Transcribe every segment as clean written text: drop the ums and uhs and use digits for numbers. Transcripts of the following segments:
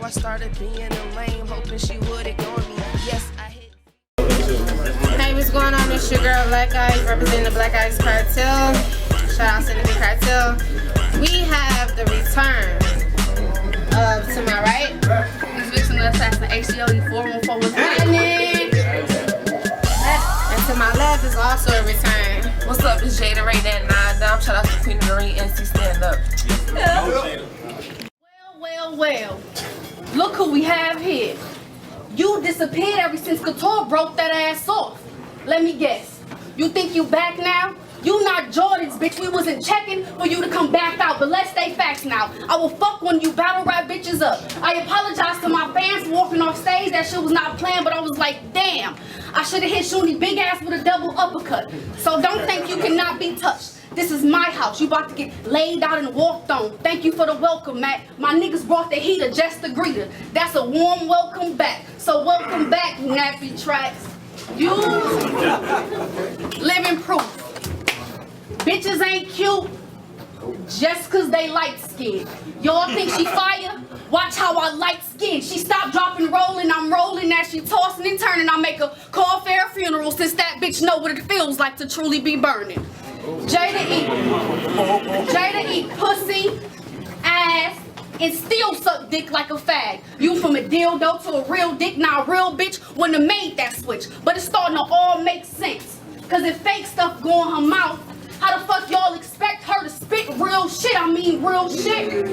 I started being a lame, hoping she would ignore me. Yes, I hit. Hey, what's going on? It's your girl Black Eyes, representing the Black Eyes Cartel. Shout out to the Cartel. We have the return of, to my right, This Vixen the Assassin, HCOE 414 was happening. And to my left is also a return. What's up? It's Jada Ray that 9 down. Shout out to Queen of the Ring, NC Stand Up. Well. Look who we have here. You disappeared ever since Couture broke that ass off. Let me guess. You think you back now? You not Jordan's, bitch. We wasn't checking for you to come back out, but let's stay facts now. I will fuck one of you battle rap bitches up. I apologize to my fans for walking off stage. That shit was not planned, but I was like, damn. I should have hit Shoonie big ass with a double uppercut. So don't think you cannot be touched. This is my house. You about to get laid out and walked on. Thank you for the welcome, Matt. My niggas brought the heater just to greet her. That's a warm welcome back. So welcome back, nappy tracks. You living proof. Bitches ain't cute just cause they light skinned. Y'all think she fire? Watch how I light skin. She stopped dropping rolling, I'm rolling as she tossing and turning. I make a call for her funeral since that bitch know what it feels like to truly be burning. Jada eat pussy, ass, and still suck dick like a fag. You from a dildo to a real dick, now a real bitch wouldn't have made that switch. But it's starting to all make sense. Cause if fake stuff go in her mouth, how the fuck y'all expect her to spit real shit? I mean real shit.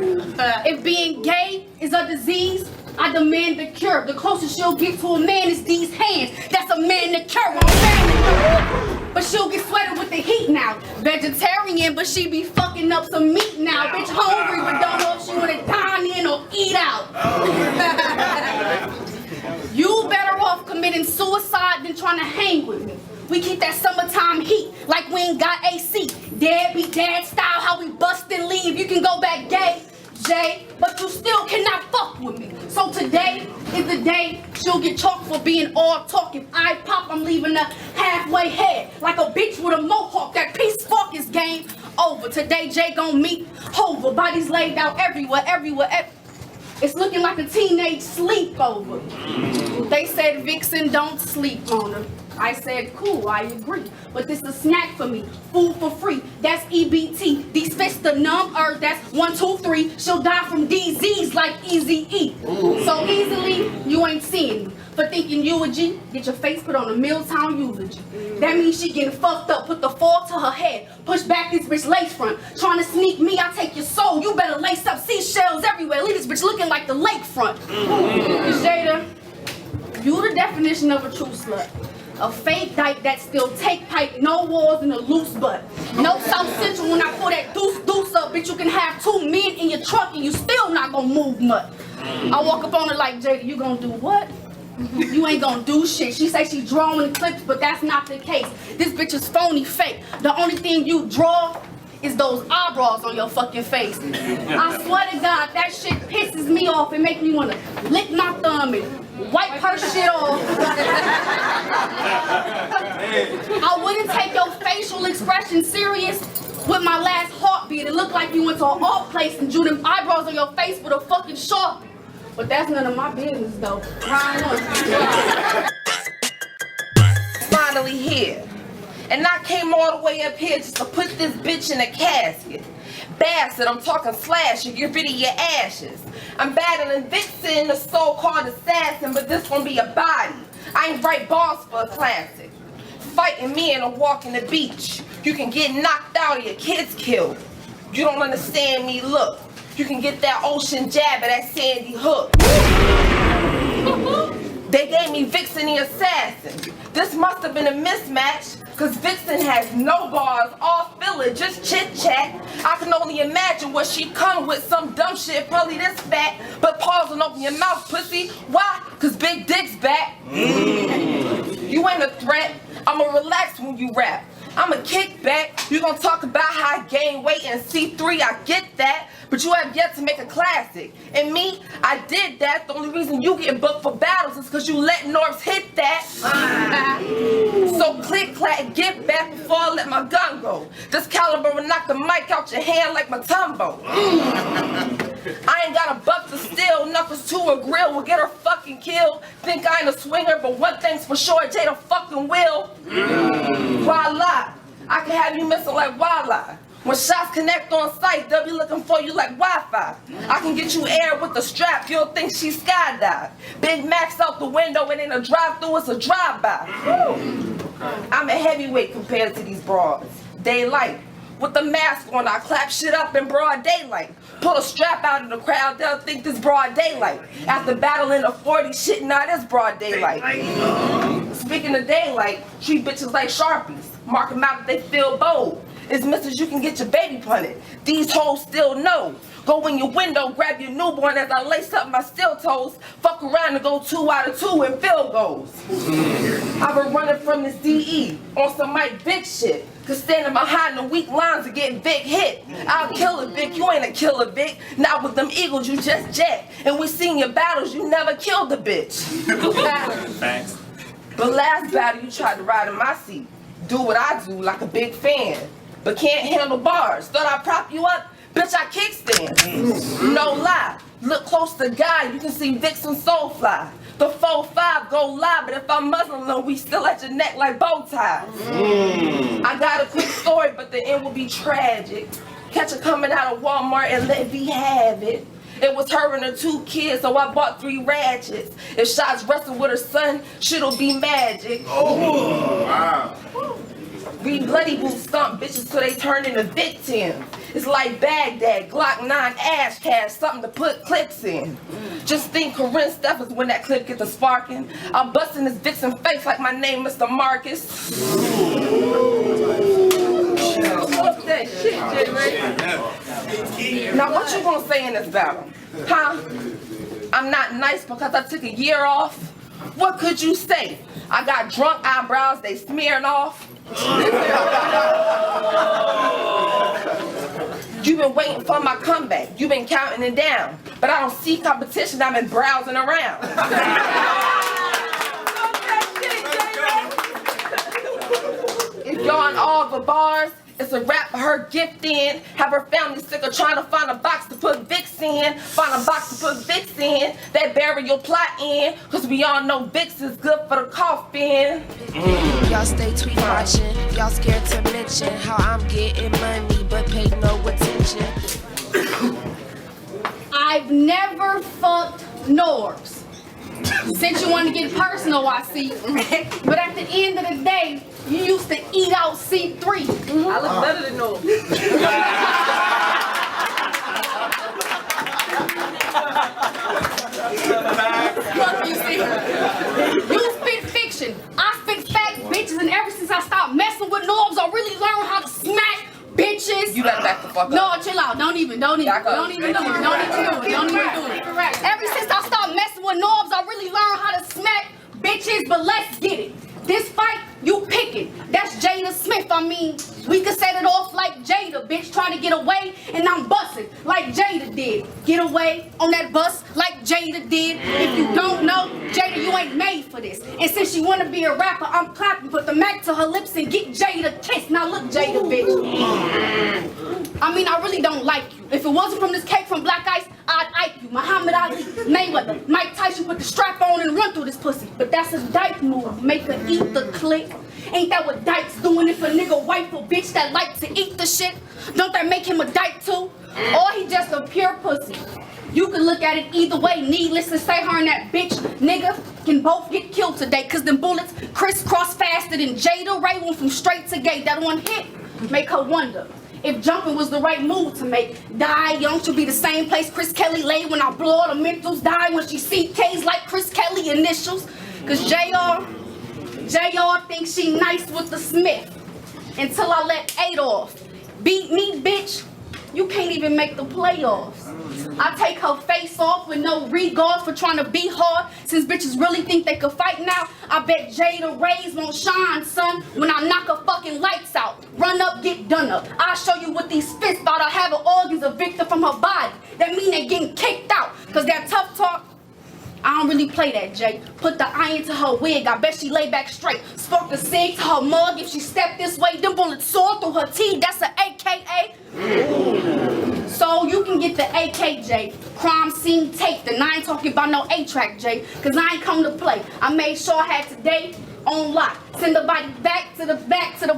If being gay is a disease, I demand the cure. The closest she'll get to a man is these hands. That's a man to cure. I'm but she'll get sweated with the heat now. Vegetarian, but she be fucking up some meat now. Bitch hungry, but don't know if she wanna dine in or eat out. You better off committing suicide than trying to hang with me. We keep that summertime heat like we ain't got AC. Dad be dad style, how we bust and leave. You can go back gay, Jay, but you still cannot fuck with me. So today is the day she'll get chalked for being all talk. If I pop, I'm leaving a halfway head like a bitch with a mohawk. That peace fuck is game over. Today Jay gon' meet Hover. Bodies laid out everywhere. It's looking like a teenage sleepover. They said Vixen don't sleep on her. I said, cool, I agree. But this is a snack for me, food for free, that's EBT. These fists the numb earth, that's 1, 2, 3. She'll die from disease like Eazy-E. So easily, you ain't seeing me. For thinking eulogy, get your face put on a Milltown eulogy. That means she getting fucked up, put the fall to her head. Push back this bitch lace front. Trying to sneak me, I take your soul. You better lace up seashells everywhere. Leave this bitch looking like the lakefront. Jada, you the definition of a true slut. A fake dyke that still take pipe, no walls and a loose butt. No South Central when I pull that deuce up, bitch, you can have 2 men in your truck and you still not gonna move much. I walk up on her like, Jada, you gonna do what? You ain't gonna do shit. She say she drawing clips, but that's not the case. This bitch is phony fake. The only thing you draw is those eyebrows on your fucking face. I swear to God, that shit pisses me off and make me wanna lick my thumb and wipe her shit off. I wouldn't take your facial expression serious with my last heartbeat. It looked like you went to an art place and drew them eyebrows on your face with a fucking Sharpie. But that's none of my business though. Finally here. And I came all the way up here just to put this bitch in a casket. Bastard, I'm talking slash, you get rid of your ashes. I'm battling Vixen, the so-called assassin, but this one be a body. I ain't write bars for a classic. Fighting me and a walk in the beach. You can get knocked out or your kids killed. You don't understand me, look. You can get that ocean jab at that Sandy Hook. They gave me Vixen the assassin. This must have been a mismatch, cause Vixen has no bars, all filler, just chit chat. I can only imagine what she come with, some dumb shit, probably this fat, but pause and open your mouth, pussy. Why? Cause big dick's back. You ain't a threat, I'ma relax when you rap. I'ma kick back, you gon' talk about how I gain weight in C3, I get that. But you have yet to make a classic. And me, I did that. The only reason you get booked for battles is because you let Norbs hit that. So click, clack, get back before I let my gun go. This caliber will knock the mic out your hand like Matumbo. I ain't got a buck to steal, knuckles to a grill will get her fucking killed. Think I ain't a swinger, but one thing's for sure, Jada fucking will. Voila, I can have you missing like wildlife. When shots connect on sight, they'll be looking for you like Wi-Fi. I can get you air with the strap, you'll think she skydived. Big Macs out the window, it ain't a drive-through, it's a drive-by. I'm a heavyweight compared to these broads. Daylight. With the mask on, I clap shit up in broad daylight. Pull a strap out of the crowd, they'll think this broad daylight. After battling the 40 shit, now this broad daylight. Speaking of daylight, treat bitches like Sharpies. Mark them out if they feel bold. It's misses you can get your baby punted. These hoes still know. Go in your window, grab your newborn as I lace up my steel toes. Fuck around and go 2 out of 2 in field goals. I've been running from this DE on some Mike Vick shit. Cause standing behind the weak lines to get Vic hit. I'll kill a Vic, you ain't a killer Vic. Not with them Eagles, you just jet. And we seen your battles, you never killed a bitch. Thanks. But last battle you tried to ride in my seat. Do what I do like a big fan. But can't handle bars. Thought I'd prop you up? Bitch, I kickstand. No lie. Look close to God, you can see Vixen Soulfly. The 4-5 go live, but if I'm Muslim, we still at your neck like bow ties. I got a quick story, but the end will be tragic. Catch her coming out of Walmart and let V have it. It was her and her 2 kids, so I bought 3 ratchets. If Shots wrestle with her son, shit'll be magic. Oh, wow. We bloody boot stomp bitches till they turn into victims. It's like Baghdad, Glock 9 ash cash, something to put clips in. Just think Corinne Stephens when that clip get to sparking. I'm busting this Vixen face like my name Mr. Marcus. What's that shit, J-Ray? Now what you gonna say in this battle? Huh? I'm not nice because I took a year off? What could you say? I got drunk eyebrows, they smearing off. You've been waiting for my comeback. You've been counting it down. But I don't see competition, I've been browsing around. If you're on all the bars, it's a rap for her gift in. Have her family sick of trying to find a box to put Vicks in. Find a box to put Vicks in. That burial plot in. Cause we all know Vicks is good for the coffin. Y'all stay tweet watching. Y'all scared to mention how I'm getting money but pay no attention. I've never fucked Norbs. Since you want to get personal, I see. But at the end of the day, you used to eat out C3. I look better than Norbs. Look, you see, you spit fiction. I spit fact, bitches, and ever since I stopped messing with Norbs, I really learned how to smack bitches. You better back the fuck up. No, chill out. Don't even do it. Ever since I stopped messing with Norbs, I really learned how to smack bitches, but let's get it. This fight, you picking. That's Jada Smith. I mean, we could set it off like Jada, bitch, trying to get away, and I'm busting like Jada did. Get away on that bus like Jada did. If you don't know, Jada, you ain't made for this. And since you want to be a rapper, I'm clapping, put the Mac to her lips and get Jada kissed. Now look, Jada, bitch. I mean, I really don't like you. If it wasn't from this cake from Black Ice, I'd Ike you. Muhammad Ali, Mayweather, Mike Tyson put the strap on and run through this pussy. But that's a dyke move. Make her eat the click. Ain't that what dykes doing if a nigga wife a bitch that like to eat the shit? Don't that make him a dyke too? Or he just a pure pussy? You can look at it either way. Needless to say, her and that bitch nigga can both get killed today. Cause them bullets crisscross faster than Jada Ray went from straight to gate. That one hit make her wonder if jumping was the right move to make. Die young should be the same place Chris Kelly lay when I blow all the mentals. Die when she see K's like Chris Kelly initials. Cause JR thinks she nice with the Smith. Until I let 8 off. Beat me, bitch. You can't even make the playoffs. I take her face off with no regard for trying to be hard. Since bitches really think they could fight now, I bet Jada Rays won't shine, son, when I knock her fucking lights out. Run up, get done up. I'll show you what these fists thought I have her organs evicted from her body. That mean they getting kicked out. Cause that tough talk, I don't really play that, Jay. Put the iron to her wig, I bet she lay back straight. Spark the cig to her mug, if she stepped this way, them bullets soar through her teeth, that's an AKA. So you can get the AKJ, crime scene tape, and I ain't talking about no A-track, J, cause I ain't come to play. I made sure I had today on lock. Send the body back to the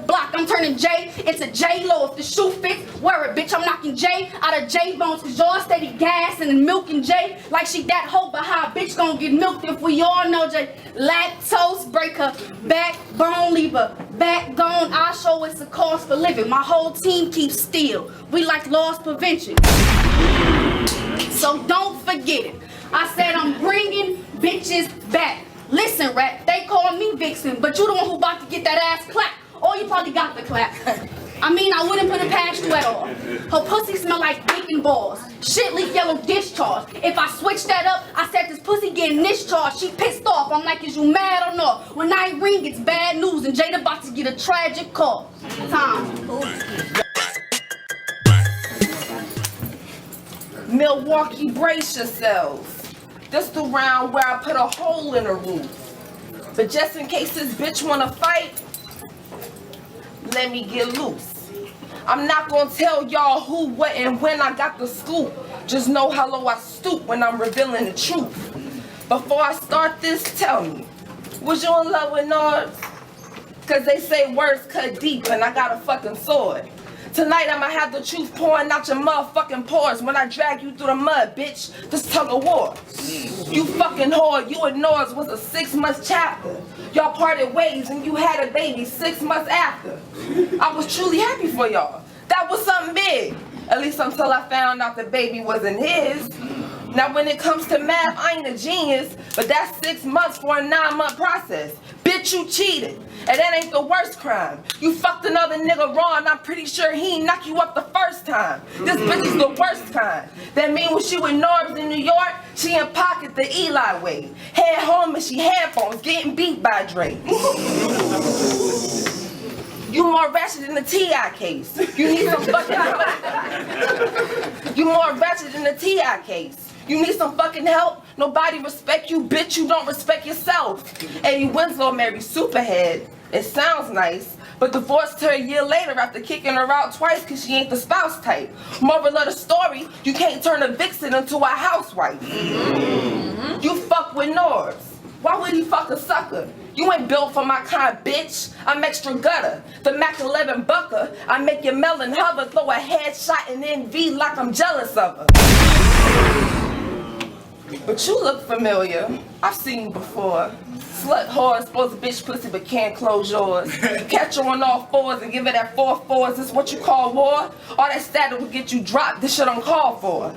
block. I'm turning J into J-Lo. If the shoe fits, wear it, bitch. I'm knocking J out of J-bones, cause y'all steady gassing and milking J like she that hoe, but how a bitch gon' get milked if we all know J. Lactose, break her backbone, leave her back gone. I show it's a cost for living. My whole team keeps still. We like loss prevention. So don't forget it. I said I'm bringing bitches back. Listen, Rat, they call me Vixen, but you the one who about to get that ass clapped. Or you probably got the clap. I mean, I wouldn't put it past you at all. Her pussy smell like bacon balls. Shit leak yellow discharge. If I switch that up, I said this pussy getting discharged. She pissed off. I'm like, is you mad or not? When I ring, it's bad news, and Jada about to get a tragic call. Time. Milwaukee, brace yourselves. This the round where I put a hole in the roof. But just in case this bitch wanna fight, let me get loose. I'm not gonna tell y'all who, what, and when I got the scoop. Just know how low I stoop when I'm revealing the truth. Before I start this, tell me, was you in love with Norbs? Cause they say words cut deep and I got a fucking sword. Tonight I'ma have the truth pouring out your motherfucking pores when I drag you through the mud, bitch. This tug of war. You fucking whore, you and Norbs was a 6-month chapter. Y'all parted ways and you had a baby 6 months after. I was truly happy for y'all. That was something big. At least until I found out the baby wasn't his. Now when it comes to math, I ain't a genius, but that's 6 months for a 9-month process. Bitch, you cheated. And that ain't the worst crime. You fucked another nigga raw and I'm pretty sure he ain't knock you up the first time. This bitch is the worst kind. That mean when she with Norbs in New York, she in pocket the Eli way. Head home and she headphones getting beat by Drake. You more ratchet than the T.I. case. You need some fucking help. You more ratchet than the T.I. case. You need some fucking help? Nobody respect you, bitch. You don't respect yourself. Eddie Winslow married Superhead. It sounds nice, but divorced her a year later after kicking her out twice because she ain't the spouse type. Moral of the story, you can't turn a vixen into a housewife. You fuck with Norbs. Why would he fuck a sucker? You ain't built for my kind, bitch. I'm extra gutter. The Mac 11 bucker. I make your melon hover, throw a headshot and envy like I'm jealous of her. But you look familiar. I've seen you before. Slut whore, expose a bitch pussy but can't close yours. Catch her on all fours and give her that 4-4. Is this what you call war? All that static will get you dropped. This shit uncalled for.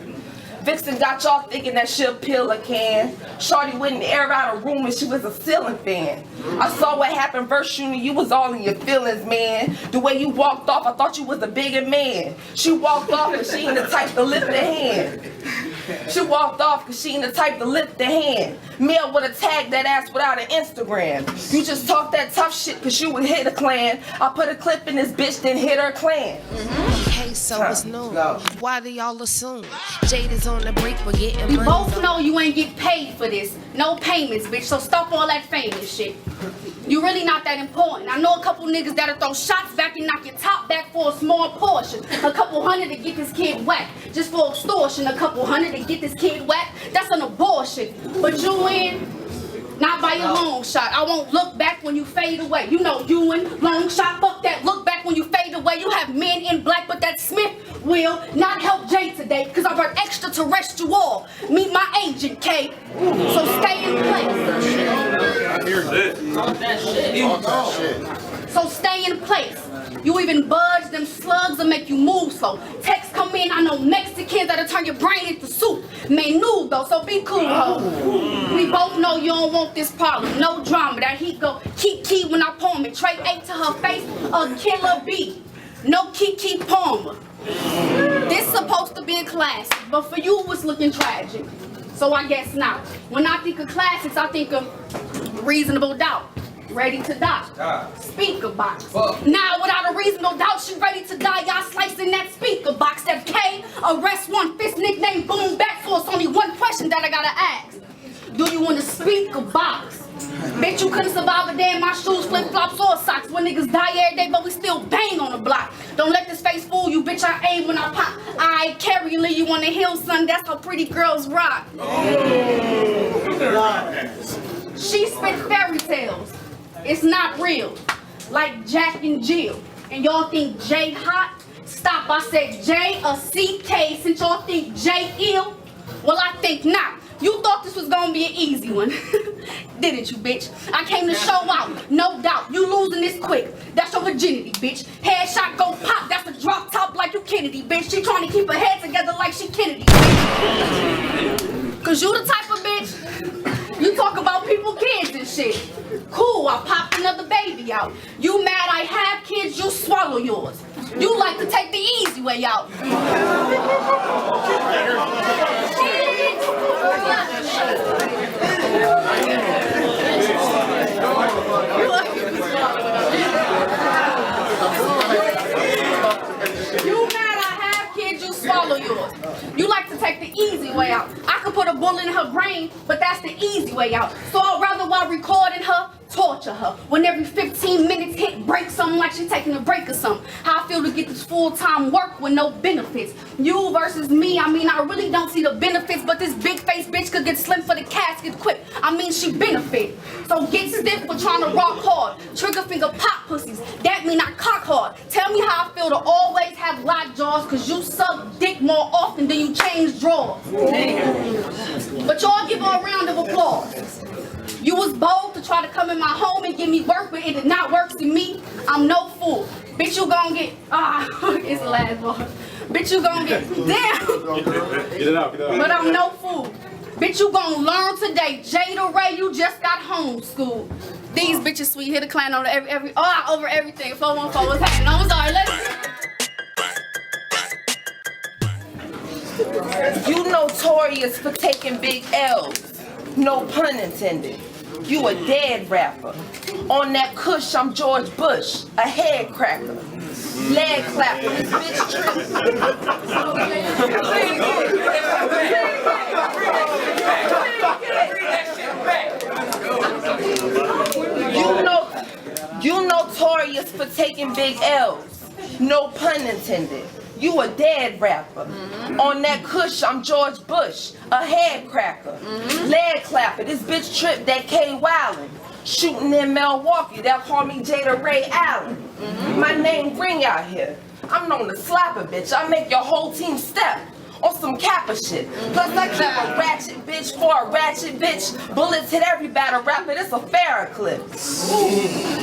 Vixen got y'all thinking that she'll peel a can. Shorty wouldn't air out a room and she was a ceiling fan. I saw what happened first shooting, you was all in your feelings, man. The way you walked off, I thought you was a bigger man. She walked off and she ain't the type to lift her hand. She walked off because she ain't the type to lift her hand. Mel would have tagged that ass without an Instagram. You just talk that tough shit because you would hit a clan. I put a clip in this bitch, then hit her clan. Hey, so it's new. Why do y'all assume Jade is on the break for getting We money? both know you ain't get paid for this. No payments, bitch, so stop all that famous shit. You really not that important. I know a couple niggas that'll throw shots back and knock your top back for a small portion. A couple hundred to get this kid whacked. Just for extortion, a couple hundred to get this kid whacked. That's an abortion. But you win, not by your long shot. I won't look back when you fade away. You know you win, long shot, fuck that. Look back when you fade away. You have men in black, but that Smith will not help Jay today, because I brought extraterrestrial. Meet my agent, K. So stay in place. I hear this. So stay in place. You even budge them slugs and make you move slow. Texts come in, I know Mexicans that'll turn your brain into soup. Menudo, so be cool, ho. We both know you don't want this problem. No drama, that heat go key when I palm it. Trade 8 to her face, a killer B. No Kiki Palmer. This supposed to be a classic, but for you it's looking tragic. So I guess not. When I think of classics, I think of Reasonable Doubt. Ready to die. Speaker box. Now, without a reasonable doubt, she ready to die. Y'all slicing that speaker box. Step K, arrest one, fist nickname, boom back. So it's only one question that I gotta ask. Do you want a speaker box Bitch, you couldn't survive a day in my shoes, flip-flops, or socks. When niggas die every day, but we still bang on the block. Don't let this face fool you, bitch, I aim when I pop. I carry you, leave you on the hill, son, that's how pretty girls rock. She spit fairy tales. It's not real. Like Jack and Jill. And y'all think J hot? Stop, I said J a CK. Since y'all think J ill, well, I think not. You thought this was gonna be an easy one. Didn't you, bitch? I came to show out, no doubt. You losing this quick. That's your virginity, bitch. Headshot go pop, that's a drop top like you Kennedy, bitch. She trying to keep her head together like she Kennedy, bitch. Cause you the type of bitch, you talk about people, kids and shit. Cool, I popped another baby out. You mad I have kids, you swallow yours. You like to take the easy way out. You mad I have kids, you swallow yours. You like to take the easy way out. I could put a bullet in her brain, but that's the easy way out. So I'd rather while recording her, torture her. When every 15 minutes hit break something like she taking a break or something. How I feel to get this full-time work with no benefits. You versus me, I mean, I really don't see the benefits, but this big face bitch could get slim for the casket quick. I mean, she benefit. So get stiff for trying to rock hard. Trigger finger pop pussies. That mean I cock hard. Tell me how I feel to always have locked jaws, cause you suck dick more often than you change drawers. But y'all give her a round of applause. You was bold to try to come in my home and give me work, but it did not work to me. I'm no fool. Bitch, you gon' get, it's the last one. Bitch, you gon' get, damn. Get it out. But I'm no fool. Bitch, you gon' learn today. Jada Ray, you just got homeschooled. These bitches sweet, hit a clan on over everything. 414, what's happening? I'm sorry, let's. You notorious for taking big L's. No pun intended. You a dead rapper. On that cush, I'm George Bush, a head cracker. Leg clapper, this bitch You notorious for taking big L's. No pun intended. You a dead rapper. On that cush, I'm George Bush, a head cracker. Leg clapper, this bitch trip that K Wildin'. Shooting in Milwaukee, they'll call me Jada Ray Allen. My name ring out here. I'm known to slap a bitch. I make your whole team step on some Kappa shit. Plus I keep a ratchet bitch for a ratchet bitch. Bullets hit every battle rapper, it's a Farrah clip.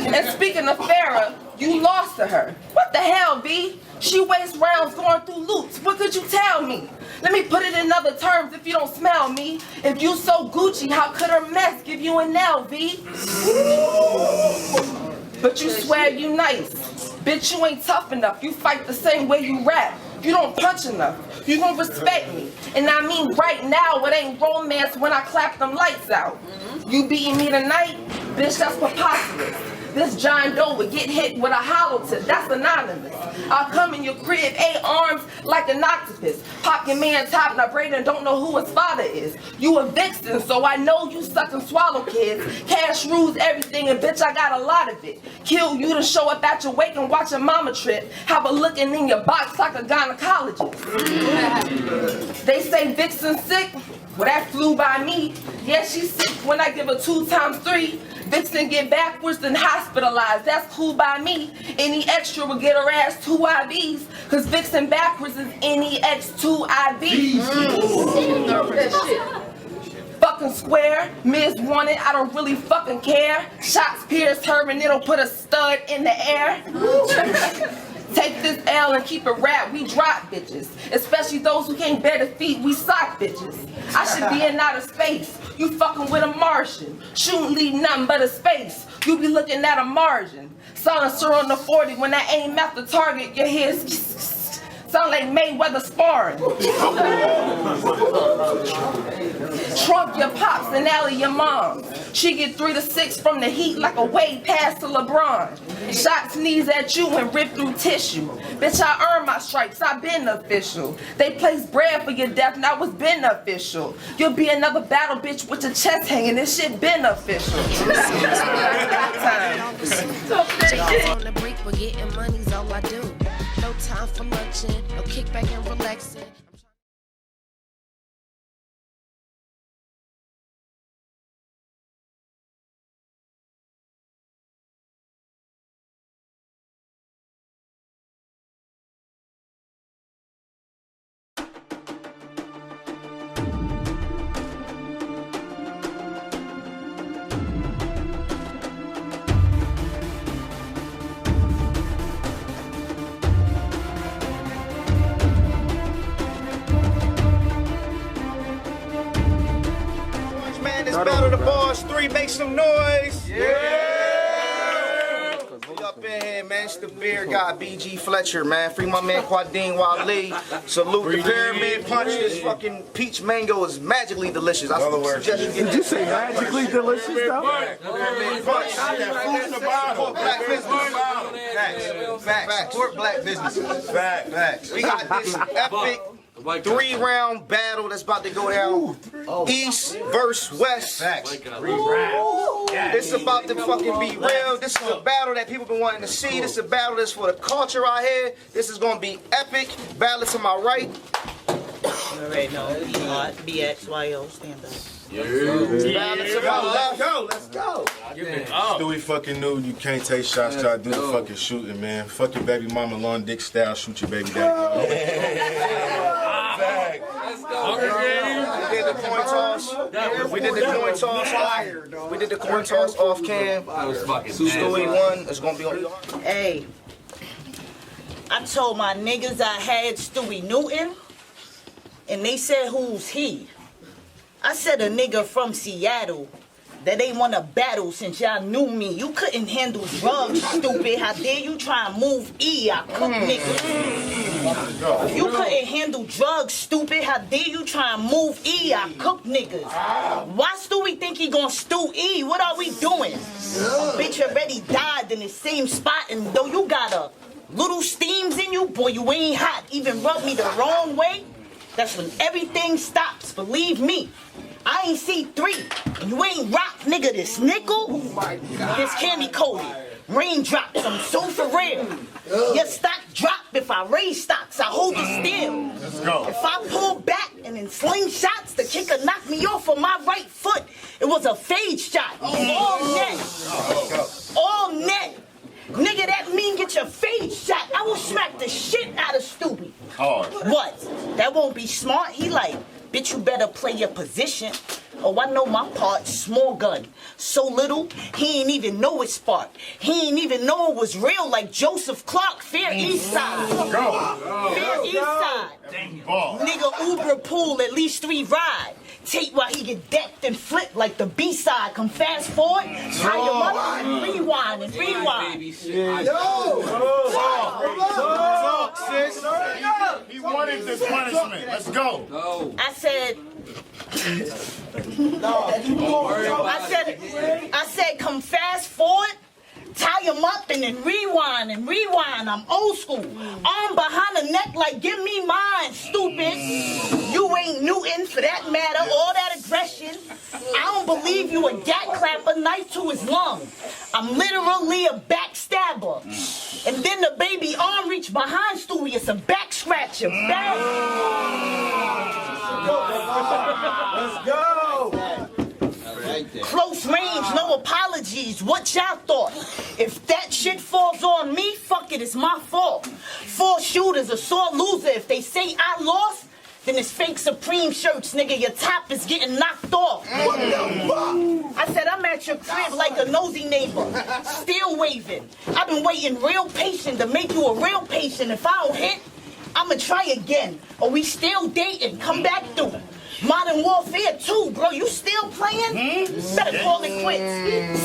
And speaking of Farrah, you lost to her. What the hell, B? She wastes rounds going through loops. What could you tell me? Let me put it in other terms if you don't smell me. If you so Gucci, how could her mess give you an LV? But you swear you nice. Bitch, you ain't tough enough. You fight the same way you rap. You don't punch enough. You don't respect me. And I mean right now, it ain't romance when I clap them lights out. You beating me tonight? Bitch, that's preposterous. This John Doe would get hit with a hollow tip. That's anonymous. I'll come in your crib, 8 arms like an octopus. Pop your man top, now Brayden don't know who his father is. You a vixen, so I know you suck and swallow kids. Cash rules everything, and bitch, I got a lot of it. Kill you to show up at your wake and watch your mama trip. Have a looking in your box like a gynecologist. They say vixen sick. Well, that flew by me. Yeah, she's sick when I give her 2 times 3. Vixen get backwards and hospitalized. That's cool by me. Any extra will get her ass 2 IVs. Cause Vixen backwards is NEX2 IVs. Fucking square, Miz wanted, I don't really fucking care. Shots pierce her and it'll put a stud in the air. Take this L and keep it rap, we drop bitches. Especially those who can't bear defeat, we sock bitches. I should be in outer space. You fucking with a Martian. Shouldn't leave nothing but a space. You be looking at a margin. Silencer on the 40, when I aim at the target, your head's sound like Mayweather sparring. Trump your pops and Allie your mom. She get 3 to 6 from the heat like a Wade pass to LeBron. Shot sneeze at you and rip through tissue. Bitch, I earned my stripes, I been official. They placed bread for your death, now it's been official. You'll be another battle bitch with your chest hanging, this shit been official. On the break, but getting money's all I do. No time for lunching, no kickback and relaxing. Battle the Boss 3, make some noise! Yeah! We up in here, man. It's the beer guy, BG Fletcher, man. Free my man Quadine Wale. Salute the Pyramid Punch. This fucking peach mango is magically delicious. I suggest you get Did you say magically delicious though? Pyramid Punch. Food in the bottle. Black business. Facts. Support black businesses. Facts. We got this epic 3-round battle that's about to go down. East versus West. This is about to fucking be real. This is a battle that people been wanting to see. This is a battle that's for the culture out here. This is gonna be epic. Battle to my right. Alright, no, not BXYO, stand up. Battle to my left. Let's go. Stewie fucking knew you can't take shots, try to do the fucking shooting, man. Fuck your baby mama, long dick style, shoot your baby daddy. We did the coin toss. We did the coin toss off cam. Stewie won. It's gonna be on. Hey, I told my niggas I had Stewie Newton, and they said, who's he? I said a nigga from Seattle that ain't wanna battle since y'all knew me. You couldn't handle drugs, stupid. How dare you try and move E? I cook niggas. You couldn't handle drugs, stupid. How dare you try and move E? I cook niggas. Why Stewie think he gon' stew E? What are we doing? A bitch already died in the same spot, and though you got a little steams in you, boy, you ain't hot. Even rub me the wrong way, that's when everything stops, believe me. I ain't C3, you ain't rock, nigga, this nickel, this candy coated, raindrops, I'm so for real. Your stock drop if I raise stocks, I hold it still. Let's go. If I pull back and then sling shots, the kicker knocked me off of my right foot. It was a fade shot, all net, all net. Nigga, that mean get your fade shot. I will smack the shit out of Stewie. Hard. What? That won't be smart? He like, bitch, you better play your position. Oh, I know my part, small gun. So little, he ain't even know it sparked. He ain't even know it was real like Joseph Clark, Fair East Side. Fair East Side. Nigga, Uber pool, at least 3 ride. Tape while he get decked and flipped like the B-side. Come fast forward, tie him up, and rewind and rewind. Talk, sis. He wanted this punishment. Let's go. I said, I said, come fast forward, tie him up and then rewind and rewind. I'm old school. Arm behind the neck like, give me mine, stupid. You ain't Newton for that matter, all that aggression. I don't believe you a gat clapper, knife to his lung. I'm literally a backstabber. And then the baby arm reach behind Stewie, it's a back scratcher. Back. Let's go. Close range, no apologies. What y'all thought? If that shit falls on me, fuck it, it's my fault. 4 shooters, a sore loser. If they say I lost, then it's fake Supreme shirts, nigga. Your top is getting knocked off. What the fuck? I said I'm at your crib like a nosy neighbor, still waving. I've been waiting real patient to make you a real patient. If I don't hit, I'ma try again. Or we still dating, come back through. Modern Warfare 2, bro, you still playing? Better call it quits.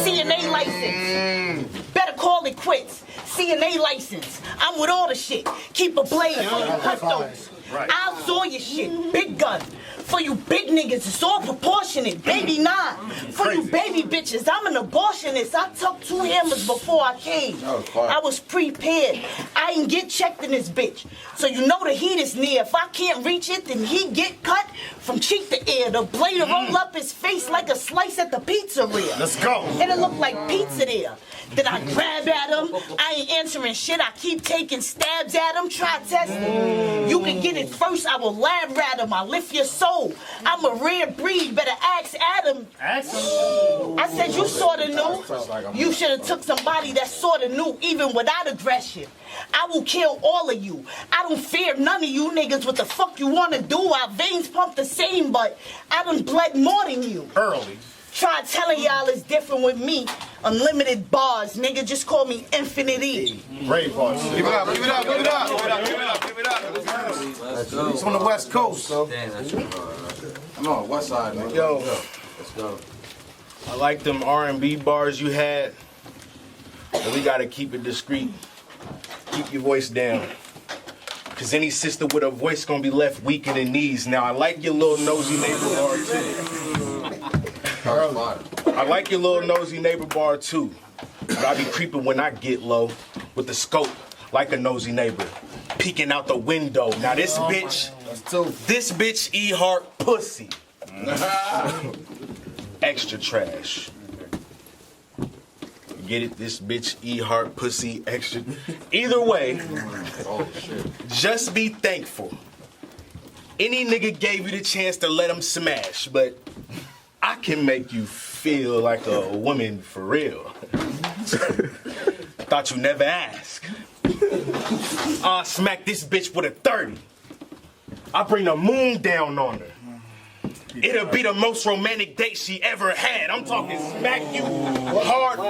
CNA license. Better call it quits. CNA license. I'm with all the shit. Keep a blade for your cryptos. I'll saw your shit. Big gun. For you big niggas, it's all proportionate. Baby, nah. For you baby bitches, I'm an abortionist. I took 2 hammers before I came. I was prepared. I ain't get checked in this bitch. So you know the heat is near. If I can't reach it, then he get cut from cheek to ear. The blade will roll up his face like a slice at the pizzeria. Let's go. And it look like pizza there. Then I grab at him. I ain't answering shit. I keep taking stabs at him. Try testing. You can get it first. I will lab rat him. I lift your soul. I'm a rare breed. Better ask Adam. Ask him. I said you sorta knew. You should have took somebody that sorta knew, even without aggression. I will kill all of you. I don't fear none of you niggas. What the fuck you wanna do? Our veins pump the same, but I done bled more than you. Early. Try telling y'all it's different with me. Unlimited bars, nigga. Just call me Infinite E. Brave bars. Give it up, give it up, give it up, give it up, give it up, give it up. It's on the West Coast. I'm on the West Side, man. Yo, Let's go. I like them R&B bars you had, but we gotta keep it discreet. Keep your voice down. Cause any sister with a voice gonna be left weak in the knees. Now I like your little nosy neighbor bar too. I like your little nosy neighbor bar too. But I be creeping when I get low with the scope like a nosy neighbor. Peeking out the window. Now this bitch eat hard pussy. Extra trash. Get it? This bitch eat hard pussy extra. Either way, just be thankful. Any nigga gave you the chance to let him smash, but I can make you feel like a woman for real. Thought you never ask. I'll smack this bitch with a 30. I bring the moon down on her. It'll be the most romantic date she ever had. I'm talking smack you hard.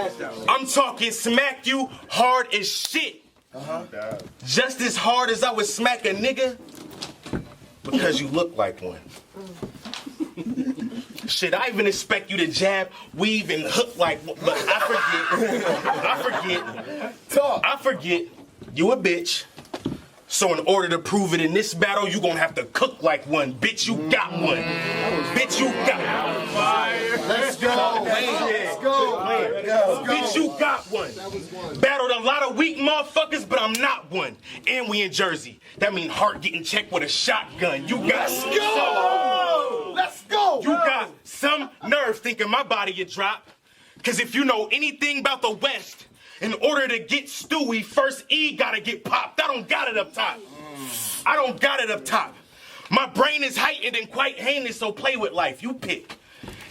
I'm talking smack you hard as shit. Just as hard as I would smack a nigga because you look like one. Shit, I even expect you to jab, weave, and hook like one, but I forget. You a bitch. So in order to prove it in this battle, you gonna have to cook like one. Bitch, you got one. Bitch, you got one. Let's go. Let's go. Bitch, you got one. Battled a lot of weak motherfuckers, but I'm not one. And we in Jersey. That mean heart getting checked with a shotgun. You got Let's go. You got some nerve thinking my body you drop. Cause if you know anything about the West, in order to get Stewie, first E gotta get popped. I don't got it up top. I don't got it up top. My brain is heightened and quite heinous, so play with life. You pick.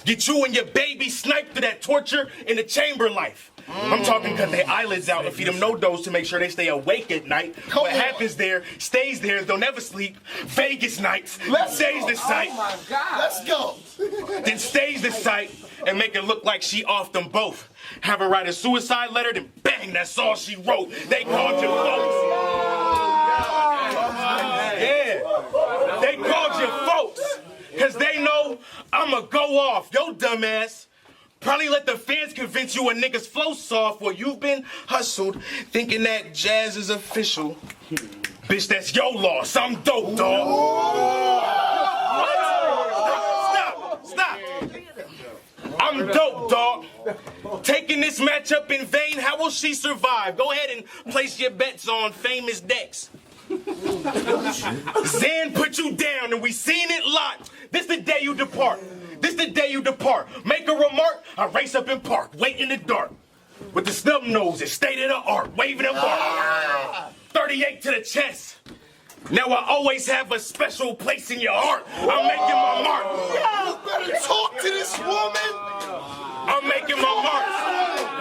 Get you and your baby sniped to that torture in the chamber life. I'm talking cut their eyelids out and feed them no-dose to make sure they stay awake at night. What happens there, stays there, they'll never sleep. Vegas nights, stays the sight. Oh my God. Let's go. Then stays the sight and make it look like she off them both. Have her write a suicide letter, then bang, that's all she wrote. They called you folks. Yeah, they called you folks. Cause they know I'ma go off. Yo, dumbass. Probably let the fans convince you a nigga's flow soft while you've been hustled, thinking that jazz is official. Bitch, that's your loss. I'm dope, dog. What? Stop. I'm dope, dog. Taking this matchup in vain, how will she survive? Go ahead and place your bets on famous decks. Zan put you down and we seen it lot. This the day you depart. This the day you depart. Make a remark, I race up in park, wait in the dark. With the snub nose, it's state of the art, waving a bar. 38 to the chest. Now I always have a special place in your heart. I'm making my mark. You better talk to this woman. I'm making my mark.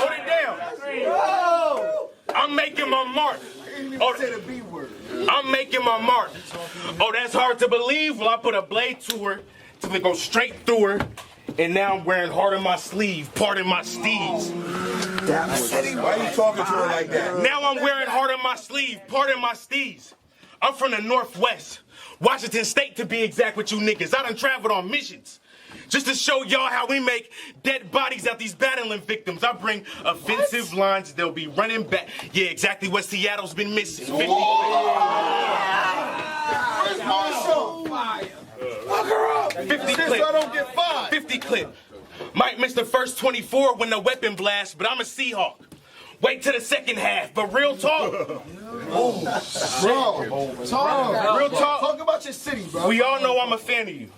Hold it down. I'm making my mark. I'm making my mark. Oh, that's hard to believe. Well, I put a blade to her till it goes straight through her. And now I'm wearing heart on my sleeve, pardon my steeds. Why are you talking to her like that? Now I'm wearing heart on my sleeve, pardon my steeds. I'm from the Northwest, Washington State to be exact with you niggas. I done traveled on missions. Just to show y'all how we make dead bodies out these battling victims. I bring offensive lines, they'll be running back. Yeah, exactly what Seattle's been missing. 50. Where's Marshall? Fuck her up. 50 Since clip. I don't get fired. 50 clip. Might miss the first 24 when the weapon blasts, but I'm a Seahawk. Wait till the second half, but real talk. Bro, Real talk. Talk about your city, bro. We all know I'm a fan of you.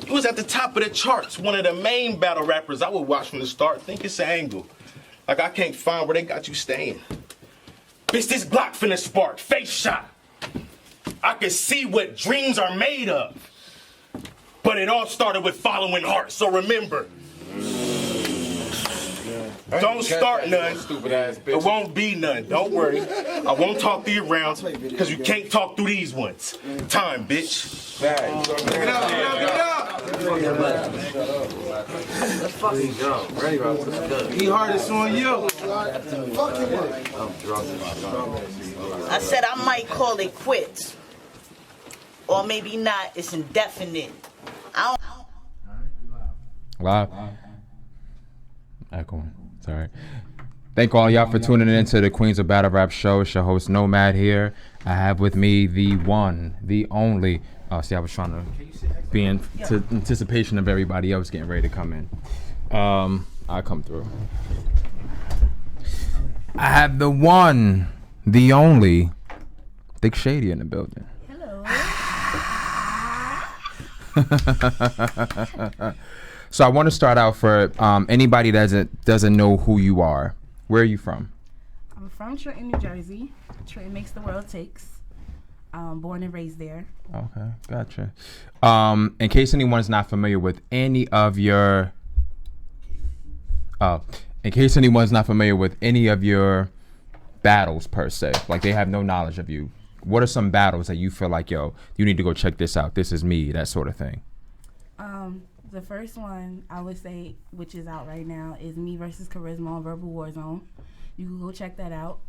You was at the top of the charts, one of the main battle rappers I would watch from the start. Think it's an angle. Like I can't find where they got you staying. Bitch, this Glock finna spark, face shot. I can see what dreams are made of. But it all started with following heart, so remember. Don't start none. It won't be none. Don't worry. I won't talk to you around because you can't talk through these ones. Time, bitch. Get up, He hardest on you. I said I might call it quits. Or maybe not, it's indefinite. I don't Live. Echoing. Sorry. Thank all y'all for tuning in to the Queens of Battle Rap show. It's your host Nomad here. I have with me the one, the only. Oh, see, I was trying to be in anticipation of everybody else getting ready to come in. I'll come through. I have the one, the only, Thick Shady in the building. Hello. So I want to start out for anybody that doesn't know who you are. Where are you from? I'm from Trenton, New Jersey. Trenton makes the world takes. Born and raised there. Okay, gotcha. In case anyone's not familiar with any of your, battles per se, like they have no knowledge of you. What are some battles that you feel like, yo, you need to go check this out? This is me, that sort of thing. The first one I would say, which is out right now, is me versus Charisma on Verbal Warzone. You can go check that out.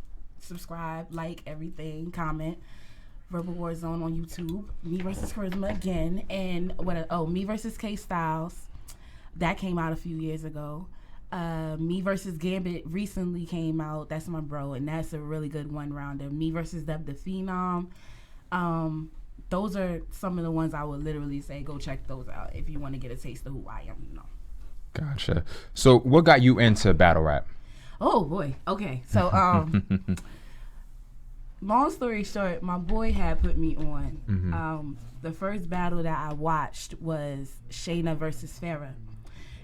Subscribe, like everything, comment. Verbal Warzone on YouTube. Me versus Charisma again, and me versus K Styles. That came out a few years ago. Me versus Gambit recently came out. That's my bro, and that's a really good one rounder. Me versus Deb the Phenom. Those are some of the ones I would literally say go check those out if you want to get a taste of who I am. Gotcha. So what got you into battle rap? Oh boy. Okay. So long story short, my boy had put me on. Mm-hmm. The first battle that I watched was Shayna versus Farrah.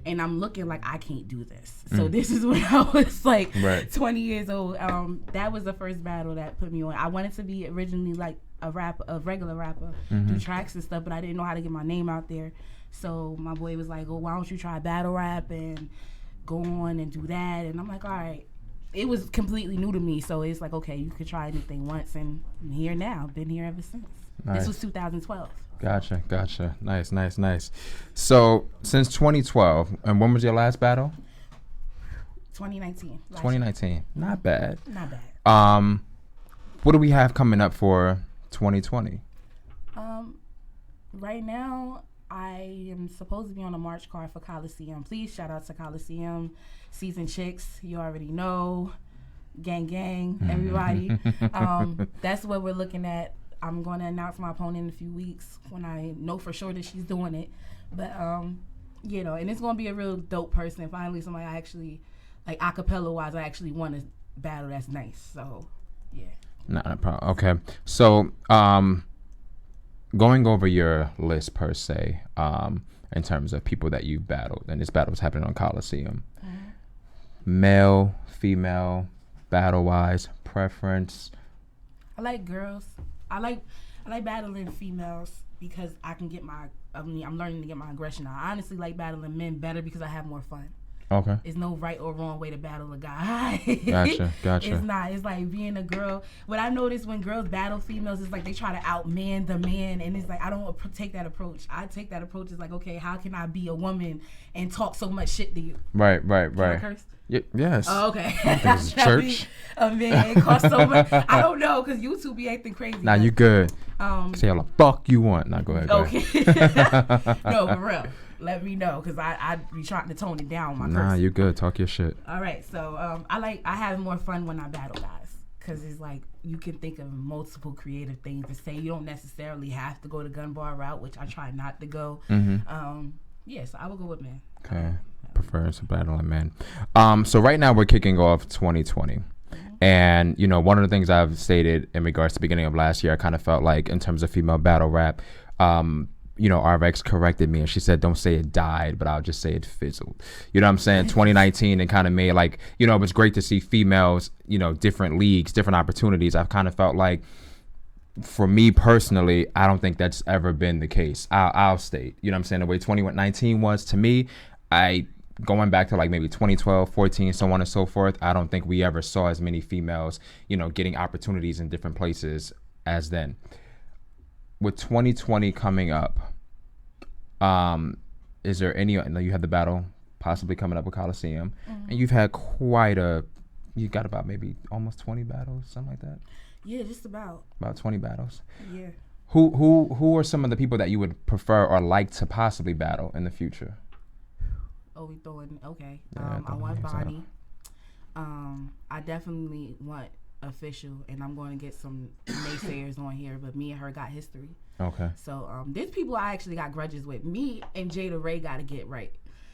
And I'm looking like I can't do this. So this is when I was like 20 years old. That was the first battle that put me on. I wanted to be originally like a regular rapper, do tracks and stuff, but I didn't know how to get my name out there. So my boy was like, "Oh, why don't you try battle rap and go on and do that?" And I'm like, "All right." It was completely new to me, so it's like, okay, you could try anything once, and I'm here now. Been here ever since. Nice. This was 2012. Gotcha. Nice. So since 2012, and when was your last battle? 2019. 2019. Not bad. Not bad. What do we have coming up for 2020? Right now, I am supposed to be on a March card for Coliseum. Please shout out to Coliseum. Season Chicks, you already know. Gang, everybody. That's what we're looking at. I'm going to announce my opponent in a few weeks when I know for sure that she's doing it. But, and it's going to be a real dope person. Finally, somebody I actually, like acapella-wise, I actually want to battle that's nice. So, yeah. Not a problem. Okay. So, going over your list per se, in terms of people that you've battled, and this battle was happening on Coliseum. Male, female, battle-wise, preference? I like girls. I like battling females because I'm learning to get my aggression out. I honestly like battling men better because I have more fun. Okay. There's no right or wrong way to battle a guy. Gotcha. It's not. It's like being a girl. What I notice when girls battle females is like they try to outman the man, and it's like I don't take that approach. I take that approach as like, okay, how can I be a woman and talk so much shit to you? Right. Can I curse? Yes. Oh, okay. This is church. A man cost so much. I don't know because YouTube be acting crazy. Nah, you good. Say all the fuck you want. Nah, go ahead. Okay. No, for real. Let me know because I be trying to tone it down. My Nah, you good. Talk your shit. All right. So I have more fun when I battle guys because it's like you can think of multiple creative things to say. You don't necessarily have to go the gun bar route, which I try not to go. So I would go with men. Okay, prefers battling men. So right now we're kicking off 2020. And, you know, one of the things I've stated in regards to the beginning of last year, I kind of felt like in terms of female battle rap, you know, RX corrected me and she said, don't say it died, but I'll just say it fizzled. You know what I'm saying? 2019 and kind of made like, you know, it was great to see females, you know, different leagues, different opportunities. I've kind of felt like, for me personally, I don't think that's ever been the case. I'll state, you know what I'm saying? The way 2019 was to me, going back to like maybe 2012, 14, so on and so forth, I don't think we ever saw as many females, you know, getting opportunities in different places as then. With 2020 coming up, is there any, I know you had the battle possibly coming up with Coliseum, and you've had you got about maybe almost 20 battles, something like that? Yeah, just about 20 battles. Yeah. Who are some of the people that you would prefer or like to possibly battle in the future? Oh, we throwing, okay. Yeah, I want Bonnie. I definitely want Official, and I'm going to get some naysayers on here, but me and her got history. Okay. So there's people I actually got grudges with. Me and Jada Ray got to get right.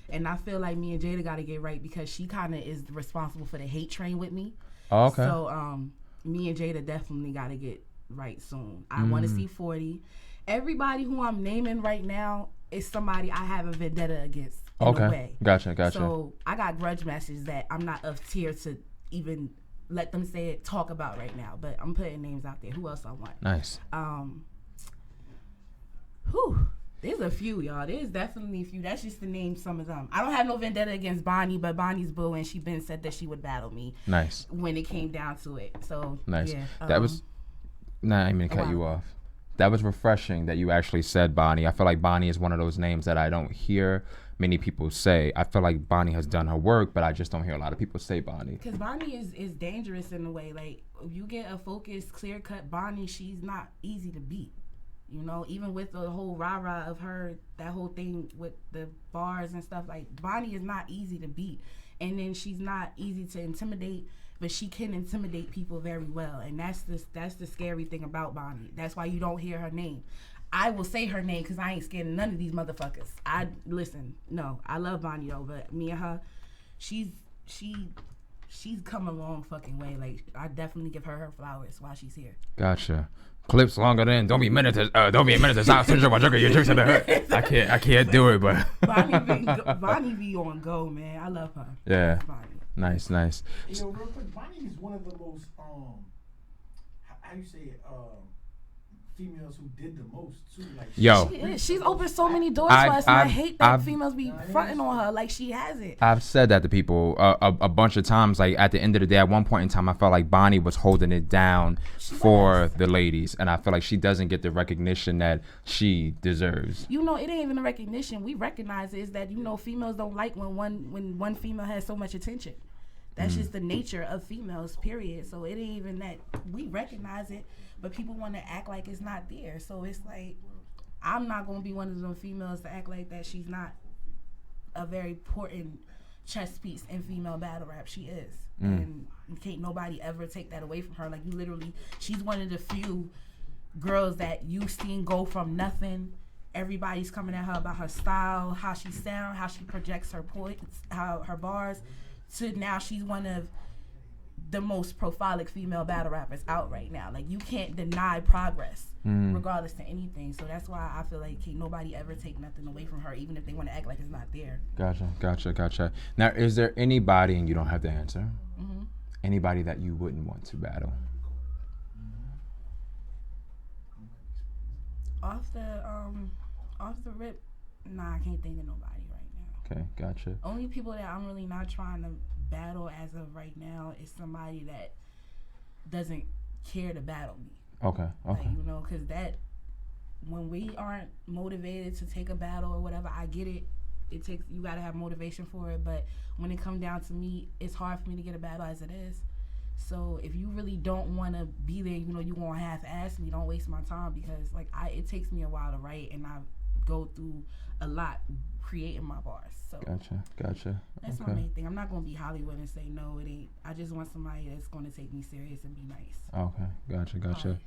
And I feel like me and Jada got to get right because she kind of is responsible for the hate train with me. Oh, okay. So me and Jada definitely got to get right soon. I want to see 40. Everybody who I'm naming right now is somebody I have a vendetta against. Okay. Gotcha. So I got grudge messages that I'm not of tier to even let them say it, talk about right now. But I'm putting names out there. Who else I want? Nice. There's a few, y'all. There's definitely a few. That's just to name some of them. I don't have no vendetta against Bonnie, but Bonnie's boo, and she been said that she would battle me. Nice. When it came down to it. So nice. Yeah, that was. Nah, I didn't mean to cut you off. That was refreshing that you actually said Bonnie. I feel like Bonnie is one of those names that I don't hear many people say. I feel like Bonnie has done her work, but I just don't hear a lot of people say Bonnie. Because Bonnie is dangerous in a way. Like, if you get a focused, clear-cut Bonnie, she's not easy to beat. You know, even with the whole rah-rah of her, that whole thing with the bars and stuff, like, Bonnie is not easy to beat. And then she's not easy to intimidate, but she can intimidate people very well. And that's the scary thing about Bonnie. That's why you don't hear her name. I will say her name because I ain't scared of none of these motherfuckers. I love Bonnie though, but me and her, she's come a long fucking way. Like, I definitely give her flowers while she's here. Gotcha. Clips longer than don't be a minute to stop syndrome. Your tricks in the hood. I can't do it, but Bonnie be on go, man. I love her. Yeah. Bonnie. Nice. You know, real quick, Bonnie is one of the most how you say it, females who did the most too. Like she's opened so many doors for us, and I hate that females be fronting on her like she hasn't. I've said that to people a bunch of times. Like, at the end of the day, at one point in time, I felt like Bonnie was holding it down for the ladies, and I feel like she doesn't get the recognition that she deserves. You know, it ain't even a recognition. We recognize it. Is that, you know, females don't like when one female has so much attention. That's just the nature of females, period. So it ain't even that we recognize it, but people want to act like it's not there. So it's like, I'm not going to be one of them females to act like that she's not a very important chess piece in female battle rap. She is. And can't nobody ever take that away from her. Like, you literally, she's one of the few girls that you've seen go from nothing. Everybody's coming at her about her style, how she sounds, how she projects her points, how her bars, to now she's one of the most prolific female battle rappers out right now. Like, you can't deny progress regardless to anything. So that's why I feel like can't nobody ever take nothing away from her, even if they want to act like it's not there. Gotcha. Now, is there anybody, and you don't have to answer, anybody that you wouldn't want to battle? Off the rip, nah, I can't think of nobody right now. Okay, gotcha. Only people that I'm really not trying to battle as of right now is somebody that doesn't care to battle me. Okay. Like, you know, because that, when we aren't motivated to take a battle or whatever, I get it. It takes, you gotta have motivation for it. But when it comes down to me, it's hard for me to get a battle as it is. So if you really don't want to be there, you know, you gonna half-ass me. Don't waste my time, because like it takes me a while to write, and I go through a lot creating my bars. So Gotcha. that's Okay. my main thing. I'm not gonna be Hollywood and say no, it ain't. I just want somebody that's gonna take me serious and be nice. Okay, gotcha.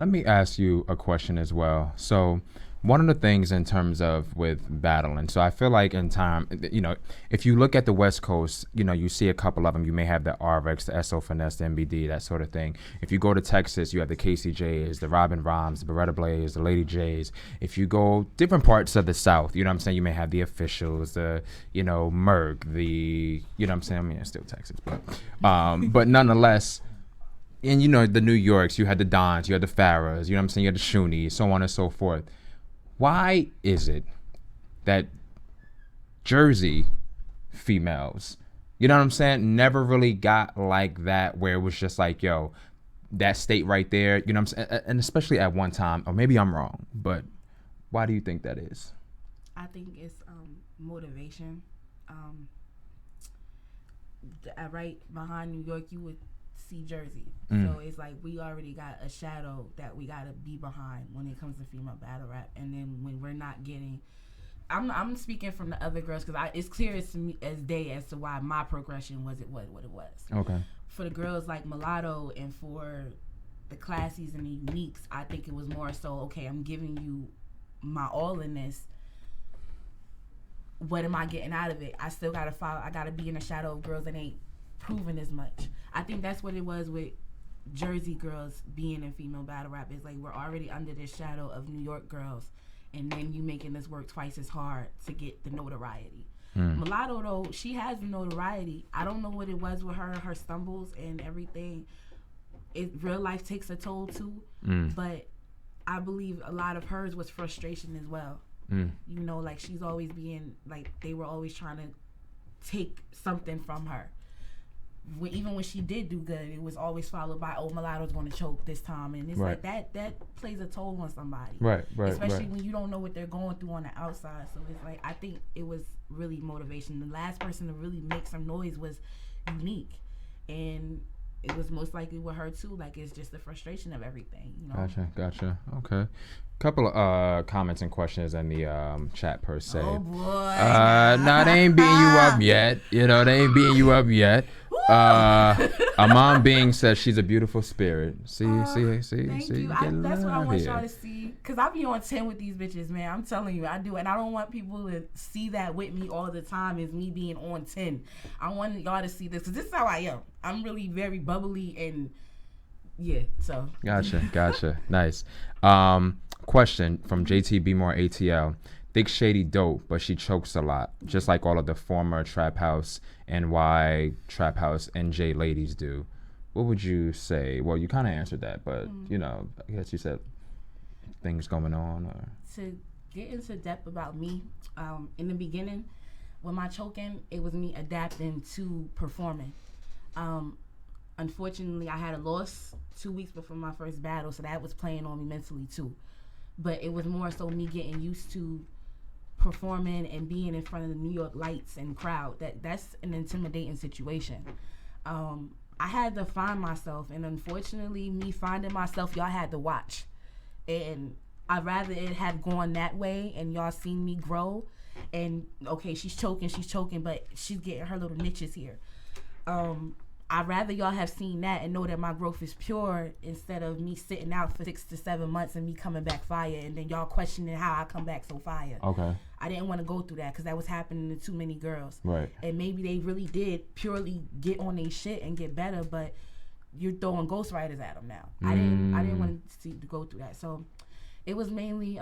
Let me ask you a question as well. So one of the things in terms of with battling, so I feel like in time, you know, if you look at the West Coast, you know, you see a couple of them. You may have the RX, the SO Finesse, the MBD, that sort of thing. If you go to Texas, you have the KCJs, the Robin Rhymes, the Beretta Blaze, the Lady J's. If you go different parts of the South, you know what I'm saying, you may have the Officials, the, you know, Merc, the, you know what I'm saying, I mean, it's still Texas, but nonetheless, in, you know, the New Yorks, you had the Dons, you had the Farrahs, you know what I'm saying, you had the Shooneys, so on and so forth. Why is it that Jersey females, you know what I'm saying, never really got like that, where it was just like, yo, that state right there, you know what I'm saying, and especially at one time, or maybe I'm wrong, but why do you think that is? I think it's motivation. Right behind New York, you would see Jersey. So it's like we already got a shadow that we gotta be behind when it comes to female battle rap. And then when we're not getting, I'm speaking from the other girls because it's clear to me as day as to why my progression wasn't what it was. Okay. For the girls like Mulatto and for the Classies and the Uniques, I think it was more so, okay, I'm giving you my all in this. What am I getting out of it? I still gotta follow. I gotta be in the shadow of girls that ain't proven as much. I think that's what it was with Jersey girls being in female battle rap. Is like we're already under this shadow of New York girls, and then you making this work twice as hard to get the notoriety. Mulatto though, she has the notoriety. I don't know what it was with her stumbles and everything. Real life takes a toll too, but I believe a lot of hers was frustration as well. You know, like she's always being like, they were always trying to take something from her. Even when she did do good, it was always followed by, oh, Mulatto's going to choke this time. And it's like that plays a toll on somebody. Right. Especially when you don't know what they're going through on the outside. So it's like, I think it was really motivation. The last person to really make some noise was Unique. And it was most likely with her too. Like, it's just the frustration of everything, you know? Gotcha. Okay. Couple of comments and questions in the chat per se. Oh boy. No, they ain't beating you up yet. You know, they ain't beating you up yet. Amon Bing says she's a beautiful spirit. See. Thank you. That's what I want here. y'all to see. Cause I be on 10 with these bitches, man. I'm telling you, I do, and I don't want people to see that with me all the time. Is me being on 10. I want y'all to see this, cause this is how I am. I'm really very bubbly and yeah. So. Gotcha. Nice. Question from JTB More ATL. Thick Shady dope, but she chokes a lot, just like all of the former Trap House NY Trap House NJ ladies do. What would you say? Well, you kind of answered that, but you know, I guess you said things going on. Or to get into depth about me, in the beginning, with my choking, it was me adapting to performing. Unfortunately, I had a loss 2 weeks before my first battle, so that was playing on me mentally too. But it was more so me getting used to performing and being in front of the New York lights and crowd. That's an intimidating situation. I had to find myself, and unfortunately, me finding myself, y'all had to watch. And I'd rather it had gone that way and y'all seen me grow. And okay, she's choking, but she's getting her little niches here. I'd rather y'all have seen that and know that my growth is pure instead of me sitting out for 6 to 7 months and me coming back fire and then y'all questioning how I come back so fire. Okay. I didn't want to go through that because that was happening to too many girls. Right. And maybe they really did purely get on their shit and get better, but you're throwing ghostwriters at them now. I didn't want to go through that. So it was mainly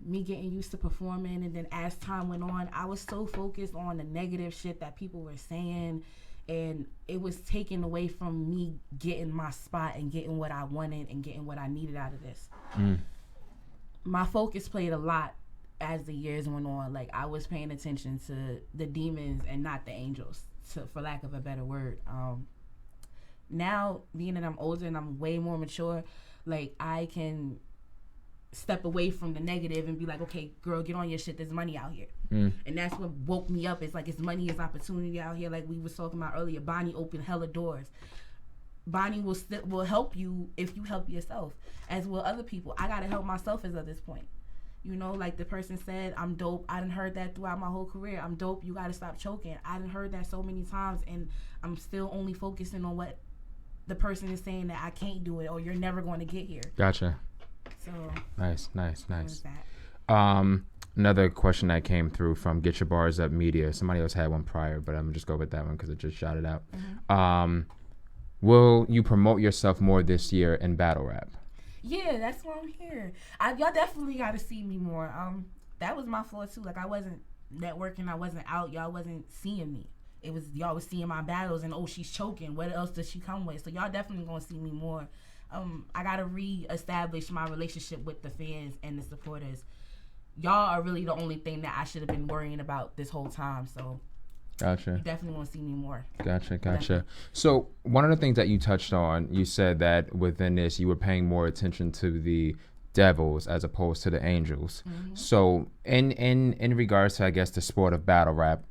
me getting used to performing, and then as time went on, I was so focused on the negative shit that people were saying, and it was taken away from me getting my spot and getting what I wanted and getting what I needed out of this. My focus played a lot as the years went on. Like, I was paying attention to the demons and not the angels, for lack of a better word. Now, being that I'm older and I'm way more mature, like, I can step away from the negative and be like, okay, girl, get on your shit. There's money out here. And that's what woke me up. It's like, it's money, it's opportunity out here. Like we was talking about earlier, Bonnie opened hella doors. Bonnie will help you if you help yourself, as will other people. I gotta help myself as of this point. You know, like the person said, I'm dope. I done heard that throughout my whole career. I'm dope. You got to stop choking. I done heard that so many times, and I'm still only focusing on what the person is saying, that I can't do it or you're never going to get here. Gotcha. So nice. Another question that came through from Get Your Bars Up Media. Somebody else had one prior, but I'm gonna just go with that one because it just shouted out. Will you promote yourself more this year in battle rap? Yeah, that's why I'm here. Y'all definitely got to see me more. That was my flaw too. Like I wasn't networking. I wasn't out. Y'all wasn't seeing me. It was y'all was seeing my battles and she's choking. What else does she come with? So y'all definitely gonna see me more. I gotta reestablish my relationship with the fans and the supporters. Y'all are really the only thing that I should have been worrying about this whole time. So gotcha. You definitely want to see me more. Gotcha. Definitely. So one of the things that you touched on, you said that within this you were paying more attention to the devils as opposed to the angels. So in regards to, I guess, the sport of battle rap,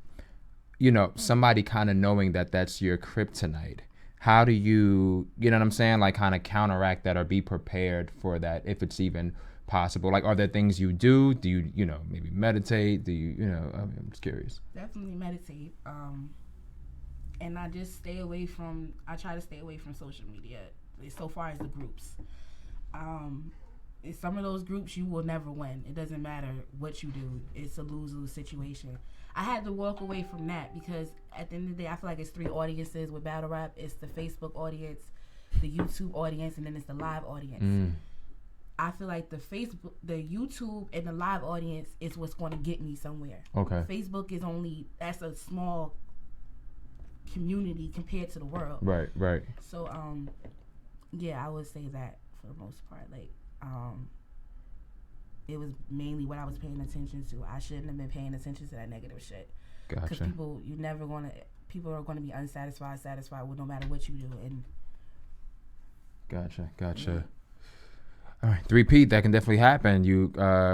you know, somebody kind of knowing that that's your kryptonite, how do you know what I'm saying, like kind of counteract that or be prepared for that if it's even possible? Like, are there things you do? Do you, you know, maybe meditate? Do you, you know, I'm just curious. Definitely meditate. And I just I try to stay away from social media so far as the groups. In some of those groups, you will never win. It doesn't matter what you do. It's a lose-lose situation. I had to walk away from that because at the end of the day, I feel like it's 3 audiences with battle rap. It's the Facebook audience, the YouTube audience, and then it's the live audience. I feel like the YouTube and the live audience is what's going to get me somewhere. Okay. Facebook is that's a small community compared to the world. Right. So, yeah, I would say that for the most part. Like, it was mainly what I was paying attention to. I shouldn't have been paying attention to that negative shit. Gotcha. Because people are going to be satisfied with no matter what you do. And Gotcha. Yeah. All right, 3P, that can definitely happen. You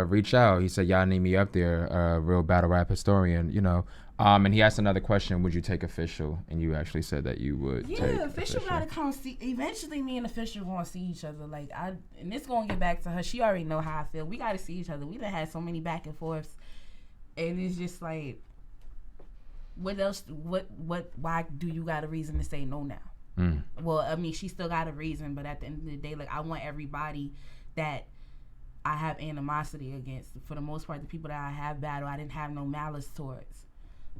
reach out. He said, y'all need me up there, real battle rap historian, you know. And he asked another question, would you take Official? And you actually said that you would take Official gotta come see. Eventually, me and Official gonna see each other. Like, and it's gonna get back to her. She already know how I feel. We gotta see each other. We done had so many back and forths. And it's just like, what else, why do you got a reason to say no now? Well, I mean, she still got a reason, but at the end of the day, like, I want everybody that I have animosity against, for the most part, the people that I have battled, I didn't have no malice towards.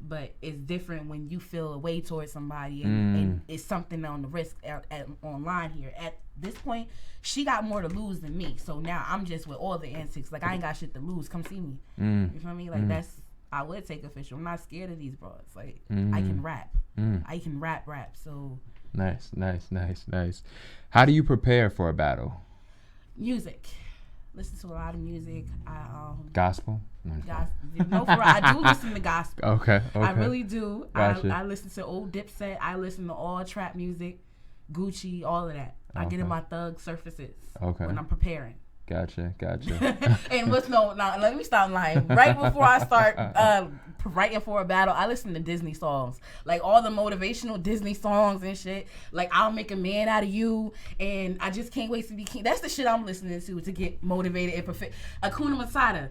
But it's different when you feel a way towards somebody and it's something on the risk online here. At this point, she got more to lose than me. So now I'm just with all the antics. Like, I ain't got shit to lose. Come see me. You feel me? Like, I would take Official. I'm not scared of these broads. Like, I can rap. I can rap. So. Nice. How do you prepare for a battle? Music. Listen to a lot of music. Gospel? No, for real, I do listen to gospel. Okay. I really do. Gotcha. I listen to old Dipset. I listen to all trap music, Gucci, all of that. I get in my thug surfaces when I'm preparing. Gotcha. And let me stop lying. Right before I start writing for a battle, I listen to Disney songs. Like, all the motivational Disney songs and shit. Like, I'll make a man out of you, and I just can't wait to be king. That's the shit I'm listening to get motivated and perfect. Hakuna Matata.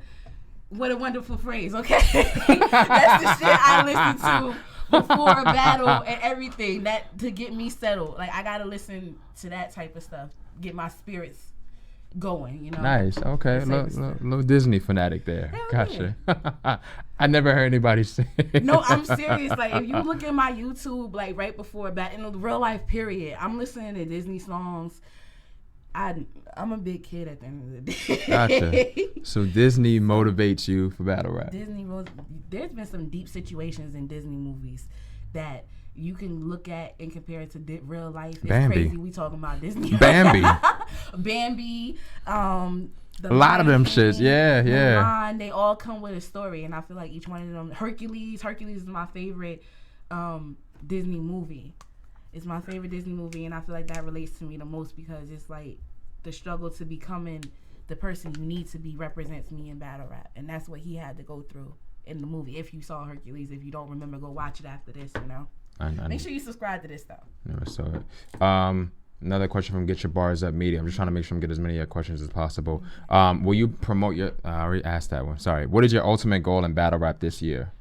What a wonderful phrase, okay? That's the shit I listen to before a battle and everything, that to get me settled. Like, I gotta listen to that type of stuff, get my spirits going, you know. Nice. Okay. Little Disney fanatic there. Hell Gotcha. Yeah. I never heard anybody say it. No, I'm serious. Like, if you look at my YouTube, like, right before that, in the real life period, I'm listening to Disney songs. I'm a big kid at the end of the day. Gotcha. So Disney motivates you for battle rap. There's been some deep situations in Disney movies that you can look at and compare it to real life. It's Bambi. Crazy we talking about Disney. Bambi. A lot of them shits. Yeah. Nomad, they all come with a story, and I feel like each one of them. Hercules is my favorite Disney movie. It's my favorite Disney movie, and I feel like that relates to me the most because it's like the struggle to becoming the person you need to be represents me in battle rap, and that's what he had to go through in the movie. If you saw Hercules, if you don't remember, go watch it after this, you know. Make sure you subscribe to this though. Never saw it. Another question from Get Your Bars Up Media. I'm just trying to make sure I'm get as many questions as possible. Will you promote your? I already asked that one. Sorry. What is your ultimate goal in battle rap this year?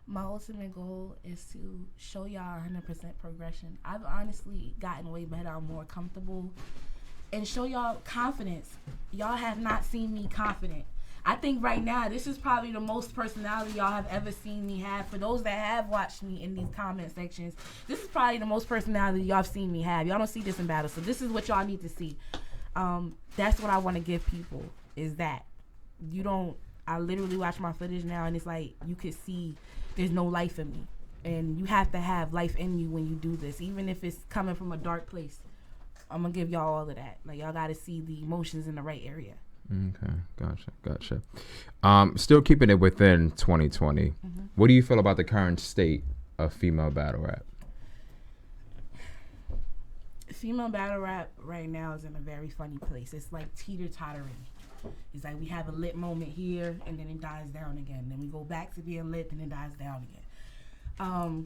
My ultimate goal is to show y'all 100% progression. I've honestly gotten way better. I'm more comfortable, and show y'all confidence. Y'all have not seen me confident. I think right now, this is probably the most personality y'all have ever seen me have. For those that have watched me in these comment sections, this is probably the most personality y'all have seen me have. Y'all don't see this in battle, so this is what y'all need to see. That's what I want to give people, is that. I literally watch my footage now, and it's like, you could see there's no life in me. And you have to have life in you when you do this, even if it's coming from a dark place. I'm going to give y'all all of that. Like, y'all got to see the emotions in the right area. Okay, gotcha. Still keeping it within 2020. What do you feel about the current state of female battle rap? Female battle rap right now is in a very funny place. It's like teeter-tottering. It's like we have a lit moment here, and then it dies down again. Then we go back to being lit, and it dies down again.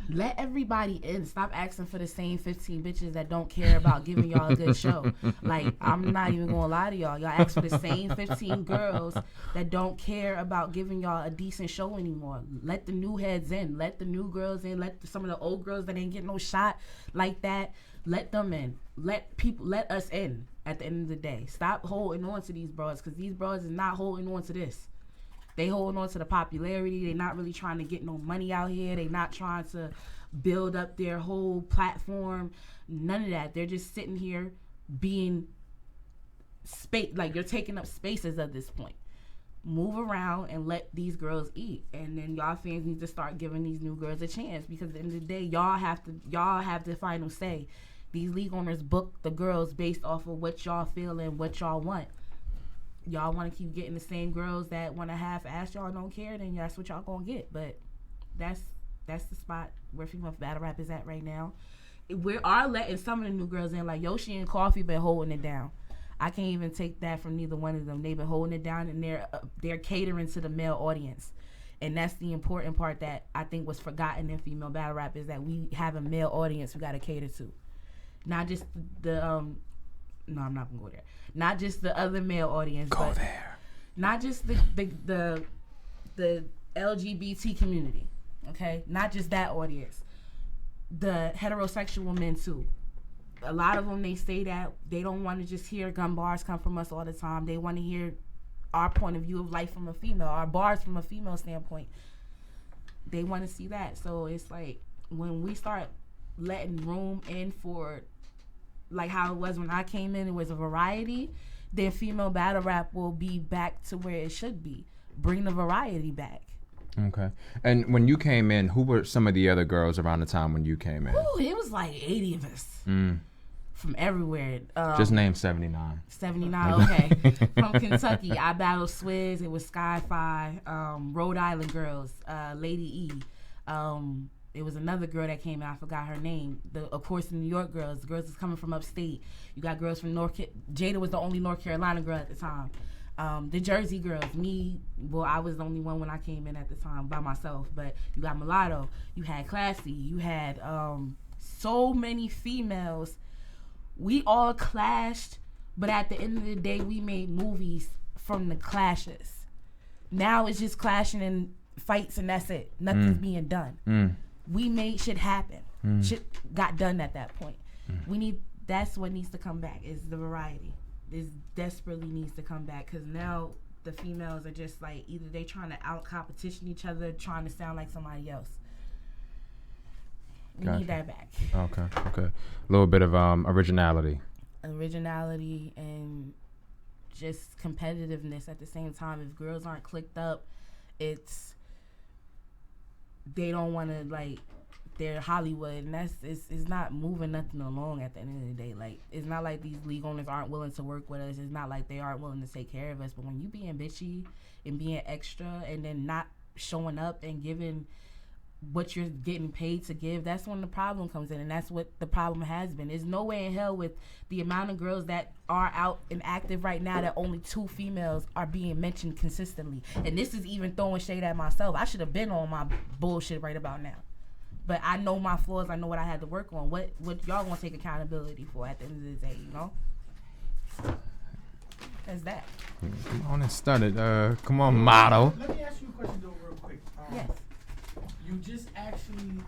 Let everybody in. Stop asking for the same 15 bitches that don't care about giving y'all a good show. Like, I'm not even gonna lie to y'all. Y'all ask for the same 15 girls that don't care about giving y'all a decent show anymore. Let the new heads in. Let the new girls in. Let some of the old girls that ain't getting no shot like that, let them in. Let us in at the end of the day. Stop holding on to these bros, because these bros is not holding on to this. They holding on to the popularity. They not really trying to get no money out here. They not trying to build up their whole platform. None of that. They're just sitting here being like, you're taking up spaces at this point. Move around and let these girls eat. And then y'all fans need to start giving these new girls a chance, because at the end of the day, y'all have the final say. These league owners book the girls based off of what y'all feel and what y'all want. Y'all want to keep getting the same girls that want to half-ass y'all don't care, then that's what y'all gonna get. But that's the spot where female battle rap is at right now. We are letting some of the new girls in, like Yoshi and Coffee been holding it down. I can't even take that from neither one of them. They've been holding it down, and they're catering to the male audience. And that's the important part that I think was forgotten in female battle rap, is that we have a male audience we got to cater to. Not just the no, I'm not gonna go there. Not just the other male audience, but there. Not just the LGBT community, okay? Not just that audience. The heterosexual men too. A lot of them, they say that they don't want to just hear gun bars come from us all the time. They want to hear our point of view of life from a female, our bars from a female standpoint. They want to see that. So it's like, when we start letting room in for, like how it was when I came in, it was a variety, then female battle rap will be back to where it should be. Bring the variety back. Okay. And when you came in, who were some of the other girls around the time when you came in? Ooh, it was like 80 of us. From everywhere. Just name 79. 79, okay. From Kentucky, I battled Swizz. It was Sky-Fi, Rhode Island girls, Lady E. It was another girl that came in. I forgot her name. Of course, the New York girls. The girls is coming from upstate. You got girls from Jada was the only North Carolina girl at the time. The Jersey girls. I was the only one when I came in at the time by myself. But you got Mulatto. You had Classy. You had so many females. We all clashed, but at the end of the day, we made movies from the clashes. Now it's just clashing and fights, and that's it. Nothing's being done. We made shit happen. Shit got done at that point. That's what needs to come back, is the variety. This desperately needs to come back, because now the females are just like, either they trying to out competition each other, trying to sound like somebody else. We need that back. Okay. A little bit of originality. Originality and just competitiveness at the same time. If girls aren't clicked up, they don't want to, like, they're Hollywood, and it's not moving nothing along at the end of the day. Like, it's not like these league owners aren't willing to work with us. It's not like they aren't willing to take care of us. But when you being bitchy and being extra and then not showing up and giving what you're getting paid to give, that's when the problem comes in, and that's what the problem has been. There's no way in hell with the amount of girls that are out and active right now that only 2 females are being mentioned consistently. And this is even throwing shade at myself. I should have been on my bullshit right about now. But I know my flaws. I know what I had to work on. What y'all gonna take accountability for at the end of the day, you know? That's that. Come on and started. Come on, model. Let me ask you a question though, real quick. Yes. You just actually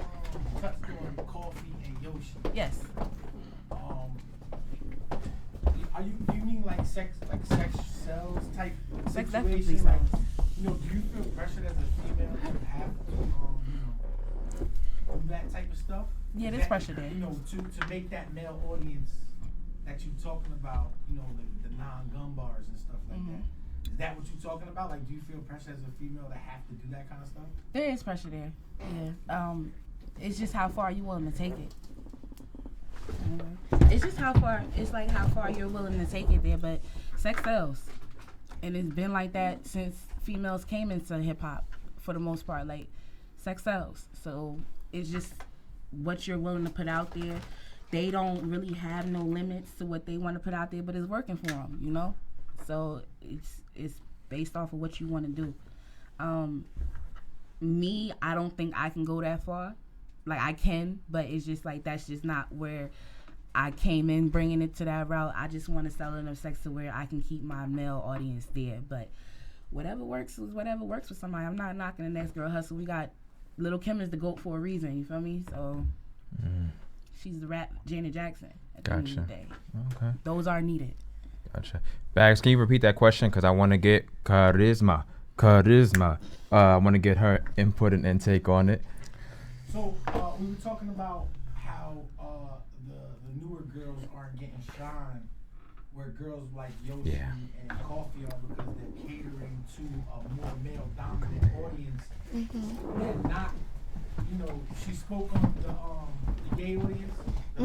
touched on Coffee and Yoshi. Yes. Do you mean like sex sells type Sex situation? definitely Like, sells. do you feel pressured as a female to have to, do that type of stuff? Yeah, there's pressure there. To make that male audience that you're talking about, the non-gun bars and stuff like that. Is that what you're talking about? Like, do you feel pressure as a female to have to do that kind of stuff? There is pressure there. Yeah. It's just how far you willing to take it. It's just how far you're willing to take it there. But sex sells, and it's been like that since females came into hip hop. For the most part, like, sex sells. So it's just what you're willing to put out there. They don't really have no limits to what they want to put out there, but it's working for them, you know. So it's based off of what you want to do. Me, I don't think I can go that far. Like, I can, but it's just like that's just not where I came in bringing it to that route. I just want to sell enough sex to where I can keep my male audience there. But whatever works is whatever works for somebody. I'm not knocking the next girl hustle. We got Lil' Kim is the GOAT for a reason. You feel me? So she's the rap Janet Jackson at the end of the day. Okay. Those are needed. Gotcha. Bags, can you repeat that question? Because I want to get Charisma. I want to get her input and intake on it. So we were talking about how the newer girls aren't getting shine, where girls like Yoshi and Coffee are, because they're catering to a more male dominant audience. And not, she spoke on the gay audience, the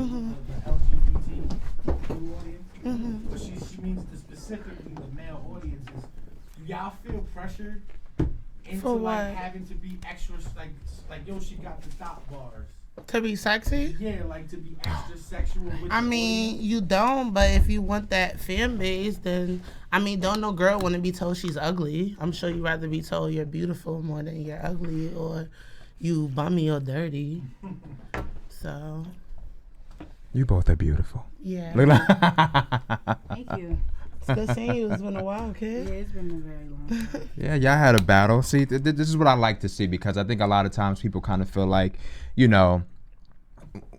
LGBT audience, but she means specifically the male audiences. Do y'all feel pressured into like having to be extra, like Yoshi got the top bars? To be sexy? Yeah, like to be extra sexual with you don't, but if you want that fan base, then, don't no girl want to be told she's ugly. I'm sure you'd rather be told you're beautiful more than you're ugly or you bummy or dirty. So. You both are beautiful. Yeah. Thank you. It's good seeing you. It's been a while, kid. Yeah, it's been a very long time. Yeah, y'all had a battle. See, this is what I like to see, because I think a lot of times people kind of feel like,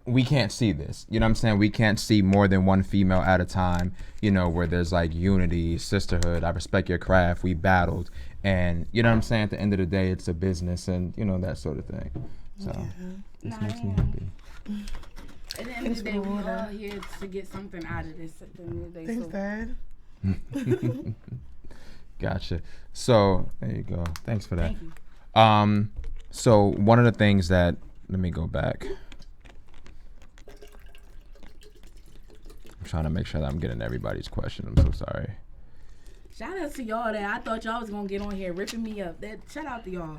we can't see this. You know what I'm saying? We can't see more than one female at a time, where there's like unity, sisterhood. I respect your craft. We battled. And, you know what I'm saying? At the end of the day, it's a business and, that sort of thing. So, this makes me happy. At the end of the day, we're all here to get something out of this. At the end of the day, thanks, Dad. Gotcha. So there you go. Thanks for that. Thank you. So one of the things that, let me go back. I'm trying to make sure that I'm getting everybody's question. I'm so sorry. Shout out to y'all that I thought y'all was gonna get on here ripping me up. Shout out to y'all.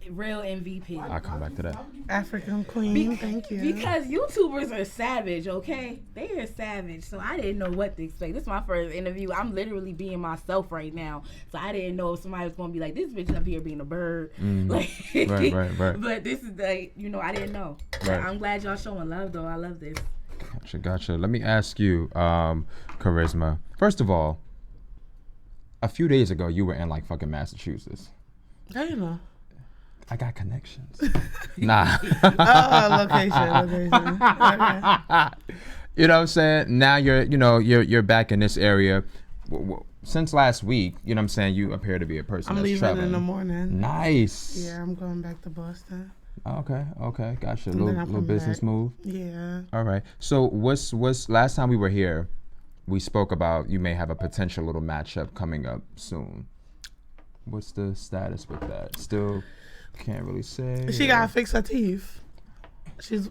Real MVP. I'll come back to that. African queen, thank you. Because YouTubers are savage, okay? They are savage, so I didn't know what to expect. This is my first interview. I'm literally being myself right now, so I didn't know if somebody was gonna be like, this bitch up here being a bird. Like, right. But this is like, I didn't know. Right. I'm glad y'all showing love, though. I love this. Gotcha. Let me ask you, Charisma. First of all, a few days ago, you were in like fucking Massachusetts. How you know? I got connections. Nah. Location. Okay. You know what I'm saying? Now you're back in this area. Since last week, you know what I'm saying, you appear to be a person I'm that's leaving traveling. in the morning. Nice. Yeah, I'm going back to Boston. Okay, gotcha. And Little business move. Yeah. All right. So what's last time we were here, we spoke about you may have a potential little matchup coming up soon. What's the status with that? Still can't really say. She gotta fix her teeth. She's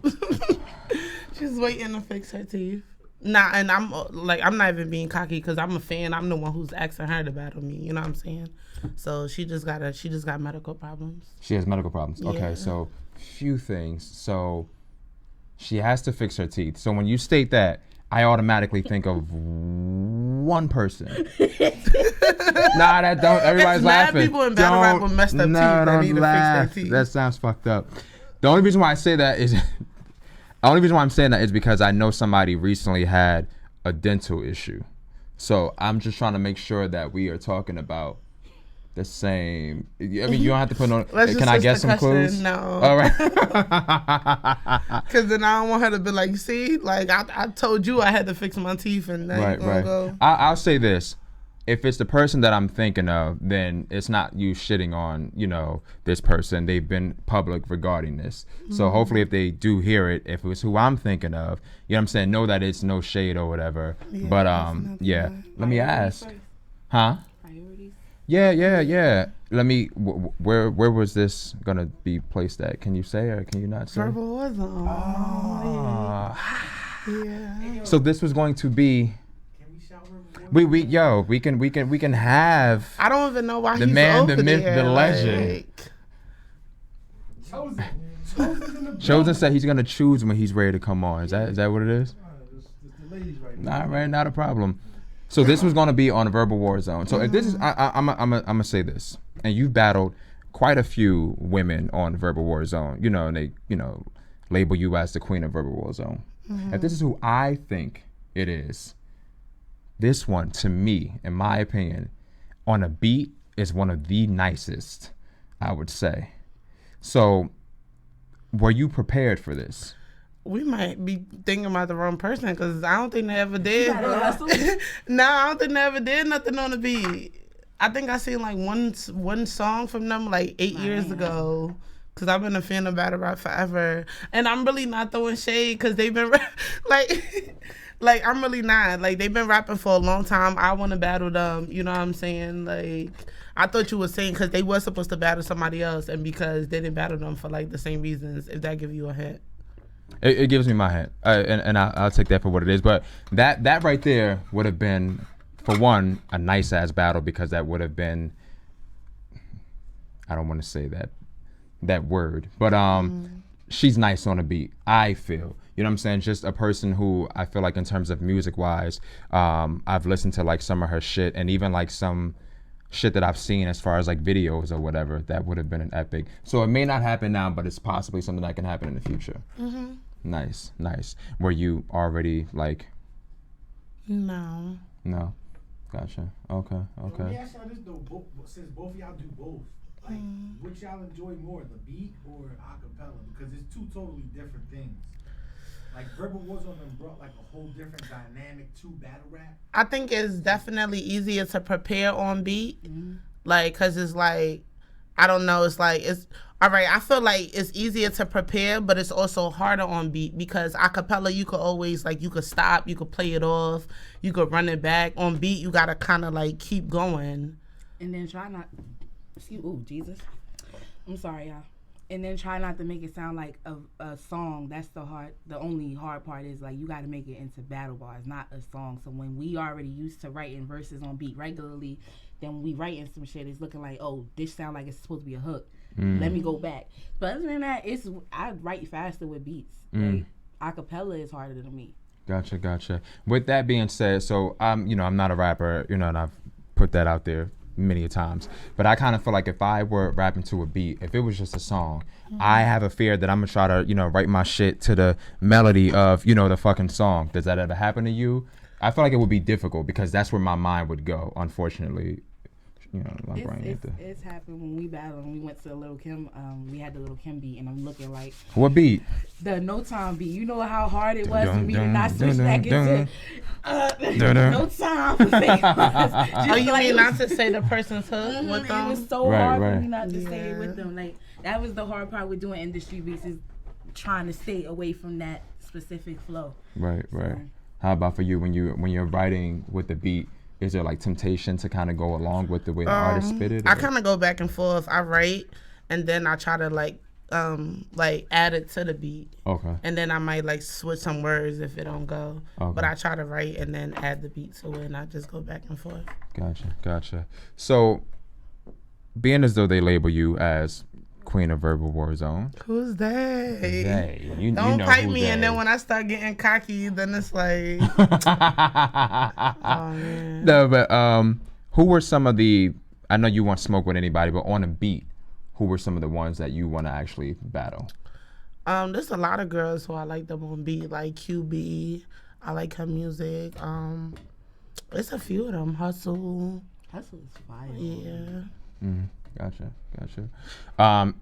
waiting to fix her teeth. Nah, and I'm not even being cocky because I'm a fan. I'm the one who's asking her to battle me. You know what I'm saying? So she just got medical problems. She has medical problems. Yeah. Okay, so few things. So she has to fix her teeth. So when you state that, I automatically think of one person. Nah, that don't. Everybody's it's laughing. Mad people in battle rap with messed up teeth that need to fix their teeth. That sounds fucked up. The only reason why I say that is, the only reason why I'm saying that is because I know somebody recently had a dental issue. So I'm just trying to make sure that we are talking about the same. I mean, you don't have to put on. Can I guess some clues? No. All right. Because then I don't want her to be like, see, like I told you I had to fix my teeth, and then Right, right. go. I'll say this. If it's the person that I'm thinking of, then it's not you shitting on, this person. They've been public regarding this. So hopefully if they do hear it, if it was who I'm thinking of, you know what I'm saying? Know that it's no shade or whatever. Yeah, but, yeah. Let me ask. First. Huh? Priorities. Yeah. Let me, where was this going to be placed at? Can you say or can you not say? Verbalism. Yeah. So this was going to be... We can have. I don't even know why the he's man, over the myth, there, the legend. Chosen said he's gonna choose when he's ready to come on. Is that what it is? All right, not a problem. So this was gonna be on a Verbal War Zone. So if this is, I'm gonna say this, and you battled quite a few women on Verbal War Zone. And they label you as the queen of Verbal War Zone. If this is who I think it is. This one, to me, in my opinion, on a beat, is one of the nicest, I would say. So, were you prepared for this? We might be thinking about the wrong person because I don't think they ever did. No, I don't think they ever did nothing on the beat. I think I seen like one song from them like 8 years ago. Cause I've been a fan of battle rap forever, and I'm really not throwing shade because they've been like I'm really not. Like they've been rapping for a long time. I want to battle them. You know what I'm saying? Like I thought you were saying because they were supposed to battle somebody else, and because they didn't battle them for like the same reasons. If that give you a hint. It gives me my hint, and I'll take that for what it is. But that right there would have been, for one, a nice ass battle because that would have been. I don't want to say that word, but she's nice on a beat. I feel, you know what I'm saying? Just a person who I feel like in terms of music wise, I've listened to like some of her shit and even like some shit that I've seen as far as like videos or whatever. That would have been an epic. So it may not happen now, but it's possibly something that can happen in the future. Nice. Were you already like? No. Gotcha. Okay. Let me ask y'all this though, since both of y'all do both. Like, which y'all enjoy more, the beat or acapella? Because it's two totally different things. Like Verbal War Zone brought like a whole different dynamic to battle rap. I think it's definitely easier to prepare on beat, like, cause it's like, I don't know, it's like it's all right. I feel like it's easier to prepare, but it's also harder on beat because acapella you could always like you could stop, you could play it off, you could run it back. On beat you gotta kind of like keep going, and then try not. Oh, Jesus. I'm sorry, y'all. And then try not to make it sound like a song. That's the only hard part is like you got to make it into battle bars, not a song. So when we already used to writing verses on beat regularly, then when we writing some shit, it's looking like, oh, this sound like it's supposed to be a hook. Let me go back. But other than that, I write faster with beats. Like, acapella is harder than me. Gotcha. With that being said, so I'm not a rapper, and I've put that out there many times, but I kind of feel like if I were rapping to a beat, if it was just a song, I have a fear that I'm gonna try to write my shit to the melody of the fucking song. Does that ever happen to you? I feel like it would be difficult because that's where my mind would go, unfortunately. My brain. It's happened when we battled and we went to Little Kim. We had the Little Kim beat, and I'm looking like what beat? The No Time beat. You know how hard it was for me to not switch back into No Time. Oh, you mean not to say the person's hook with them? It was so hard for me not to say it with them. Like that was the hard part with doing industry beats is trying to stay away from that specific flow. Right. How about for you when you're writing with the beat? Is there like temptation to kind of go along with the way the artist spit it? I kind of go back and forth. I write and then I try to like add it to the beat. Okay. And then I might like switch some words if it don't go. Okay. But I try to write and then add the beat to it, and I just go back and forth. Gotcha. So, being as though they label you as Queen of Verbal War Zone. Who's they? They. You don't know pipe who me, they. and then when I start getting cocky, then it's like, oh man. No, but who were some of the? I know you won't smoke with anybody, but on a beat, who were some of the ones that you want to actually battle? There's a lot of girls who I like them on beat, like QB. I like her music. It's a few of them. Hustle. Hustle is fire. Yeah. Gotcha.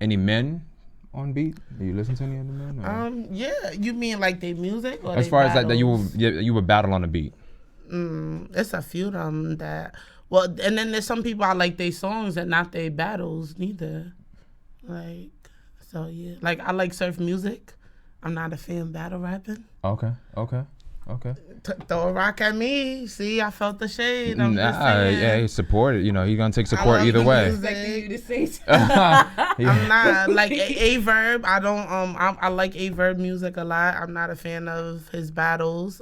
Any men on beat? Do you listen to any of the men? Or? Yeah. You mean like their music? Or As they far as that battles? you would battle on the beat. It's a few of them that. Well, and then there's some people I like their songs and not their battles neither. Like, so yeah. Like I like surf music. I'm not a fan battle rapping. Okay. Throw a rock at me. See, I felt the shade. I'm just saying. Yeah, he support it. You know, he's gonna take support either way. Expecting you to say I'm not like A-Verb. I don't. I like A-Verb music a lot. I'm not a fan of his battles.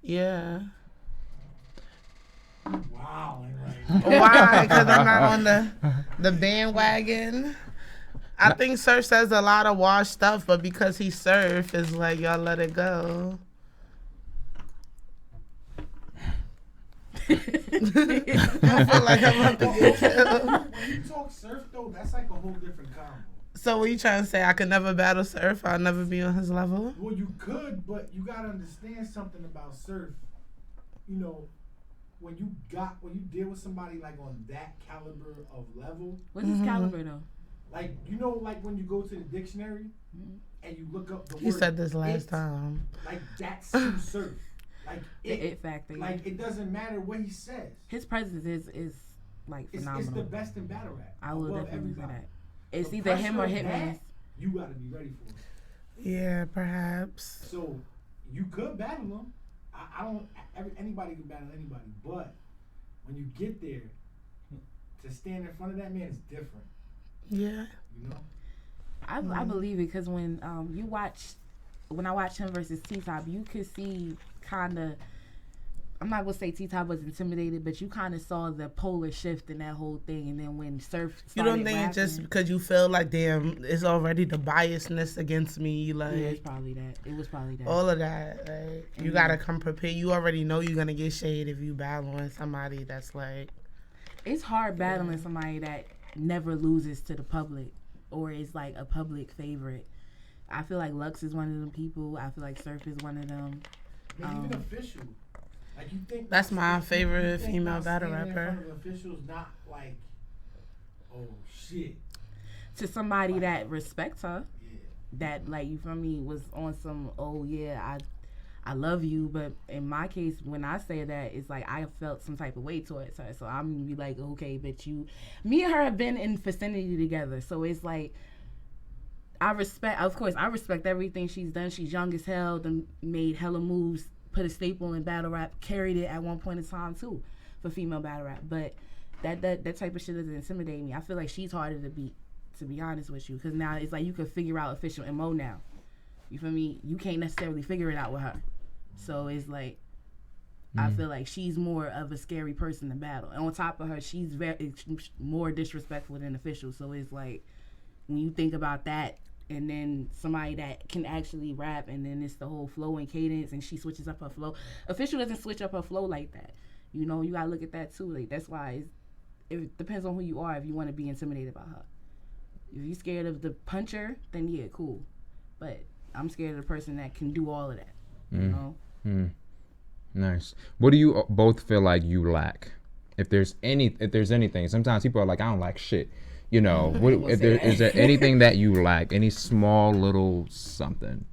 Yeah. Wow. Why? Because I'm not on the bandwagon. I think Surf says a lot of washed stuff, but because he Surf, it's like y'all let it go. I feel like I'm about to get killed. When you talk Surf though, that's like a whole different combo. So what you trying to say? I could never battle Surf. I'll never be on his level. Well, you could, but you gotta understand something about Surf. You know, when you deal with somebody like on that caliber of level. What's his caliber though? Like, you know, like when you go to the dictionary and you look up the word. He said this last time. Like that's who Surf. Like it factor. Like it doesn't matter what he says. His presence is like phenomenal. It's the best in battle rap. I will definitely say that. It's The either him or pressure of Hitman. that, you gotta be ready for it. Yeah, perhaps. So you could battle him. I don't. Anybody can battle anybody, but when you get there, to stand in front of that man is different. Yeah. You know. I believe it because when I watched him versus T-Top, you could see kind of. I'm not gonna say T-Top was intimidated, but you kind of saw the polar shift in that whole thing. And then when Surf started You don't think rapping, it's just because you feel like, damn, it's already the biasness against me, like. Yeah, it's probably that. It was probably that. All of that, like, you gotta come prepared. You already know you're gonna get shade if you battling somebody that's like. It's hard battling somebody that never loses to the public or is like a public favorite. I feel like Lux is one of them people. I feel like Surf is one of them. Even official. Like you think that's my favorite female battle standing in rapper. front of officials, not like, oh shit. To somebody that respects her, that like you feel me was on some I love you, but in my case when I say that it's like I felt some type of way towards her, so I'm gonna be like, okay, but me and her have been in vicinity together, so it's like I respect everything she's done. She's young as hell, done made hella moves, put a staple in battle rap, carried it at one point in time too for female battle rap. But that type of shit doesn't intimidate me. I feel like she's harder to beat, to be honest with you, because now it's like you can figure out official MO now. You feel me? You can't necessarily figure it out with her. So it's like I feel like she's more of a scary person to battle. And on top of her, she's more disrespectful than official. So it's like when you think about that, and then somebody that can actually rap, and then it's the whole flow and cadence, and she switches up her flow. Official doesn't switch up her flow like that. You know, you gotta look at that too. Like that's why it depends on who you are if you want to be intimidated by her. If you're scared of the puncher, then yeah, cool. But I'm scared of the person that can do all of that. You know. Nice. What do you both feel like you lack? If there's anything, sometimes people are like, I don't lack shit. You know, is there anything that you lack? Any small little something?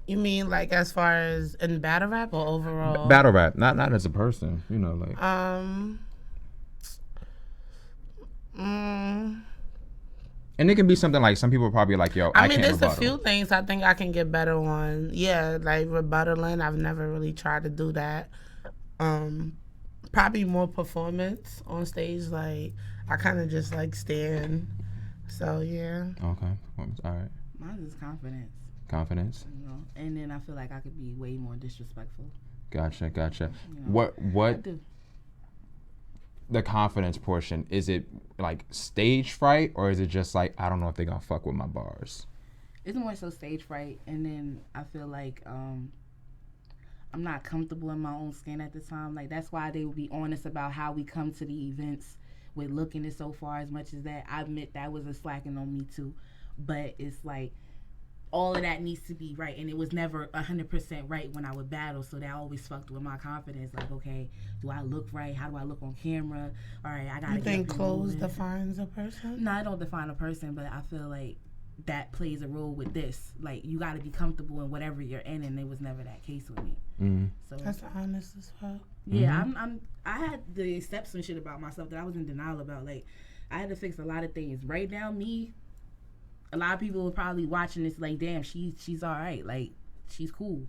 You mean like as far as in battle rap or overall? Battle rap, not as a person. You know, like. And it can be something like some people are probably like, yo, I mean, there's rebuttal. a few things I think I can get better on. Yeah, like rebuttaling. I've never really tried to do that. Probably more performance on stage. Like I kind of just like stand. So yeah. Okay. All right. Mine is confidence. Confidence. You know, and then I feel like I could be way more disrespectful. Gotcha. You know, What? The confidence portion, is it like stage fright, or is it just like I don't know if they're gonna fuck with my bars? It's more so stage fright, and then I feel like I'm not comfortable in my own skin at the time. Like that's why they would be honest about how we come to the events with looking it so far as much as that. I admit that was a slacking on me too, but it's like all of that needs to be right, and it was never 100% right when I would battle, so that always fucked with my confidence. Like, okay, do I look right? How do I look on camera? All right, I gotta. You think clothes defines a person? No, I don't define a person, but I feel like that plays a role with this. Like, you gotta be comfortable in whatever you're in, and it was never that case with me. Mm-hmm. So that's honest as fuck. Yeah, I had to accept some shit about myself that I was in denial about. Like, I had to fix a lot of things. Right now, a lot of people are probably watching this like, damn, she's all right. Like, she's cool.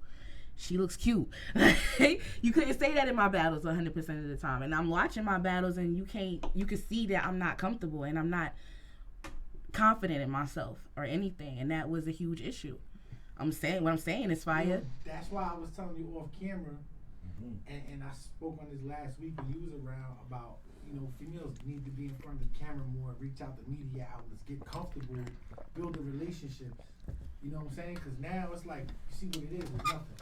She looks cute. You couldn't say that in my battles 100% of the time. And I'm watching my battles, and you can see that I'm not comfortable and I'm not confident in myself or anything. And that was a huge issue. What I'm saying is fire. That's why I was telling you off camera, and I spoke on this last week when you was around about, females need to be in front of the camera more, reach out to media outlets, get comfortable, build the relationships. You know what I'm saying? Because now it's like, you see what it is, it's nothing.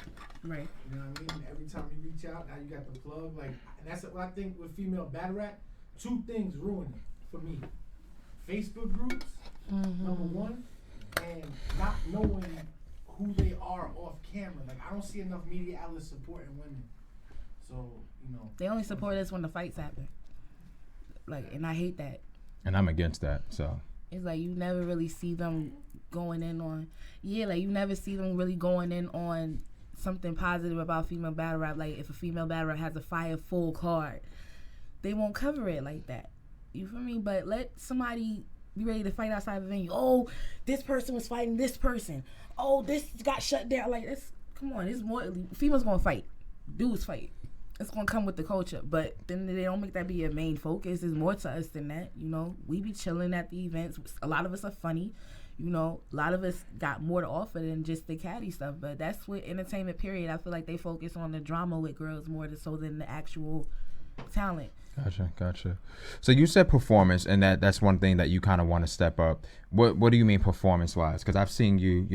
Right. You know what I mean? Every time you reach out, now you got the plug. Like, and that's what I think with female battle rap. 2 things ruin it for me. Facebook groups, number one, and not knowing who they are off camera. Like, I don't see enough media outlets supporting women. So, They only support us when the fights happen. Like, and I hate that. And I'm against that, so. It's like you never really see them going in on, you never see them really going in on something positive about female battle rap. Like, if a female battle rap has a fire full card, they won't cover it like that. You feel me? But let somebody be ready to fight outside the venue. Oh, this person was fighting this person. Oh, this got shut down. Like, come on, it's more, females gonna fight. Dudes fight. It's gonna come with the culture, but then they don't make that be a main focus. There's more to us than that, We be chilling at the events. A lot of us are funny, A lot of us got more to offer than just the catty stuff. But that's what entertainment. Period. I feel like they focus on the drama with girls more so than the actual talent. Gotcha. So you said performance, and that's one thing that you kind of want to step up. What do you mean performance wise? Because I've seen you,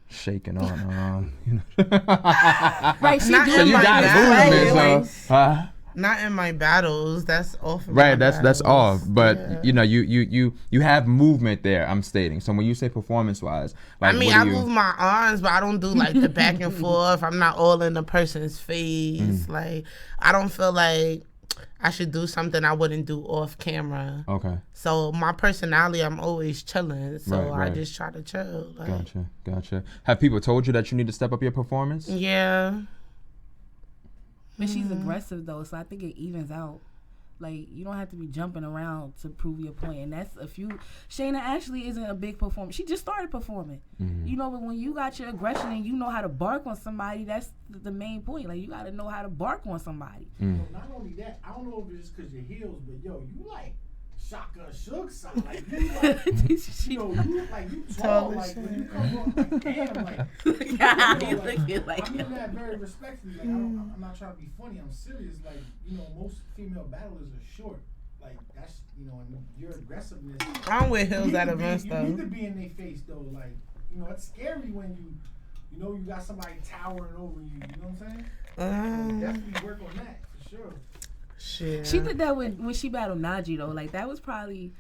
shaking on, Right, she not so you got movement, so not in my battles. That's off. Of right, my that's off. But yeah. you have movement there. I'm stating. So when you say performance wise, like, I move my arms, but I don't do like the back and forth. I'm not all in the person's face. Like, I don't feel like I should do something I wouldn't do off camera. Okay. So my personality, I'm always chilling. So right. I just try to chill. Like. Gotcha. Have people told you that you need to step up your performance? Yeah. But she's aggressive though, so I think it evens out. Like, you don't have to be jumping around to prove your point. And that's Shayna actually isn't a big performer. She just started performing. But when you got your aggression and you know how to bark on somebody, that's the main point. Like, you got to know how to bark on somebody. Not only that, I don't know if it's just because your heels, but you like Shaka Shook something. Like, you like, you tall. Like, when you come on, like, damn, like, I mean that very respectfully. Like, I'm not trying to be funny. I'm serious. Like, most female battlers are short. Like, that's, and your aggressiveness. I'm with heels at events, though. You need to be in their face, though. Like, it's scary when you got somebody towering over you. You know what I'm saying? Definitely work on that, for sure. Shit. She did that when she battled Najee though. Like, that was probably,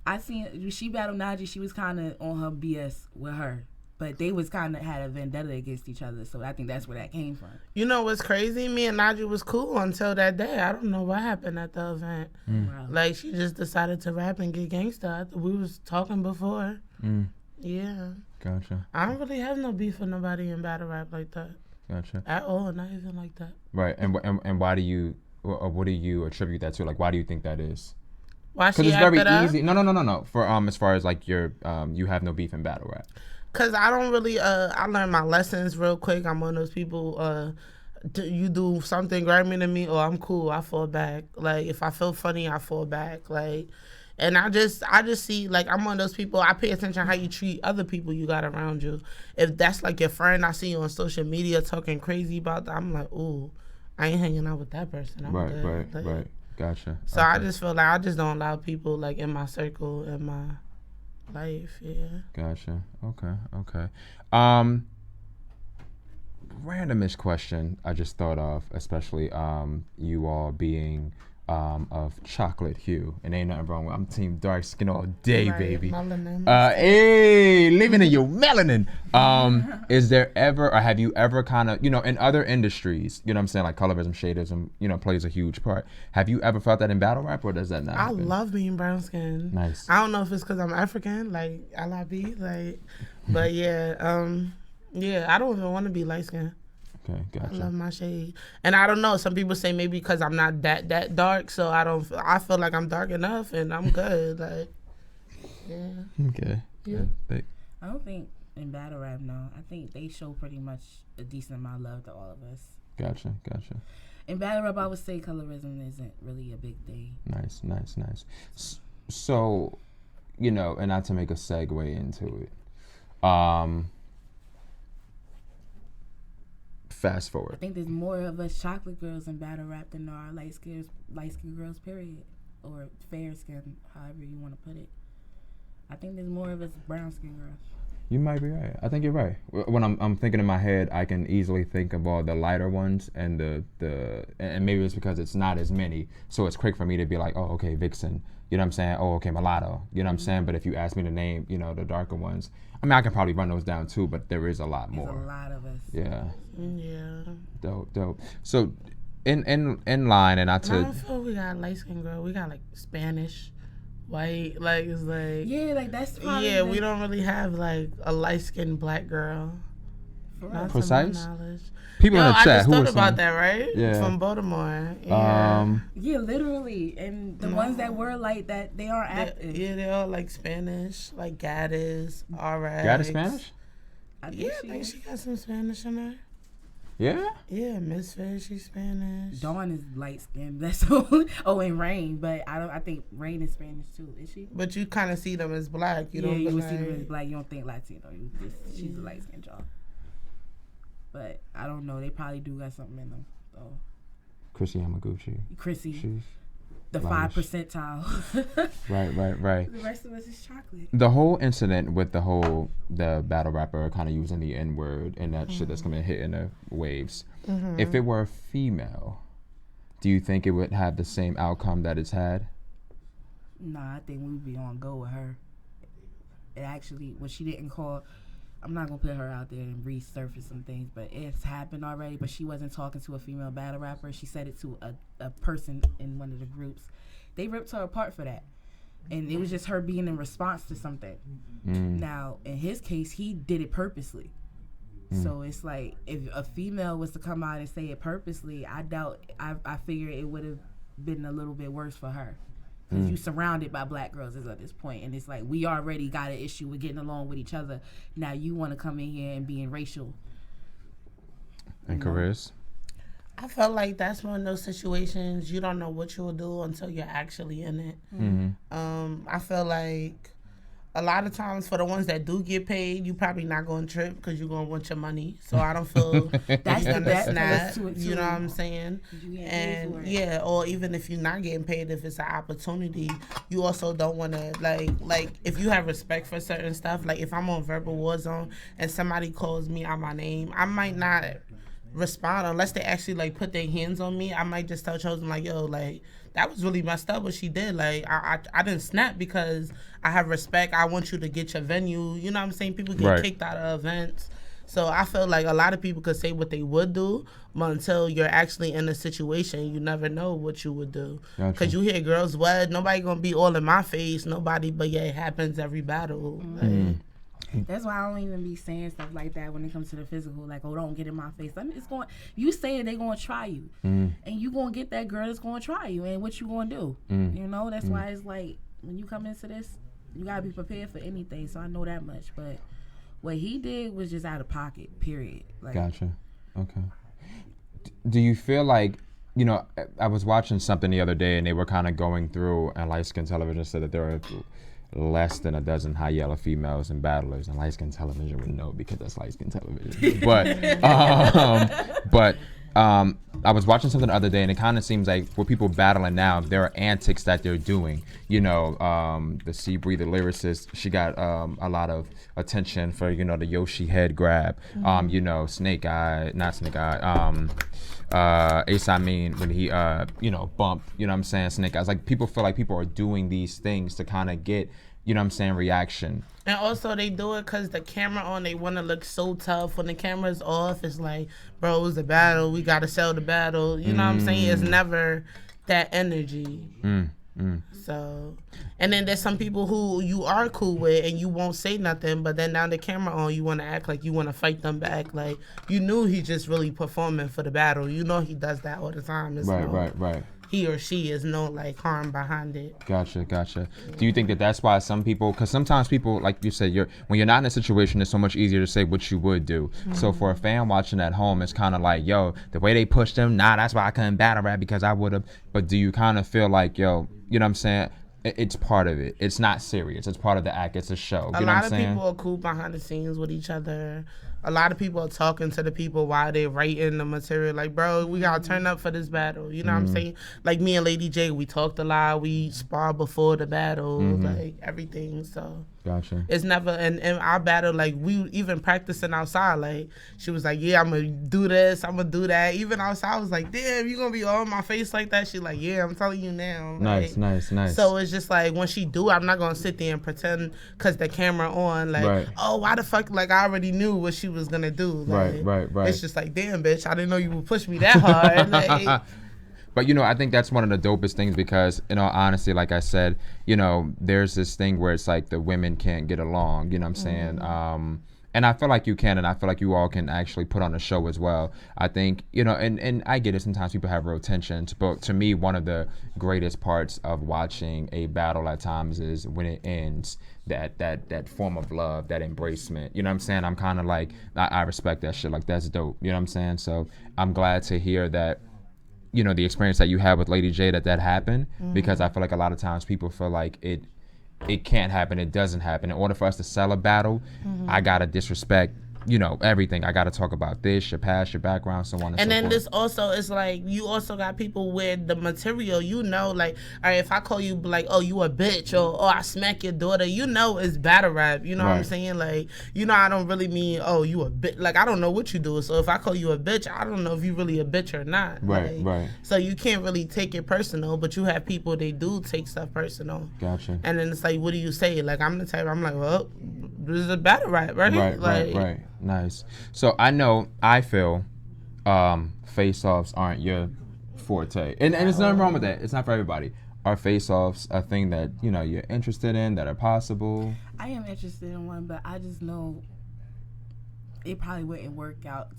when she battled Najee, she was kind of on her BS with her, but they was kind of had a vendetta against each other. So I think that's where that came from. You know what's crazy? Me and Najee was cool until that day. I don't know what happened at the event. Wow. Like, she just decided to rap and get gangsta. We was talking before. Yeah. Gotcha. I don't really have no beef with nobody in battle rap like that. Gotcha. At all, not even like that. Right, and why do you? Or what do you attribute that to? Like, why do you think that is? Why she Because it's very acted easy. up? No. For as far as like your you have no beef in battle rap. Cause I don't really I learned my lessons real quick. I'm one of those people. You do something grimy to me, or I'm cool. I fall back. Like, if I feel funny, I fall back. Like, and I just see, like, I'm one of those people. I pay attention how you treat other people you got around you. If that's like your friend, I see you on social media talking crazy about that. I'm like, ooh. I ain't hanging out with that person. I'm good. Right. Gotcha. So I just feel like I just don't allow people like in my circle, in my life. Yeah. Gotcha. Okay. Randomish question I just thought of, especially you all being of chocolate hue, and ain't nothing wrong with. I'm team dark skin all day, Right, baby. melanin. Hey, living in your melanin. Is there ever, or have you ever kind of, in other industries, you know what I'm saying, like colorism, shadism, plays a huge part. Have you ever felt that in battle rap, or does that not I happen? love being brown skin. Nice. I don't know if it's because I'm African, like LIB, but yeah, I don't even want to be light skinned. Okay, gotcha. I love my shade, and I don't know. Some people say maybe because I'm not that dark, so I feel like I'm dark enough, and I'm good. Okay. Yeah. I don't think in battle rap, no. I think they show pretty much a decent amount of love to all of us. Gotcha. In battle rap, I would say colorism isn't really a big thing. Nice. So, and not to make a segue into it, fast forward. I think there's more of us chocolate girls in battle rap than there are light skinned girls, period. Or fair skin, however you want to put it. I think there's more of us brown skin girls. You might be right. I think you're right. When I'm thinking in my head, I can easily think of all the lighter ones and and maybe it's because it's not as many, so it's quick for me to be like, oh, okay, Vixen. You know what I'm saying? Oh, okay, mulatto. You know what I'm saying? But if you ask me to name, the darker ones, I mean, I can probably run those down too, but there is a lot more. There's a lot of us. Yeah. Yeah. Dope. So, in line, and not to. I don't feel we got light skin girl. We got Spanish, white, it's that's probably we don't really have a light skinned black girl. Not Precise? to my knowledge. People in the chat, I just who thought are about some? that, right? Yeah. From Baltimore. Yeah, literally. And the ones that were like that, they aren't active. Yeah, they all Spanish, Gaddis, RX. Gaddis Spanish? I think she got some Spanish in her. Yeah? Yeah, Miss Fair, she's Spanish. Dawn is light skinned. That's all. Oh, and Rain, but I think Rain is Spanish too. Is she? But you kind of see them as black. You don't. You would see them as black. You don't think Latino. She's a light skinned y'all. But I don't know. They probably do got something in them. So. Chrissy Yamaguchi. She's the 5 percentile. Right. The rest of us is chocolate. The whole incident with the battle rapper kind of using the N-word and that shit that's coming hitting the waves. Mm-hmm. If it were a female, do you think it would have the same outcome that it's had? Nah, I think we'd be on go with her. It actually, when she didn't call, I'm not gonna put her out there and resurface some things, but it's happened already. But she wasn't talking to a female battle rapper. She said it to a person in one of the groups. They ripped her apart for that, and it was just her being in response to something. Now, in his case, he did it purposely. So it's like if a female was to come out and say it purposely, I doubt. I figure it would have been a little bit worse for her. Because you surrounded by black girls at this point, and it's like we already got an issue with getting along with each other. Now you want to come in here and being racial. And Cariz? I felt like that's one of those situations you don't know what you'll do until you're actually in it. Mm-hmm. I feel like a lot of times for the ones that do get paid, you probably not going to trip because you're going to want your money. So I don't feel that's you're the snap. too. You know what I'm saying? And yeah, or even if you're not getting paid, if it's an opportunity, you also don't want to like if you have respect for certain stuff. Like if I'm on Verbal Warzone and somebody calls me out my name, I might not respond unless they actually put their hands on me. I might just tell Chosen yo, that was really messed up what she did. I didn't snap because I have respect. I want you to get your venue. You know what I'm saying? People get kicked out of events. So I feel like a lot of people could say what they would do, but until you're actually in a situation, you never know what you would do. Because you hear girls, nobody gonna be all in my face. Nobody, but yeah, it happens every battle. That's why I don't even be saying stuff like that when it comes to the physical. Don't get in my face. You saying they gonna try you, and you gonna get that girl that's gonna try you, and what you gonna do? You know, that's why it's like when you come into this, you gotta be prepared for anything. So I know that much. But what he did was just out of pocket. Period. Gotcha. Okay. Do you feel like I was watching something the other day, and they were kind of going through, and Light Skin Television said that there are less than a dozen high yellow females and battlers, and Light Skin Television would know because that's Light Skin Television. But I was watching something the other day, and it kind of seems like with people battling now, there are antics that they're doing. You know, the Sea Breather lyricist, she got a lot of attention for, you know, the Yoshi head grab. You know, Ace Amin, when he, you know, bumped, you know what I'm saying, Snake Eyes. Like, people feel like people are doing these things to kind of get, you know what I'm saying, reaction. And also they do it because the camera on, they want to look so tough. When the camera's off, it's like, bro, it's a battle. We got to sell the battle. You know what I'm saying? It's never that energy. So, and then there's some people who you are cool with and you won't say nothing, but then now the camera on, you want to act like you want to fight them back. Like, you knew he just really performing for the battle. You know he does that all the time. It's Right. He or she is no, like, harm behind it. Gotcha. Do you think that that's why some people, because sometimes people, like you said, when you're not in a situation, it's so much easier to say what you would do. So for a fan watching at home, it's kind of like, yo, the way they pushed him, that's why I couldn't battle rap, because I would have. But do you kind of feel like, yo, you know what I'm saying? It's part of it. It's not serious. It's part of the act. It's a show. A lot of people are cool behind the scenes with each other. A lot of people are talking to the people while they're writing the material. Like, bro, we gotta turn up for this battle. You know what I'm saying? Like, me and Lady J, we talked a lot. We sparred before the battle, like everything. So gotcha. It's never, and our battle, like, we even practicing outside. Like, she was like, yeah, I'm gonna do this, I'm gonna do that. Even outside, I was like, damn, you gonna be all in my face like that? She like, yeah, I'm telling you now. Nice. So it's just like, when she do, I'm not gonna sit there and pretend because the camera on, like, oh, why the fuck, like, I already knew what she was gonna do. Like, Right. It's just like, damn, bitch, I didn't know you would push me that hard. Like, but, you know, I think that's one of the dopest things because, in all honesty, like I said, you know, there's this thing where it's like the women can't get along, you know what I'm saying? And I feel like you can, and I feel like you all can actually put on a show as well. I think, you know, and I get it, sometimes people have real tensions, but to me, one of the greatest parts of watching a battle at times is when it ends, that form of love, that embracement. You know what I'm saying? I'm kind of like, I respect that shit. Like, that's dope. You know what I'm saying? So I'm glad to hear that, you know, the experience that you had with Lady J, that happened, because I feel like a lot of times people feel like it can't happen, it doesn't happen. In order for us to sell a battle, I gotta disrespect, you know, everything. I gotta talk about this, your past, your background, so on and so forth. And then this also is like, you also got people with the material, you know, like, all right, if I call you like, oh, you a bitch, or oh, I smack your daughter, you know it's battle rap, you know what I'm saying? Like, you know, I don't really mean, oh, you a bitch. Like, I don't know what you do, so if I call you a bitch, I don't know if you really a bitch or not. Right. So you can't really take it personal, but you have people, they do take stuff personal. Gotcha. And then it's like, what do you say? Like, I'm the type, I'm like, well, this is a battle rap, right? Right. Nice. So I feel face-offs aren't your forte. And there's nothing wrong with that. It's not for everybody. Are face-offs a thing that, you know, you're interested in, that are possible? I am interested in one, but I just know it probably wouldn't work out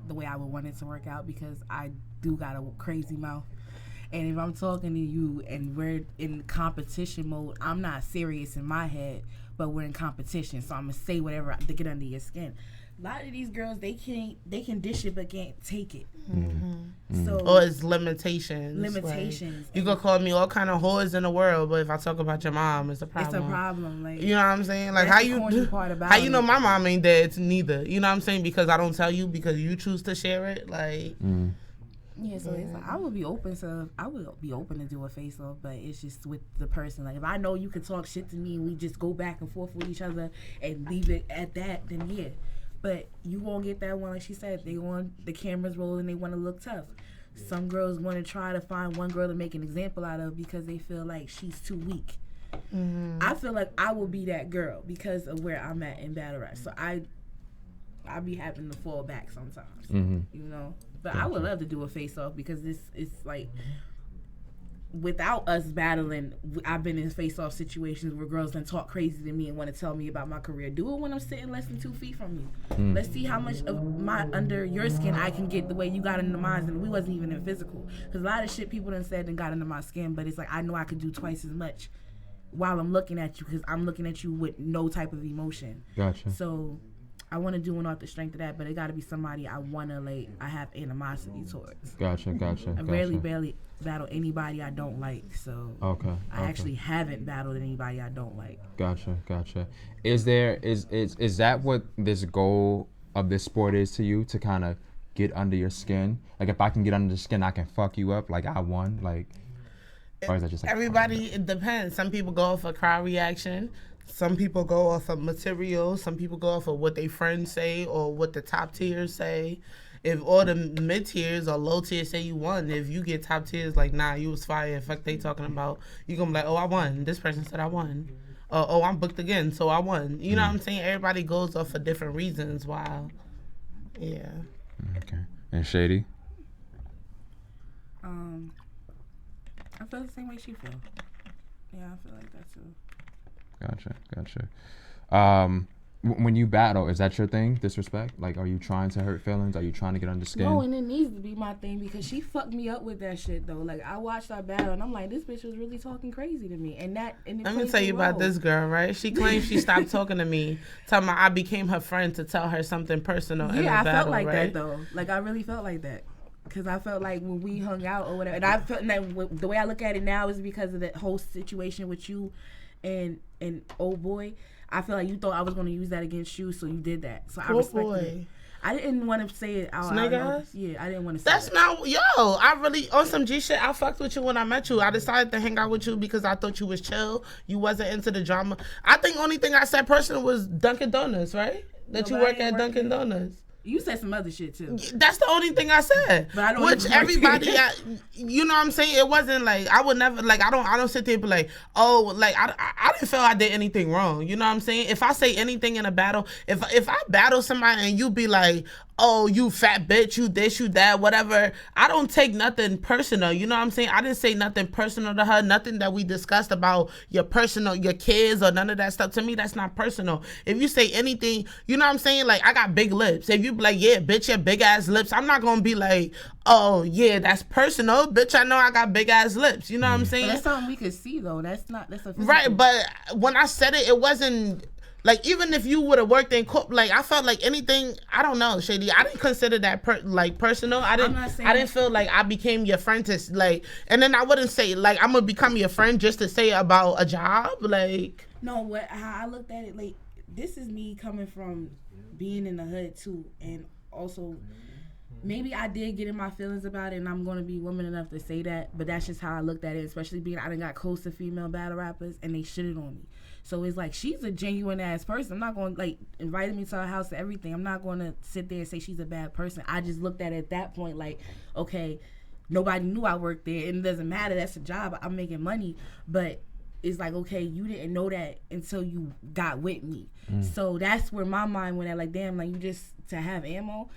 the way I would want it to work out, because I do got a crazy mouth. And if I'm talking to you and we're in competition mode, I'm not serious in my head, but we're in competition, so I'm gonna say whatever to get under your skin. A lot of these girls, they can dish it but can't take it. So, or it's limitations. Like, you could call me all kind of whores in the world, but if I talk about your mom, it's a problem. It's a problem. Like, you know what I'm saying? Like, how you know my mom ain't dead neither? You know what I'm saying? Because I don't tell you, because you choose to share it. Like. Yeah, so it's like, I would be open to do a face off, but it's just with the person. Like, if I know you can talk shit to me and we just go back and forth with each other and leave it at that, then yeah. But you won't get that one, like she said, they want the cameras rolling, they want to look tough. Some girls want to try to find one girl to make an example out of because they feel like she's too weak. I feel like I will be that girl because of where I'm at in battle rap. So I be having to fall back sometimes, you know. But I would love to do a face-off because this is like, without us battling, I've been in face-off situations where girls then talk crazy to me and want to tell me about my career. Do it when I'm sitting less than 2 feet from you. Let's see how much of my under your skin I can get the way you got into mine, and we wasn't even in physical. Because a lot of shit people done said and got into my skin, but it's like, I know I could do twice as much while I'm looking at you, because I'm looking at you with no type of emotion. Gotcha. So I want to do one off the strength of that, but it got to be somebody I want to, like, I have animosity towards. Gotcha. I barely battle anybody I don't like, so I actually haven't battled anybody I don't like. Gotcha. Is that what this goal of this sport is to you, to kind of get under your skin? Like if I can get under the skin, I can fuck you up. Like I won. Like, or is that just like everybody? It depends. Some people go off a crowd reaction. Some people go off of material. Some people go off of what their friends say or what the top tiers say. If all the mid tiers or low tiers say you won, if you get top tiers like, nah, you was fire, fuck they talking about, you gonna be like, oh, I won. This person said I won. Oh, I'm booked again, so I won. You know what I'm saying? Everybody goes off for different reasons. While, yeah. Okay. And Shady? I feel the same way she feel. Yeah, I feel like that too. Gotcha. When you battle, is that your thing? Disrespect? Like, are you trying to hurt feelings? Are you trying to get under skin? No, and it needs to be my thing because she fucked me up with that shit though. Like I watched our battle and I'm like, this bitch was really talking crazy to me. And that. And let me tell you about this girl, right? She claims she stopped talking to me, telling me I became her friend to tell her something personal. Yeah, in a I battle, felt like right? that though. Like I really felt like that. Because I felt like when we hung out or whatever, and I felt that the way I look at it now is because of that whole situation with you and old boy. I feel like you thought I was going to use that against you, so you did that. So I respected it. I didn't want to say it out loud. Yeah, I didn't want to say That's not, I really, on some G shit, I fucked with you when I met you. I decided to hang out with you because I thought you was chill. You wasn't into the drama. I think only thing I said personal was Dunkin' Donuts, right? That you work at Dunkin' Donuts. You said some other shit too. That's the only thing I said. But I don't. Which everybody, you know what I'm saying? It wasn't like I would never like I don't sit there and be like, oh, like I didn't feel I did anything wrong. You know what I'm saying? If I say anything in a battle, if I battle somebody and you be like, oh, you fat bitch, you this, you that, whatever, I don't take nothing personal. You know what I'm saying? I didn't say nothing personal to her, nothing that we discussed about your kids or none of that stuff. To me, that's not personal. If you say anything, you know what I'm saying? Like, I got big lips. If you be like, yeah, bitch, your big ass lips, I'm not gonna be like, oh, yeah, that's personal. Bitch, I know I got big ass lips. You know what I'm saying? But that's something we could see, though. That's a physical. Right, but when I said it, it wasn't... Like, even if you would have worked in like, I felt like anything, I don't know, Shady, I didn't consider that personal. I didn't feel like I became your friend to, like, and then I wouldn't say, like, I'm gonna become your friend just to say about a job, like. No, how I looked at it, like, this is me coming from being in the hood too, and also, maybe I did get in my feelings about it, and I'm gonna be woman enough to say that, but that's just how I looked at it, especially being I done got close to female battle rappers, and they shitted on me. So it's like, she's a genuine ass person. I'm not going to, like, invited me to her house and everything. I'm not going to sit there and say she's a bad person. I just looked at it at that point like, okay, nobody knew I worked there. And it doesn't matter. That's a job. I'm making money. But it's like, okay, you didn't know that until you got with me. So that's where my mind went at. Like, damn, like, you just, to have ammo.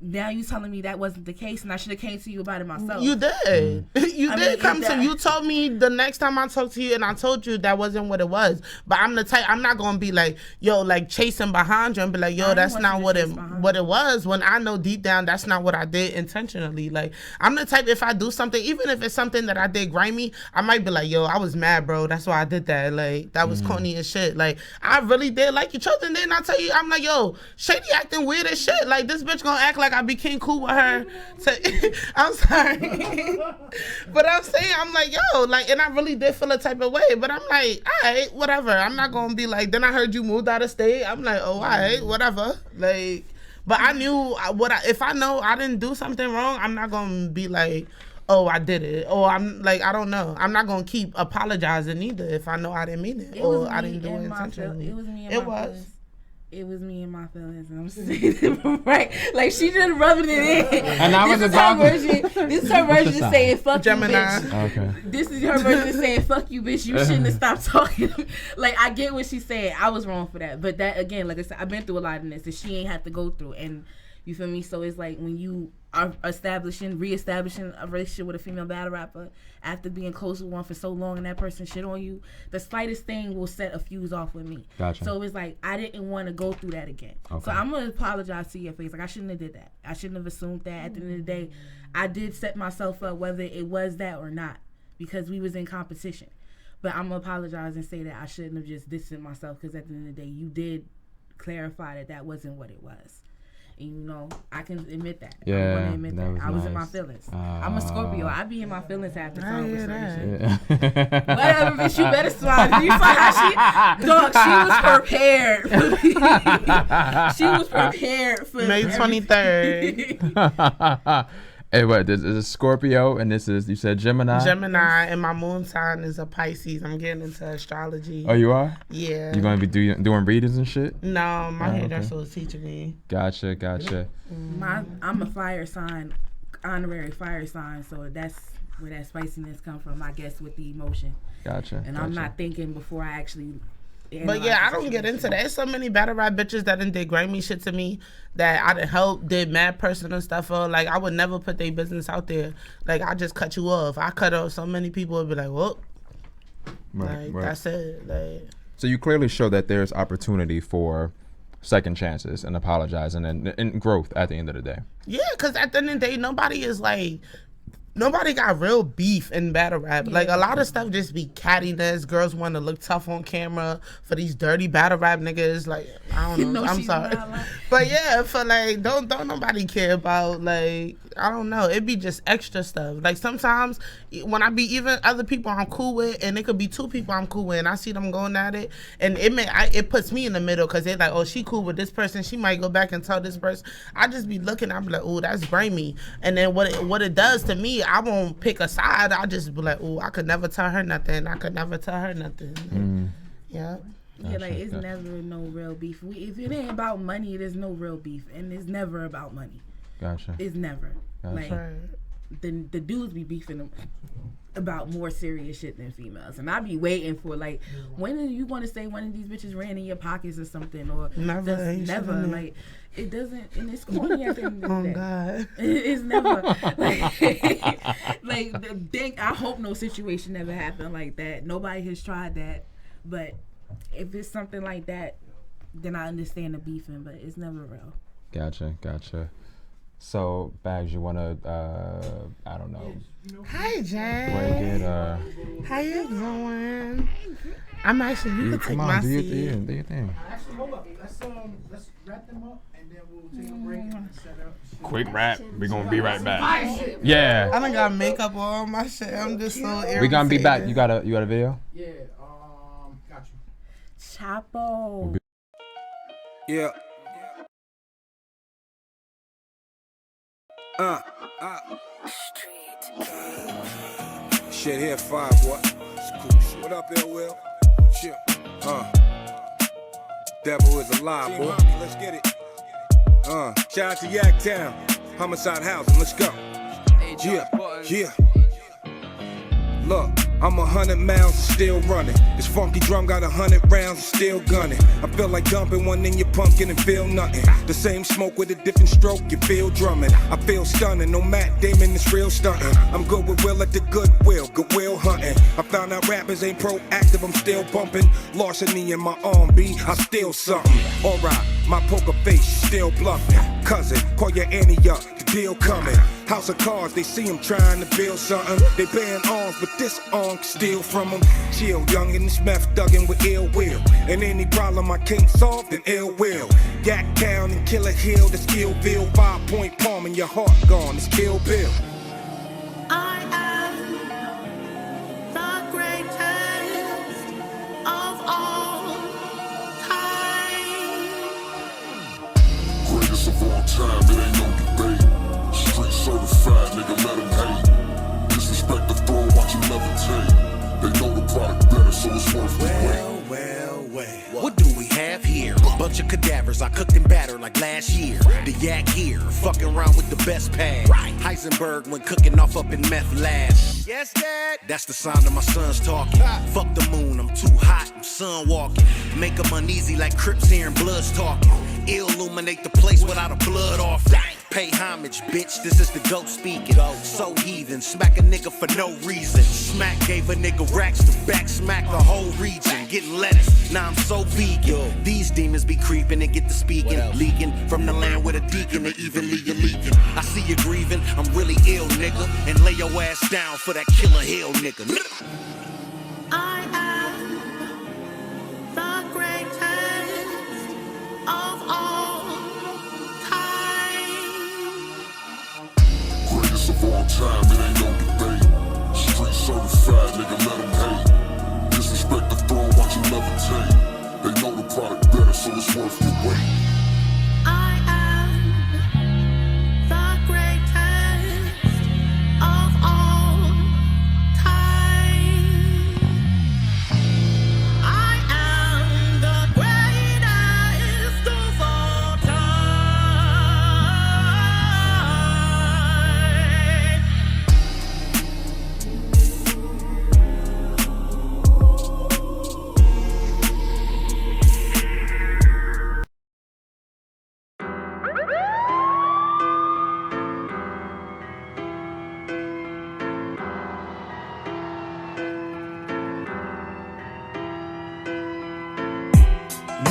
Now you telling me that wasn't the case, and I should have came to you about it myself. You did. You did come to. You told me the next time I talked to you, and I told you that wasn't what it was. But I'm the type. I'm not gonna be like, yo, like chasing behind you and be like, yo, that's not what it was. When I know deep down that's not what I did intentionally. Like, I'm the type, if I do something, even if it's something that I did grimy, I might be like, yo, I was mad, bro. That's why I did that. Like, that was corny as shit. Like, I really did like each other. And then I tell you, I'm like, yo, Shady acting weird as shit. Like, this bitch gonna act like I became cool with her. I'm sorry. But I'm saying, I'm like, yo, like, and I really did feel a type of way. But I'm like, all right, whatever. I'm not going to be like, then I heard you moved out of state. I'm like, oh, all right, whatever. Like, but I knew if I know I didn't do something wrong, I'm not going to be like, oh, I did it. Or I'm like, I don't know. I'm not going to keep apologizing either if I know I didn't mean it. Or I didn't do it intentionally. It was me and my feelings. It was me and my feelings, and I'm saying it right. Like, she just rubbing it in. And I was about This is her version of saying fuck Gemini. you, bitch. Okay. This is her version of saying fuck you, bitch. You shouldn't have stopped talking. Like, I get what she's saying. I was wrong for that. But that, again, like I said, I've been through a lot of this that she ain't had to go through. And you feel me? So it's like when you are reestablishing a relationship with a female battle rapper after being close with one for so long and that person shit on you, the slightest thing will set a fuse off with me. Gotcha. So it's like, I didn't want to go through that again. Okay. So I'm going to apologize to your face. Like, I shouldn't have did that. I shouldn't have assumed that. At the end of the day, I did set myself up whether it was that or not because we was in competition. But I'm going to apologize and say that I shouldn't have just distanced myself because at the end of the day, you did clarify that wasn't what it was. And, you know, I can admit that. Yeah, I'm gonna admit that that. was I was in my nice. feelings. I'm a Scorpio. I be in my feelings half the time with certain shit. Yeah. Whatever, bitch, you better smile. You saw how she, dog, she was prepared for me. She was prepared for May 23rd. Hey, what? This is a Scorpio, and this is, you said Gemini? Gemini, and my moon sign is a Pisces. I'm getting into astrology. Oh, you are? Yeah. You gonna be doing readings and shit? No, my hairdresser okay. was teaching me. Gotcha. I'm a fire sign, honorary fire sign, so that's where that spiciness come from, I guess, with the emotion. Gotcha. And I'm not thinking before I actually. But yeah, I don't get into that. There's so many battle rap bitches that did grimy shit to me that I done helped, did mad personal stuff for. Like, I would never put their business out there. Like, I just cut you off. I cut off so many people would be like, whoop. Right. That's it. Like, so you clearly show that there's opportunity for second chances and apologizing and growth at the end of the day. yeah, because at the end of the day, nobody got real beef in battle rap. Yeah. Like, a lot of stuff just be cattiness. Girls want to look tough on camera for these dirty battle rap niggas. Like, I don't know. No, I'm she's sorry. not like- But yeah, for like, don't nobody care about, like, I don't know. It be just extra stuff. Like, sometimes when I be even other people I'm cool with, and it could be two people I'm cool with, and I see them going at it, and it puts me in the middle, because they're like, oh, she cool with this person. She might go back and tell this person. I just be looking, I be like, oh, that's grimy. And then what it does to me, I won't pick a side. I just be like, oh, I could never tell her nothing. Yeah. Yeah, like, it's never no real beef. If it ain't about money, there's no real beef, and it's never about money. Gotcha. It's never. Like, the dudes be beefing about more serious shit than females, and I be waiting for, like, when are you going to say one of these bitches ran in your pockets or something, or never. Like, it doesn't, and it's corny at the end of the day. God. It's never like I hope no situation ever happened like that. Nobody has tried that, but if it's something like that, then I understand the beefing, but it's never real. Gotcha. So, Bags, you wanna I don't know. Hi, Jen. Break it or How you doing? I'm actually, you can take come my on, do your seat. thing. Actually, hold up. Let's wrap them up, and then we'll take a break and set up. Quick rap. We're gonna be right back. Yeah. I done got makeup on my shit. I'm just so irritated. We gonna be back. You got a video? Yeah, got you. Chapo. Yeah. Shit here, fire, boy. It's cool shit. What up, Ill Will? Shit. Devil is alive, boy. Let's get it. Shout out to Yaktown, Homicide Housing. Let's go. Yeah. Look, I'm 100 miles and still running. This funky drum got 100 rounds and still gunning. I feel like dumping one in your pumpkin and feel nothing. The same smoke with a different stroke, you feel drumming. I feel stunning, no Matt Damon, it's real stunting. I'm good with Will at the Goodwill hunting. I found out rappers ain't proactive, I'm still bumping. Larceny in my arm, B, I steal something. Alright, my poker face, still bluffing. Cousin, call your Annie up, the deal coming. House of cards, they see him trying to build something. They paying arms, but this arm can steal from them. Chill, young and this meth dugging with ill will. And any problem I can't solve, then ill will. Yak Town and Killer Hill, that's Killville. 5 Point Palm and your heart gone, it's Kill Bill. I am the greatest of all time. Greatest of all time, it ain't no debate. Street certified, nigga, let him hate. Disrespect the throne, watch him levitate. They know the product better, so it's worth the wait. Well, what do we have here? Bunch of cadavers, I cooked and battered like last year. The yak here, fucking around with the best pad. Heisenberg when cooking off up in meth lab. Yes, Dad? That's the sound of my sons talking. Fuck the moon, I'm too hot, I'm sun walking. Make them uneasy like Crips hearing bloods talking. Illuminate the place without a blood offering. Pay homage, bitch, this is the goat speaking. So heathen, smack a nigga for no reason. Smack gave a nigga racks to back smack the whole region. Getting lettuce, now I'm so vegan. These demons be creeping and get to speaking. Leaking from the land with a deacon, they even leave you leaking. I see you grieving, I'm really ill, nigga. And lay your ass down for that Killer Hill, nigga. I am the greatest of all time. time, it ain't no debate. Street certified, nigga, let them hate. Disrespect the throne, watch you levitate. They know the product better, so it's worth the wait. I am the greatest of all time. I am the greatest of all time.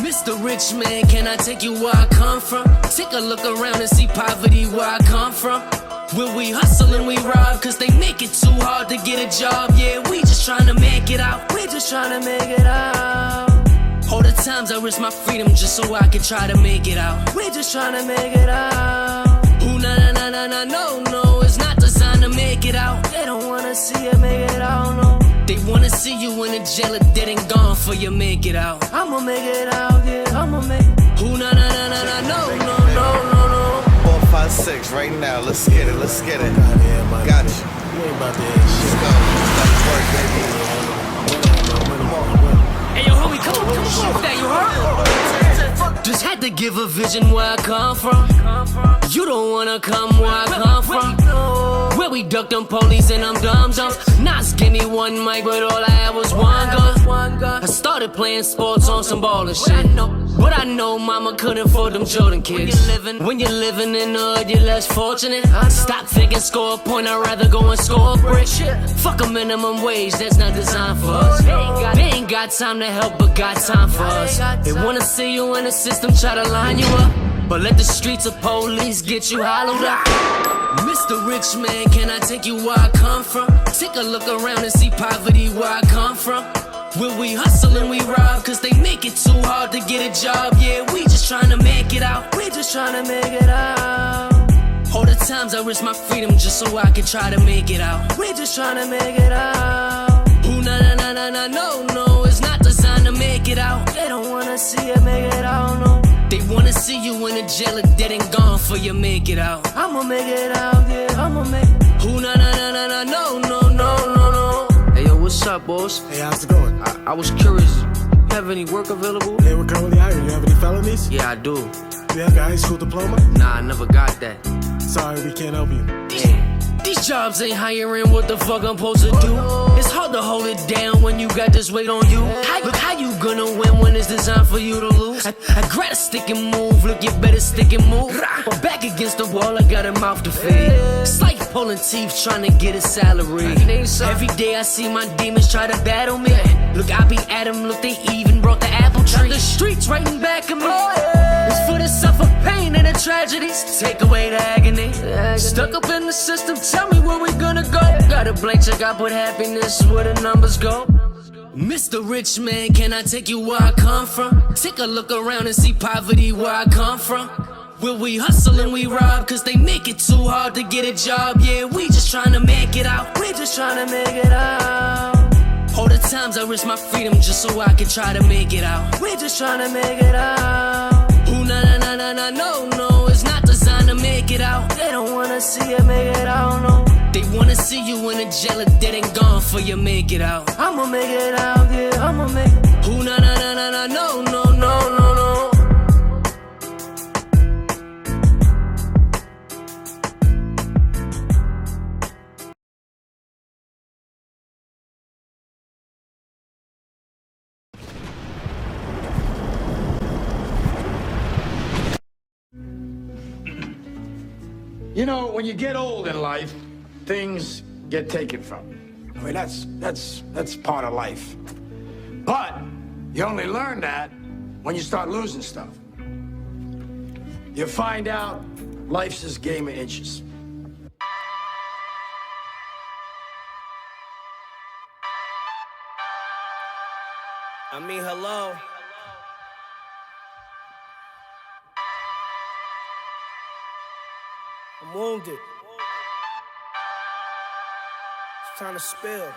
Mr. Rich Man, can I take you where I come from? Take a look around and see poverty where I come from. Where we hustle and we rob, cause they make it too hard to get a job. Yeah, we just trying to make it out. We just trying to make it out. All the times I risk my freedom just so I can try to make it out. We just trying to make it out. Ooh, nah, nah, nah, nah, nah, no, no, it's not designed to make it out. They don't wanna see you make it out, no. They wanna see you in a jail or dead and gone for you make it out. I'ma make it out, yeah, I'ma make it. Ooh, nah, nah, nah, nah, nah, no, no, no, no, no. 4, 5, 6 right now. Let's get it. Let's get it. Got you. You ain't about to let's go. Let's work, baby. Hey, yo, homie, come on with that, you heard? Just had to give a vision where I come from. You don't wanna come where I come from. Where we duck them police and them dum-dums. Nas gave me one mic, but all I had was one gun. I started playing sports on some ball and shit. But I know mama couldn't afford them Jordan kids. When you're living in the hood, you're less fortunate. Stop thinking score a point, I'd rather go and score a brick. Fuck a minimum wage, that's not designed for us. They ain't got time to help, but got time for us. They wanna see you in the system, try to line you up. But let the streets of police get you hollowed out. Mr. Rich Man, can I take you where I come from? Take a look around and see poverty where I come from. Where we hustle and we rob, cause they make it too hard to get a job. Yeah, we just trying to make it out. We just trying to make it out. All the times I risk my freedom just so I can try to make it out. We just trying to make it out. Ooh, nah, nah, nah, nah, nah, no, no, it's not designed to make it out. They don't wanna see you make it out, no. They wanna see you in a jail or dead and gone for you make it out. I'ma make it out, yeah, I'ma make it. Ooh, nah, nah, nah, nah, nah, no, no, no, no, no. Hey, yo, what's up, boss? Hey, how's it going? I was curious. You have any work available? Hey, we're currently hiring. You have any felonies? Yeah, I do. Do you have your high school diploma? Nah, I never got that. Sorry, we can't help you. These jobs ain't hiring, what the fuck I'm supposed to do? It's hard to hold it down when you got this weight on you. How you gonna win when it's designed for you to lose? I grab a stick and move, look, you better stick and move. But back against the wall, I got a mouth to feed. It's like pulling teeth trying to get a salary. Every day I see my demons try to battle me. Look, I be at them, look, they even brought the apple tree. The streets writing back at me. It's for the suffer pain and the tragedies. Take away the agony. Stuck up in the system, tell me where we gonna go. Got a blank check, I put happiness where the numbers go. Mr. Rich Man, can I take you where I come from? Take a look around and see poverty where I come from. Where we hustle and we rob, cause they make it too hard to get a job. Yeah, we just trying to make it out. We just trying to make it out. All the times I risk my freedom just so I can try to make it out. We just trying to make it out. Ooh, nah, nah, nah, nah, nah, no, no, it's not designed to make it out. They don't wanna see you make it out, no. They wanna see you in a jail or dead and gone for you make it out. I'ma make it out, yeah, I'ma make it. Ooh, nah, nah, nah, nah, nah, no, no, no, no, no. You know, when you get old in life, things get taken from you. I mean, that's part of life. But you only learn that when you start losing stuff. You find out life's this game of inches. I mean, hello. I'm wounded. Time to spill.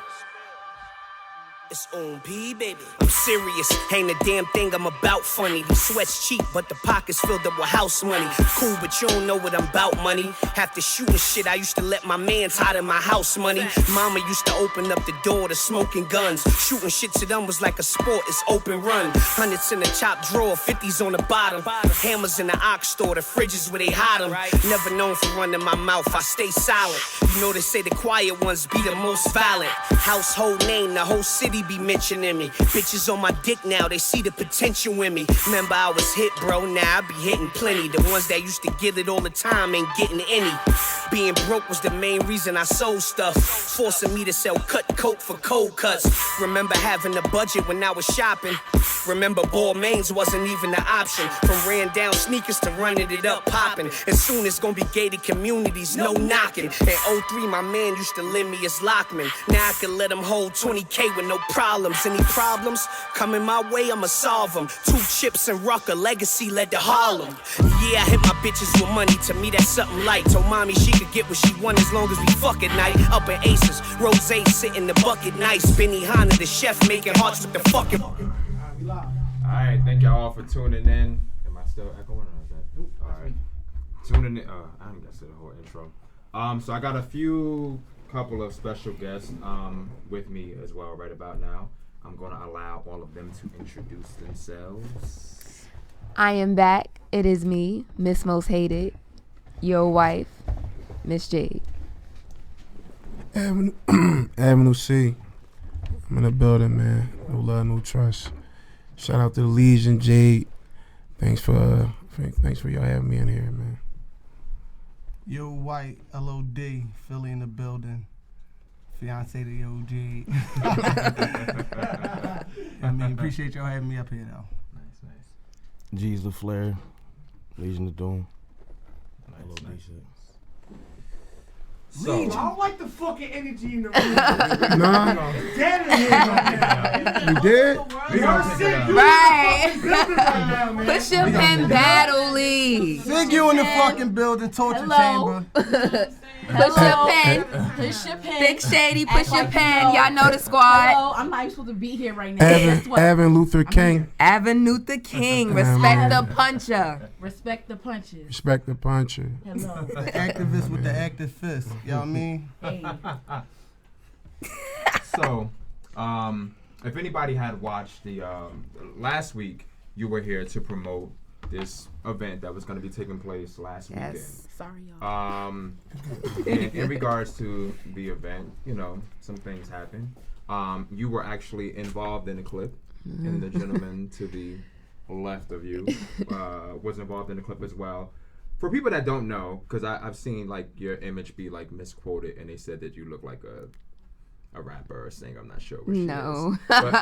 It's on P, baby. I'm serious, ain't a damn thing I'm about funny. These sweats cheap, but the pockets filled up with house money. Cool, but you don't know what I'm about, money. After shooting shit, I used to let my mans hide in my house money. Mama used to open up the door to smoking guns. Shooting shit to them was like a sport, it's open run. Hundreds in the top drawer, 50s on the bottom. Hammers in the ox store, the fridges where they hide them. Never known for running my mouth, I stay silent. You know they say the quiet ones be the most violent. Household name, the whole city be mentioning me. Bitches on my dick now, they see the potential in me. Remember I was hit, bro, now I be hitting plenty. The ones that used to get it all the time ain't getting any. Being broke was the main reason I sold stuff, forcing me to sell cut coat for cold cuts. Remember having a budget when I was shopping. Remember Balmain's wasn't even an option. From ran down sneakers to running it up popping. As soon as gonna be gated communities, no knocking. In 03 my man used to lend me his Lockman. Now I can let him hold 20K with no problems. Any problems coming my way, I'ma solve them. 2 chips and Rucker, legacy led to Harlem. Yeah, I hit my bitches with money, to me that's something light. Told mommy she could get what she want as long as we fuck at night. Up in Aces, Rose sit in the bucket nice. Benny Hanna, the chef, making hearts with the fucking. Alright, thank y'all all for tuning in. Am I still echoing or is that? Alright. Tuning in. I haven't got to the whole intro. So I got a couple of special guests with me as well right about now. I'm going to allow all of them to introduce themselves. I am back. It is me, Miss Most Hated, your wife, Miss Jade. Avenue C. I'm in the building, man. No love, no trust. Shout out to the Legion, Jade. Thanks for y'all having me in here, man. Yo, White, LOD, Philly in the building. Fiance to Yo, Jade. I mean, appreciate y'all having me up here, though. Nice. G's the Flare, Legion of Doom. Nice. So, I don't like the fucking energy in the room. Nah. Dead in here right now. You did? Right. Push your pen battle league. Sig you in the fucking building, torture chamber. Push your pen. Push your pen. Big Shady, push your like pen. Y'all know the squad. Hello, I'm not even supposed to be here right now. Evan Luther King. Evan Luther King. Respect the puncher. Respect the punches. Respect the puncher. Hello. The activist with the active fist. You know what I mean? Hey. So, if anybody had watched the last week, you were here to promote this event that was going to be taking place last weekend. Sorry, y'all. In regards to the event, you know, some things happened. You were actually involved in the clip, and the gentleman to the left of you was involved in the clip as well. For people that don't know, because I've seen like your image be like misquoted, and they said that you look like a rapper or a singer. I'm not sure what she No. is. But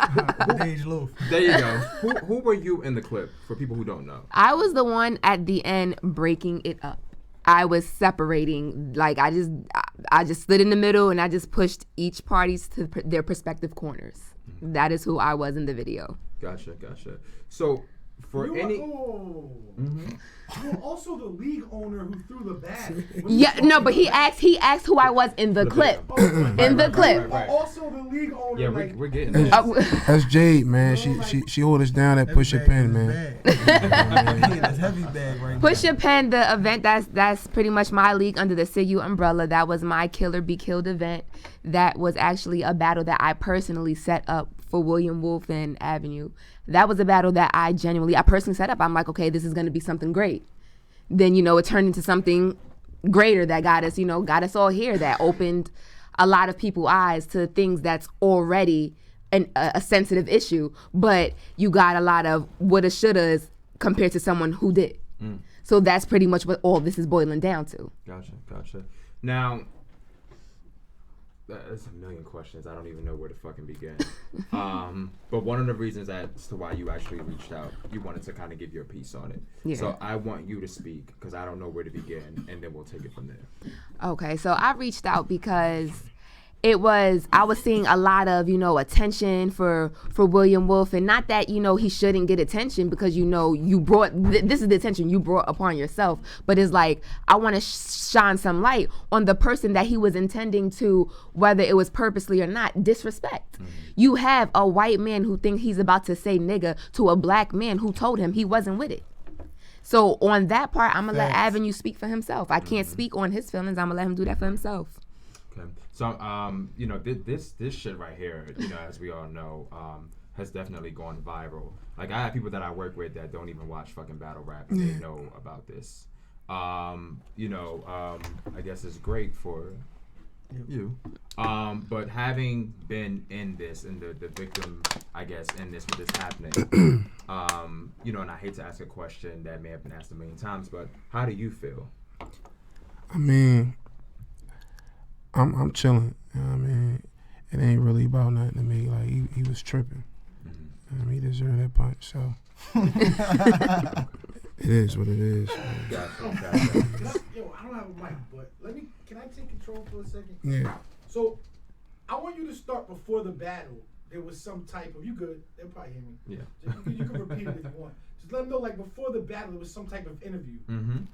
Dej Loaf. There you go. Who were you in the clip, for people who don't know? I was the one at the end breaking it up. I was separating, like I just slid in the middle and I just pushed each parties to their respective corners. Mm-hmm. That is who I was in the video. Gotcha. So for You any... You're also the league owner who threw the bag. Yeah, no, but he asked who I was in the clip. Right. Also the league owner. Yeah, like, we're getting there. That's Jade, man. She hold us down at Push Your Pen, man. That's heavy bag right Push Your Pen, the event that's pretty much my league under the CU umbrella. That was my Killer Be Killed event. That was actually a battle that I personally set up for William Wolf and Avenue. That was a battle that I personally set up. I'm like, okay, this is going to be something great. Then, it turned into something greater that got us all here, that opened a lot of people's eyes to things that's already a sensitive issue, but you got a lot of woulda, shouldas compared to someone who did. So that's pretty much what all this is boiling down to. Gotcha. Now, there's a million questions. I don't even know where to fucking begin. But one of the reasons as to why you actually reached out, you wanted to kind of give your piece on it. Yeah. So I want you to speak because I don't know where to begin, and then we'll take it from there. Okay, so I reached out because I was seeing a lot of, attention for William Wolf, and not that, he shouldn't get attention because, you brought, this is the attention you brought upon yourself, but it's like, I want to shine some light on the person that he was intending to, whether it was purposely or not, disrespect. Mm-hmm. You have a white man who thinks he's about to say nigga to a black man who told him he wasn't with it. So on that part, I'm going to let Avenue speak for himself. I can't speak on his feelings. I'm going to let him do that for himself. Okay. So, this shit right here, as we all know, has definitely gone viral. Like, I have people that I work with that don't even watch fucking battle rap, and they know about this. I guess it's great for you. But having been in this, and the victim, I guess, in this, with this happening, and I hate to ask a question that may have been asked a million times, but how do you feel? I mean, I'm chilling. You know what I mean? It ain't really about nothing to me. Like, he was tripping. Mm-hmm. I mean, he deserved that punch, so. It is what it is. Gotcha. Yo, I don't have a mic, but can I take control for a second? Yeah. So, I want you to start before the battle. There was some type of, you good, they'll probably hear me. Yeah. You can repeat it if you want. Just let them know, like, before the battle, there was some type of interview. Mm-hmm.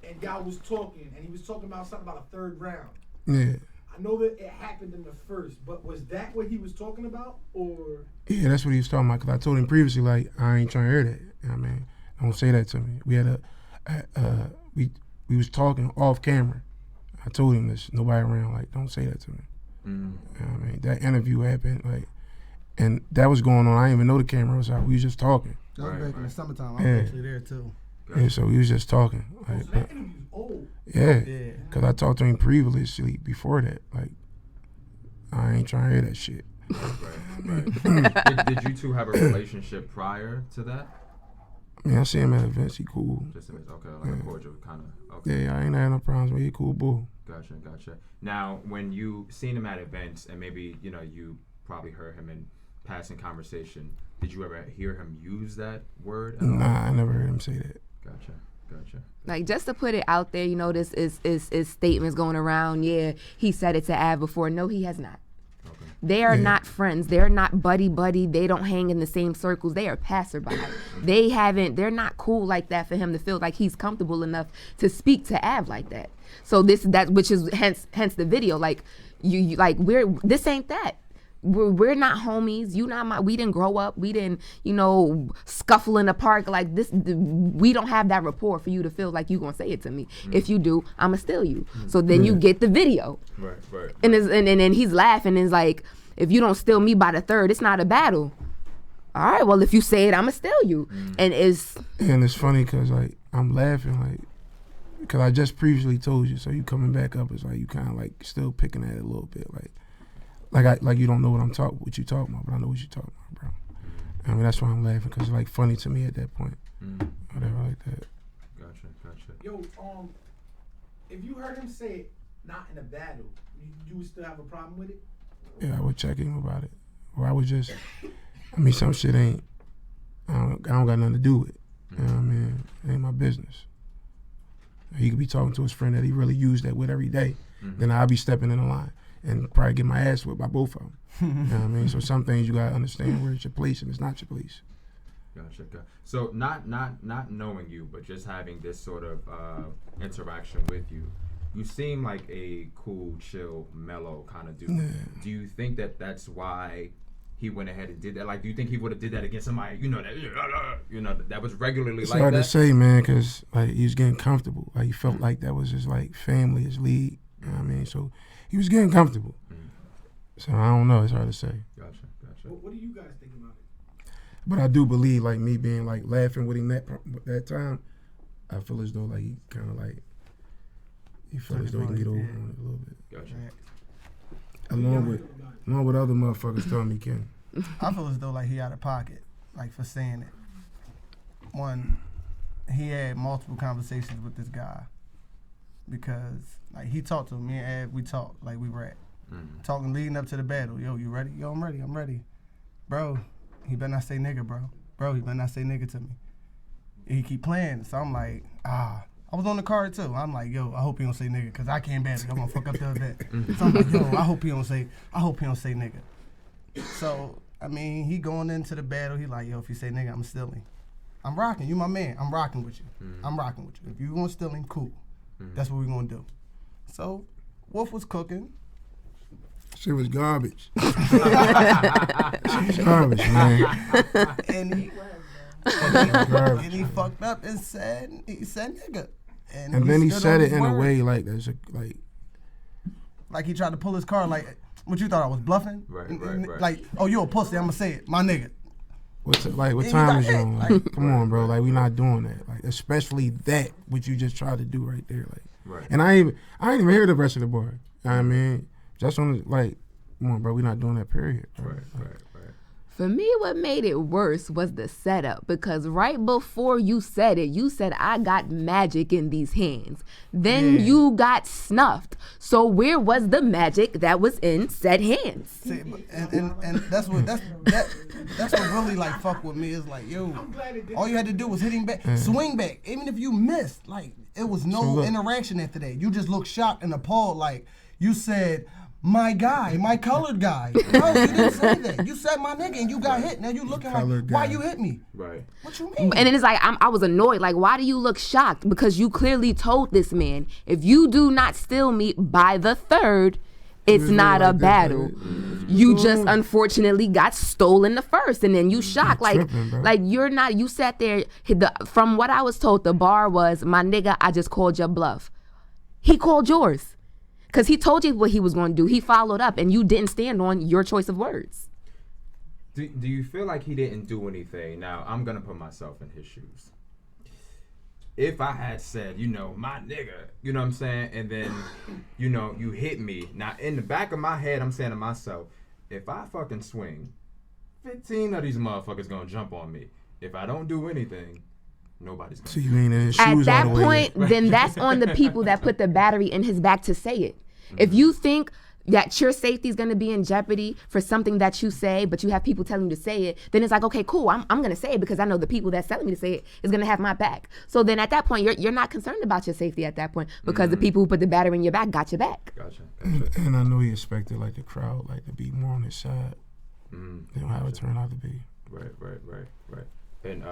And y'all was talking, and he was talking about something about a third round. Yeah. I know that it happened in the first, but was that what he was talking about, or? Yeah, that's what he was talking about, because I told him previously, like, I ain't trying to hear that. You know what I mean? Don't say that to me. We had we was talking off camera. I told him this, nobody around, like, don't say that to me. Mm. You know what I mean? That interview happened, like, and that was going on. I didn't even know the camera was out. We was just talking. That was back in the summertime. I was actually there too. Yeah, so we was just talking. Like, so that interview's old. Yeah, because I talked to him previously before that. Like, I ain't trying to hear that shit. Right. did you two have a relationship prior to that? I mean, I see him at events. He cool. Just okay, like a cordial kind of. Okay. Yeah, I ain't had no problems with him. He cool bull. Gotcha. Now, when you seen him at events, and maybe you probably heard him in passing conversation, did you ever hear him use that word at all? Nah, I never heard him say that. Gotcha. Like, just to put it out there, this is statements going around. Yeah, he said it to Av before. No, he has not. Okay. They are not friends. They're not buddy. They don't hang in the same circles. They are passerby. They're not cool like that for him to feel like he's comfortable enough to speak to Av like that. So which is hence the video. Like, this ain't that. We're not homies. You not we didn't grow up. We didn't, scuffle in the park like this. We don't have that rapport for you to feel like you gonna say it to me. Mm. If you do, I'ma steal you. So then you get the video. Right. And then he's laughing and is like, if you don't steal me by the third, it's not a battle. All right. Well, if you say it, I'ma steal you. Mm. And it's funny because like I'm laughing like because I just previously told you. So you coming back up is like you kind of like still picking at it a little bit like you don't know what you talking about, but I know what you talking about, bro. I mean, that's why I'm laughing, because it's like funny to me at that point. Whatever like that. Gotcha. Yo, if you heard him say it not in a battle, you would still have a problem with it? Yeah, I would check him about it. Or I would just, some shit I don't got nothing to do with. You know what I mean? It ain't my business. He could be talking to his friend that he really used that with every day. Then I'll be stepping in the line and probably get my ass whipped by both of them. You know what I mean? So some things you gotta understand where it's your place and it's not your place. Gotcha. So not knowing you, but just having this sort of interaction with you, you seem like a cool, chill, mellow kind of dude. Yeah. Do you think that that's why he went ahead and did that? Like, do you think he would have did that against somebody, that was regularly it's like hard that? To say, man, because like he was getting comfortable. Like he felt like that was his like family, his league. You know what I mean? So he was getting comfortable. So I don't know. It's hard to say. Gotcha. What do you guys think about it? But I do believe, like me being like laughing with him that time, I feel as though like he kind of like he felt as though he can get over on it a little bit. Gotcha. Along with other motherfuckers telling me he can. I feel as though like he out of pocket, like for saying it. One, he had multiple conversations with this guy because like he talked to me and Ab, we talked like we rap. Talking leading up to the battle. Yo, you ready? Yo, I'm ready. Bro, he better not say nigga, bro. He better not say nigga to me. He keep playing, so I'm like, I was on the card too. I'm like, yo, I hope he don't say nigga, cause I can't badly. I'm gonna fuck up the event. So I'm like, yo, I hope he don't say nigga. So I mean, he going into the battle. He like, yo, if you say nigga, I'm stealing. I'm rocking. You my man. I'm rocking with you. I'm rocking with you. If you gonna steal him, cool. That's what we gonna do. So Wolf was cooking. Shit was garbage. Shit was garbage, man. And he fucked up and said nigga. And then he said it in a way like there's like he tried to pull his card like, what you thought I was bluffing? Right. Like, oh, you a pussy, I'm gonna say it, my nigga. What time is you on? Like, come on, bro. Like, we not doing that. Like, especially that, what you just tried to do right there. Like, and I ain't even hear the rest of the bar. You know what I mean? Just on the, like, come on, bro. We not doing that, period. Bro. Right. For me, what made it worse was the setup, because right before you said it, you said, I got magic in these hands. Then you got snuffed. So where was the magic that was in said hands? See, and that's what really like fuck with me is like, yo, all you had to do was hit him back, swing back. Even if you missed, like, it was no interaction after that. You just looked shocked and appalled, like you said, my guy, my colored guy. No, you didn't say that. You said my nigga and you got hit. Now you looking like, why you hit me? Right. What you mean? And then it's like, I was annoyed. Like, why do you look shocked? Because you clearly told this man, if you do not steal me by the 3rd, it's not a battle. You just unfortunately got stolen the 1st, and then you shocked. Like you're not. You sat there. From what I was told, the bar was, my nigga, I just called your bluff. He called yours. Because he told you what he was going to do. He followed up, and you didn't stand on your choice of words. Do you feel like he didn't do anything? Now, I'm going to put myself in his shoes. If I had said, my nigga, you know what I'm saying? And then, you hit me. Now, in the back of my head, I'm saying to myself, if I fucking swing, 15 of these motherfuckers going to jump on me. If I don't do anything, nobody's gonna. So you mean in his shoes At that all the way point, then that's on the people that put the battery in his back to say it. If you think that your safety is going to be in jeopardy for something that you say, but you have people telling you to say it, then it's like, okay, cool, I'm going to say it because I know the people that's telling me to say it is going to have my back. So then at that point, you're not concerned about your safety at that point because the people who put the battery in your back got your back. Gotcha. And I know he expected like the crowd like to be more on his side. They don't have it turn out to be. Right. And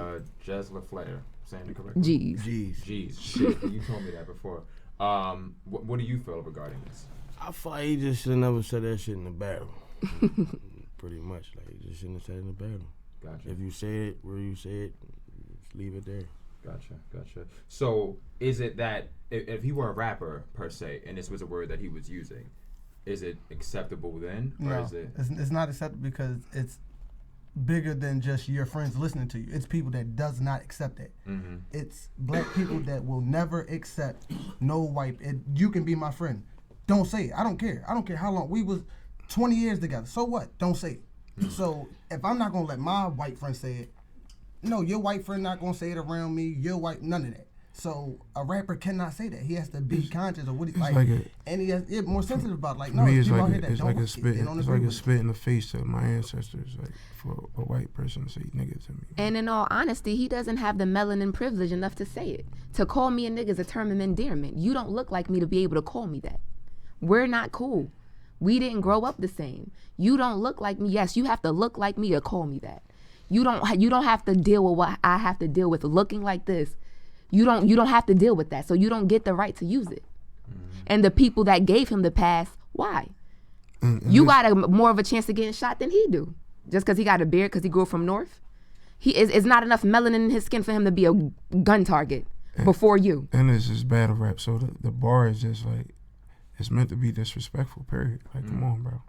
Jez LaFleur, saying it correctly? G's. Shit, you told me that before. What do you feel regarding this? I thought he just should never said that shit in the battle. Pretty much, like, he just shouldn't have said it in the battle. Gotcha. If you say it where you say it, just leave it there. Gotcha. So is it that if he were a rapper per se, and this was a word that he was using, is it acceptable then? Or No, is it? it's not acceptable because it's bigger than just your friends listening to you. It's people that does not accept that. It's black people that will never accept no white. You can be my friend. Don't say it. I don't care. I don't care how long. We was 20 years together. So what? Don't say it. So if I'm not going to let my white friend say it, no, your white friend not going to say it around me. Your white, none of that. So a rapper cannot say that. He has to be conscious of what he's like, and he has more sensitive about like. For No, me, it's people out like here that don't a spit. they don't It's agree like a with it. spit in the face to my ancestors. Like for a white person to say nigga to me. And in all honesty, he doesn't have the melanin privilege enough to say it. To call me a nigga is a term of endearment. You don't look like me to be able to call me that. We're not cool. We didn't grow up the same. You don't look like me. Yes, you have to look like me to call me that. You don't have to deal with what I have to deal with looking like this. You don't have to deal with that. So you don't get the right to use it. And the people that gave him the pass, why? You got more of a chance of getting shot than he do. Just because he got a beard, because he grew up from North. It's not enough melanin in his skin for him to be a gun target before you. And this is battle rap, so the bar is just like, it's meant to be disrespectful, period. Like, come on, bro.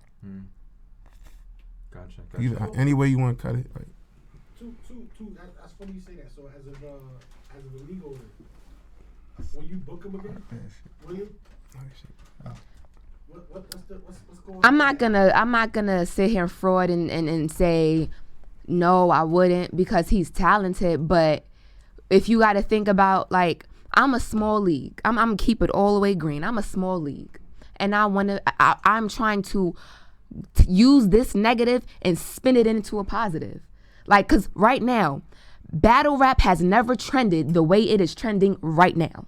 Gotcha. Any way you want to cut it. Like. Two. That's funny you say that. So as of a legal order, will you book him again? Will you? What's going on? I'm not gonna sit here and fraud and say no, I wouldn't, because he's talented. But if you got to think about, like, I'm a small league. I'm gonna keep it all the way green. I'm a small league, and I'm trying to use this negative and spin it into a positive. Like, cause right now, battle rap has never trended the way it is trending right now.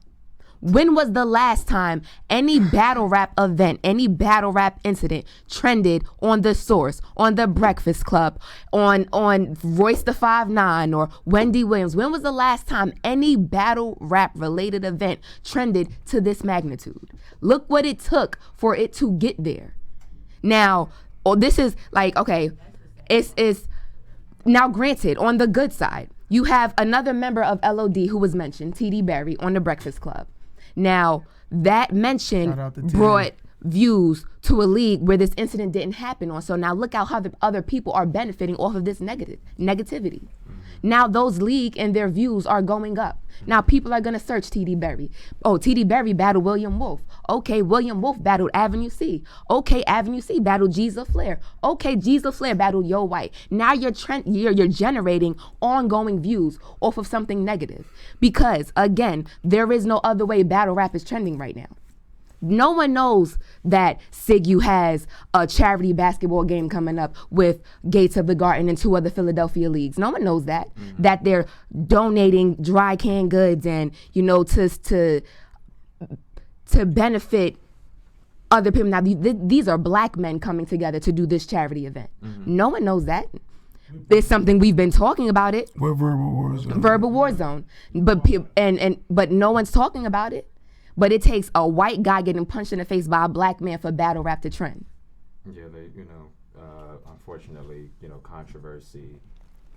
When was the last time any battle rap event, any battle rap incident trended on The Source, on The Breakfast Club, on Royce the 5'9" or Wendy Williams? When was the last time any battle rap related event trended to this magnitude? Look what it took for it to get there. Now, this is like, okay, it's now granted, on the good side, you have another member of LOD who was mentioned, TD Barry, on The Breakfast Club. Now, that mention brought views to a league where this incident didn't happen on. So now look out how the other people are benefiting off of this negativity. Now those league and their views are going up. Now people are gonna search TD Barry. Oh, TD Barry battled William Wolf. Okay, William Wolf battled Avenue C. Okay, Avenue C battled G's LaFleur. Okay, G's LaFleur battled Yo White. Now you're generating ongoing views off of something negative. Because again, there is no other way battle rap is trending right now. No one knows that SIGU has a charity basketball game coming up with Gates of the Garden and 2 other Philadelphia leagues. No one knows that. That they're donating dry canned goods and, you know, to benefit other people. Now, these are black men coming together to do this charity event. No one knows that. It's something we've been talking about it. We're verbal war zone. Verbal war zone. But no one's talking about it. But it takes a white guy getting punched in the face by a black man for battle rap to trend. Yeah, unfortunately, controversy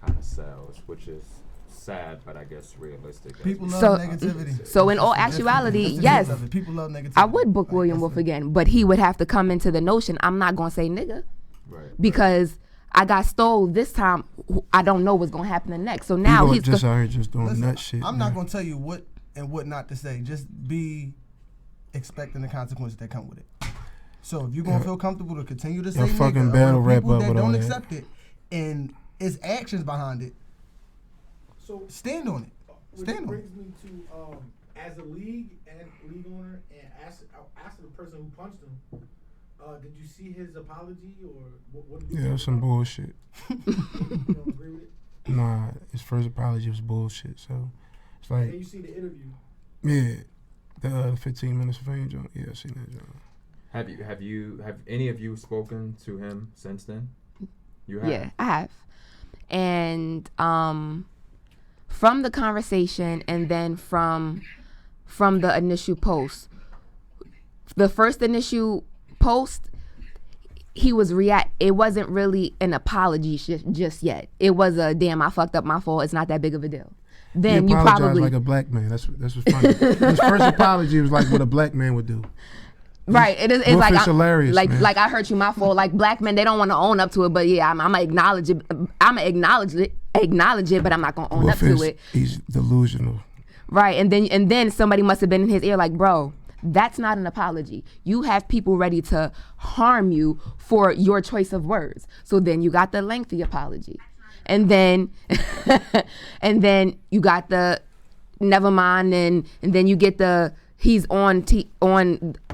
kind of sells, which is sad, but I guess realistic. People love negativity. So in all actuality, yes, people love negativity. I would book William Wolf again, but he would have to come into the notion, I'm not going to say nigga. Right. Because I got stole this time, I don't know what's going to happen the next. So now people he's just out here just doing nut shit. I'm not going to tell you what and what not to say. Just be expecting the consequences that come with it. So if you're gonna feel comfortable to continue to say nigga, fucking battle rap people up that with all don't that. accept it and its actions behind it, so stand on it. Stand on it. Brings me to as a league owner and ask the person who punched him. Did you see his apology or what did you Yeah, some bullshit. You don't agree with it? Nah, his first apology was bullshit. So it's like. And you see the interview? Yeah, the 15 minutes of fame joint. Yeah, I seen that joint. Have any of you spoken to him since then? You have? Yeah, I have. And from the conversation and then from the initial post, the first initial post, he was it wasn't really an apology just yet. It was a damn, I fucked up, my fault. It's not that big of a deal. Then he you apologized probably like a black man. That's what's funny. His first apology was like what a black man would do. Right, it's like hilarious, man. like I hurt you, my fault. Like black men, they don't want to own up to it, but yeah, I'm gonna acknowledge it. I'm gonna acknowledge it, but I'm not gonna own up to it. He's delusional. Right, and then somebody must have been in his ear like, bro, that's not an apology. You have people ready to harm you for your choice of words. So then you got the lengthy apology, and then you got the never mind, and then you get the. He's on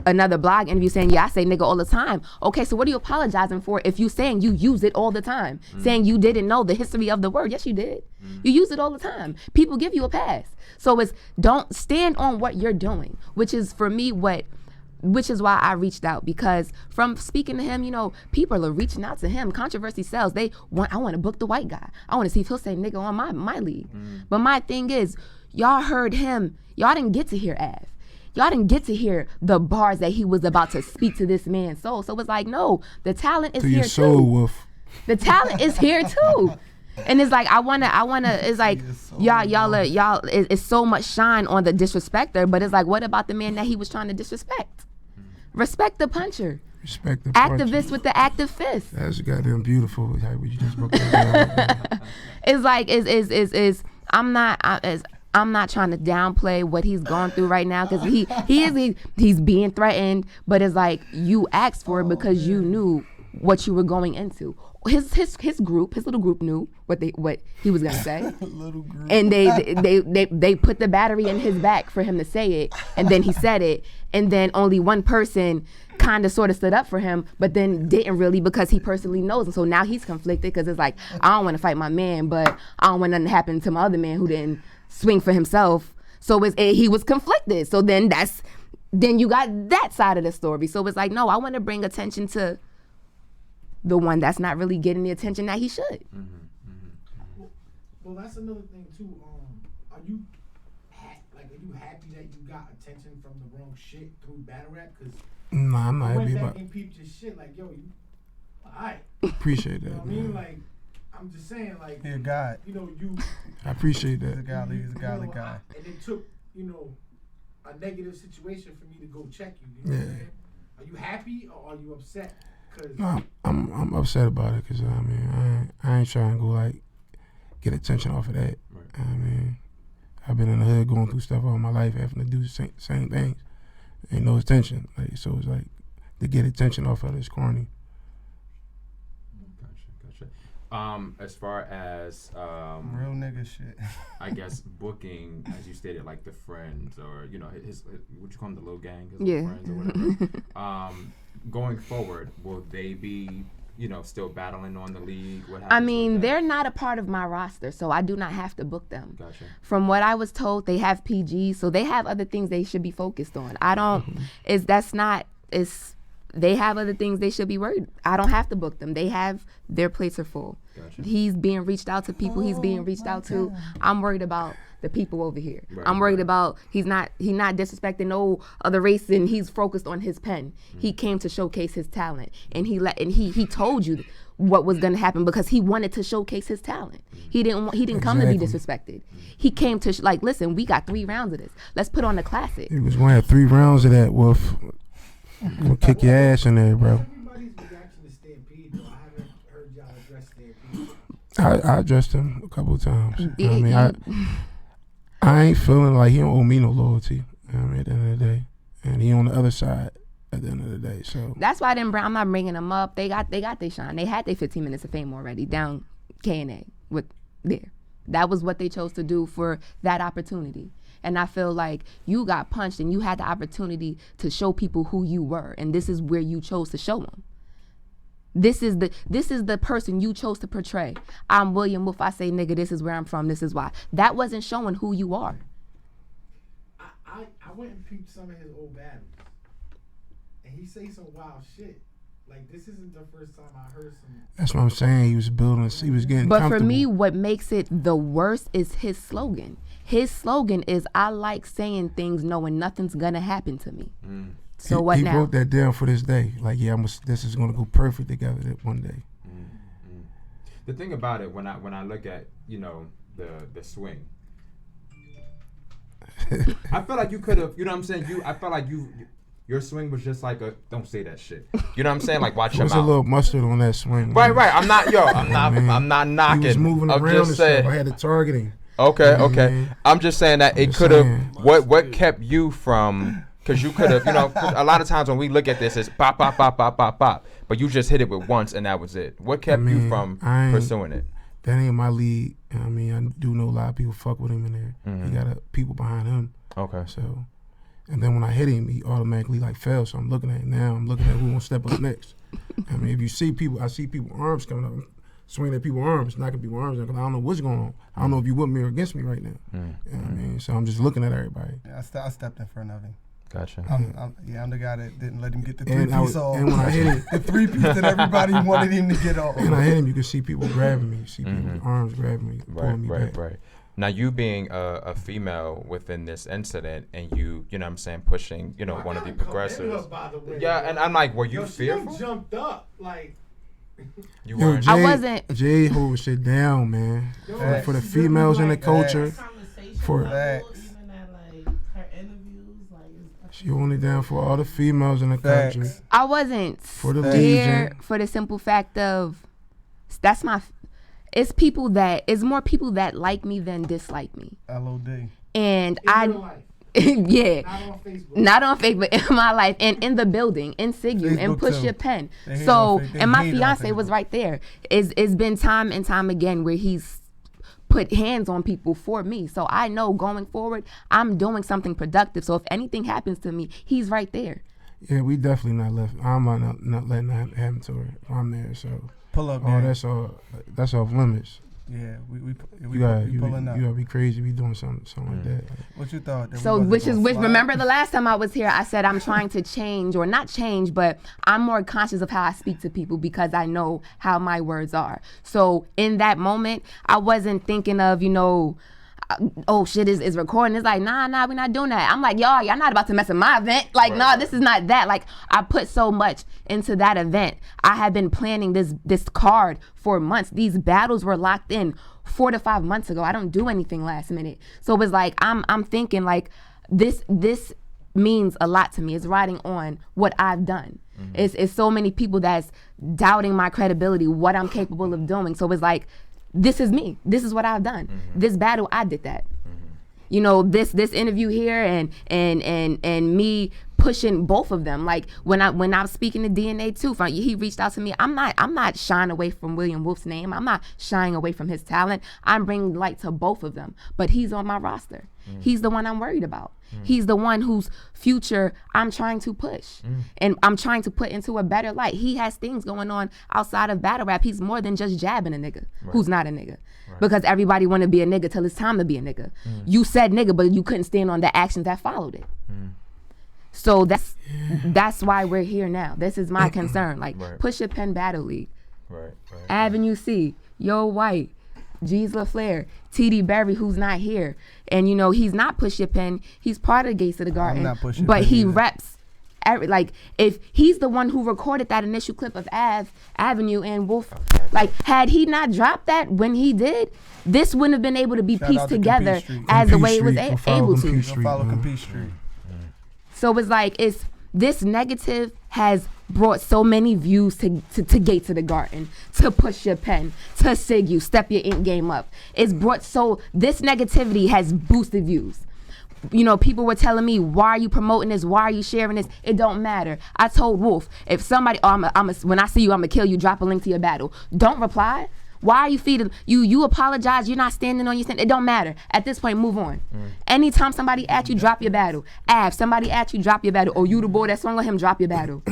another blog interview saying, yeah, I say nigga all the time. Okay, so what are you apologizing for if you saying you use it all the time? Saying you didn't know the history of the word. Yes, you did. You use it all the time. People give you a pass. So don't stand on what you're doing, which is for me which is why I reached out, because from speaking to him, people are reaching out to him. Controversy sells. I want to book the white guy. I want to see if he'll say nigga on my league. But my thing is, y'all heard him. Y'all didn't get to hear Av. Y'all didn't get to hear the bars that he was about to speak to this man's soul. So it's like, no, the talent is here too. Wolf. The talent is here too. And it's like, I wanna, it's like, y'all, it's so much shine on the disrespecter, but it's like, what about the man that he was trying to disrespect? Respect the puncher. Respect the activist puncher. With the active fist. That's goddamn beautiful. How you just broke that down. It's like, I'm not trying to downplay what he's going through right now, because he's being threatened, but it's like you asked for it because you knew what you were going into. His little group knew what he was gonna say, and they put the battery in his back for him to say it, and then he said it, and then only one person kind of sort of stood up for him, but then didn't really, because he personally knows him. So now he's conflicted, because it's like, I don't want to fight my man, but I don't want nothing to happen to my other man who didn't swing for himself. So he was conflicted. So then you got that side of the story. So it's like, no, I want to bring attention to the one that's not really getting the attention that he should. Well, that's another thing too. Are you happy that you got attention from the wrong shit through battle rap? Cause Nah, I'm not happy back about. and peeped your shit like, yo, you alright. Appreciate that. You know what I mean? Like, I'm just saying, like, You're a God. You know, you. I appreciate that. He's a godly guy. And it took, a negative situation for me to go check you. You know what I'm saying? Are you happy or are you upset? No, I'm upset about it because I ain't trying to go like get attention off of that. Right. I mean, I've been in the hood going through stuff all my life, having to do the same things. Ain't no attention, like so it's like to get attention off of it's corny. Gotcha. As far as real nigga shit, I guess booking, as you stated, like the friends or his what you call them, the little gang, his yeah, little friends or whatever. Going forward, will they be still battling on the league? What happens? I mean, they're not a part of my roster, so I do not have to book them. Gotcha. From what I was told, they have PG, so they have other things they should be focused on. I don't. They have other things they should be worried. I don't have to book them. They have their plates are full. Gotcha. He's being reached out to people. He's being reached out to. I'm worried about the people over here. Right, I'm worried about he's not disrespecting no other race, and he's focused on his pen. He came to showcase his talent, and he told you what was going to happen because he wanted to showcase his talent. He didn't come to be disrespected. He came to listen, we got 3 rounds of this. Let's put on a classic. He was going to have 3 rounds of that, Wolf. We'll kick your ass in there, bro. Everybody's reaction to Stampede, though. I haven't heard y'all address Stampede. I addressed him a couple of times. I mean, I ain't feeling like he don't owe me no loyalty. At the end of the day, and he on the other side at the end of the day. So that's why I'm not bringing them up. They got their shine. They had their 15 minutes of fame already down K&A with there. That was what they chose to do for that opportunity. And I feel like you got punched and you had the opportunity to show people who you were, and this is where you chose to show them. This is the person you chose to portray. I'm William Wolf. I say, nigga, this is where I'm from. This is why. That wasn't showing who you are. I went and peeped some of his old battles, and he say some wild shit. Like, this isn't the first time I heard some. That's what I'm saying. He was building. He was getting. But for me, what makes it the worst is his slogan. His slogan is, I like saying things knowing nothing's gonna happen to me. So what now? He wrote that down for this day. Like, yeah, this is gonna go perfect together one day. The thing about it, when I look at the swing, I feel like you could have. You know what I'm saying? I felt like your swing was just like don't say that shit. You know what I'm saying? Like, watch your mouth. There was a little mustard on that swing. Right. I'm not knocking. He was moving I'm around just saying. I had to target him. Okay. I'm just saying that it could have. What kept you from? Because you could have. A lot of times when we look at this, it's pop, pop, pop, pop, pop, pop. But you just hit it with once, and that was it. What kept you from pursuing it? That ain't my league. I do know a lot of people fuck with him in there. He got people behind him. Okay. So, and then when I hit him, he automatically fell. So I'm looking at him now. I'm looking at who gonna step up next. If you see people, I see people arms coming up. Swinging at people's arms, knocking people's arms, because I don't know what's going on. I don't know if you with me or against me right now. You know what I mean? So I'm just looking at everybody. Yeah, I stepped in front of him. Gotcha. I'm the guy that didn't let him get the 3-piece off. And when I hit him, the 3-piece that everybody wanted him to get off. And I hit him, you can see people grabbing me, see people's arms grabbing me, pulling me back. Right. Now, you being a female within this incident, and you know what I'm saying, pushing, one of the progressives. Yeah, and I'm like, were you fearful? She jumped up, like. I wasn't. Jay hold shit down, man. For the females in the culture. She holding it down for all the females in the country. I wasn't scared for the simple fact of it's more people that like me than dislike me. LOD. And yeah. Not on Facebook, in my life, and in the building, in Sigu, and push your pen. So, and my fiance was right there. It's been time and time again where he's put hands on people for me. So I know going forward, I'm doing something productive. So if anything happens to me, he's right there. Yeah, we definitely not left. I'm not letting that happen to her. I'm there, so pull up. Oh, that's off limits. Yeah, we You pulling up. gotta be crazy. We doing something like that. What you thought? that we So wasn't gonna slide? remember the last time I was here, I said I'm trying to change, or not change, but I'm more conscious of how I speak to people because I know how my words are. So in that moment, I wasn't thinking of, oh shit is recording. It's like, nah, we're not doing that. I'm like, y'all not about to mess with my event. Like, nah, this is not that. Like, I put so much into that event. I had been planning this card for months. These battles were locked in 4 to 5 months ago. I don't do anything last minute. So it was like, I'm thinking like this means a lot to me. It's riding on what I've done. It's so many people that's doubting my credibility, what I'm capable of doing. So it's like, this is me. This is what I've done. This battle, I did that. This interview here and me pushing both of them. Like when I was speaking to DNA too, he reached out to me. I'm not shying away from William Wolf's name. I'm not shying away from his talent. I'm bringing light to both of them. But he's on my roster. He's the one I'm worried about. He's the one whose future I'm trying to push. And I'm trying to put into a better light. He has things going on outside of battle rap. He's more than just jabbing a nigga who's not a nigga. Because everybody want to be a nigga till it's time to be a nigga. You said nigga, but you couldn't stand on the actions that followed it. So that's why we're here now. This is my concern. Like, Push Your Pen Battle League. Avenue C, Yo White, G's LaFleur, TD Berry, who's not here. And he's not Push Your Pen. He's part of Gates of the Garden. But he reps like, if he's the one who recorded that initial clip of Avenue and Wolf, like, had he not dropped that when he did, this wouldn't have been able to be pieced together as the way it was able to. Follow Compete Street. So it's like, this negative has brought so many views to Gates of the Garden, to Push Your Pen, to Sig You, Step Your Ink Game Up. It's brought, so this negativity has boosted views. People were telling me, why are you promoting this? Why are you sharing this? It don't matter. I told Wolf, if somebody, when I see you, I'm gonna kill you, drop a link to your battle. Don't reply. Why are you feeding? You apologize. You're not standing on your stand. It don't matter. At this point, move on. Anytime somebody at you, drop your battle. Somebody at you, drop your battle. Oh, you the boy that swung on him, drop your battle.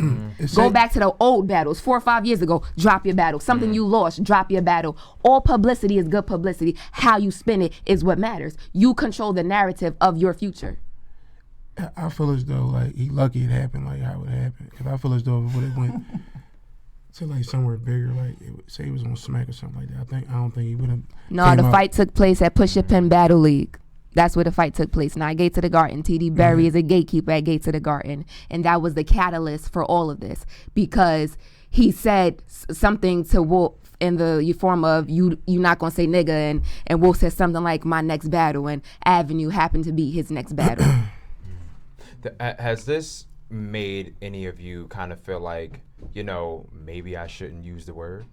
Go back to the old battles, 4 or 5 years ago, drop your battle. Something you lost, drop your battle. All publicity is good publicity. How you spin it is what matters. You control the narrative of your future. I feel as though, like, he lucky it happened like how it happened. Because I feel as though if it went to like somewhere bigger, like say it was on Smack or something like that, I don't think he would have. No, the fight took place at Push Your Pen Battle League. That's where the fight took place. Not Gates of the Garden. TD Berry is a gatekeeper at Gates of the Garden, and that was the catalyst for all of this, because he said something to Wolf in the form of, you not gonna say nigga, and Wolf said something like, my next battle, and Avenue happened to be his next battle. Has this made any of you kind of feel like, maybe I shouldn't use the word?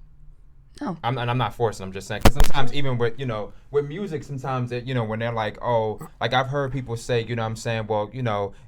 No. I'm not forcing. I'm just saying, because sometimes even with music, sometimes when they're like, oh, like I've heard people say, I'm saying, well,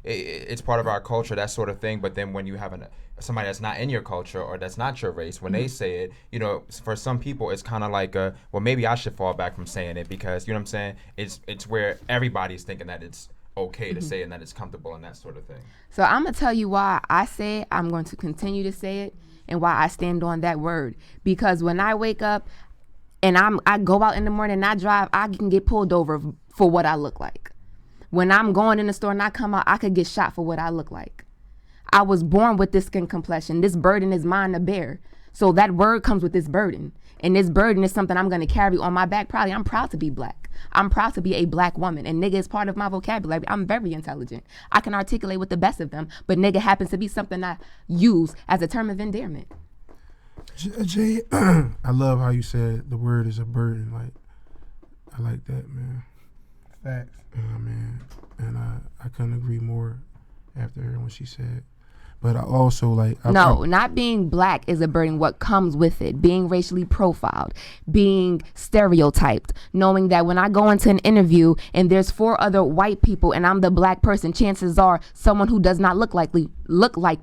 it's part of our culture, that sort of thing. But then when you have somebody that's not in your culture or that's not your race, when they say it, for some people it's kind of like, well, maybe I should fall back from saying it, because what I'm saying, it's where everybody's thinking that it's okay to say it and that it's comfortable and that sort of thing. So I'm gonna tell you why I say it. I'm going to continue to say it, and why I stand on that word. Because when I wake up and I go out in the morning and I drive, I can get pulled over for what I look like. When I'm going in the store and I come out, I could get shot for what I look like. I was born with this skin complexion. This burden is mine to bear. So that word comes with this burden. And this burden is something I'm gonna carry on my back. Probably I'm proud to be black. I'm proud to be a black woman, and nigga is part of my vocabulary. I'm very intelligent. I can articulate with the best of them, but nigga happens to be something I use as a term of endearment. Jay, I love how you said the word is a burden. Like, I like that, man. Facts. Man. And I couldn't agree more after hearing what she said. But I also like... not being black is a burden. What comes with it, being racially profiled, being stereotyped, knowing that when I go into an interview and there's 4 other white people and I'm the black person, chances are someone who does not look like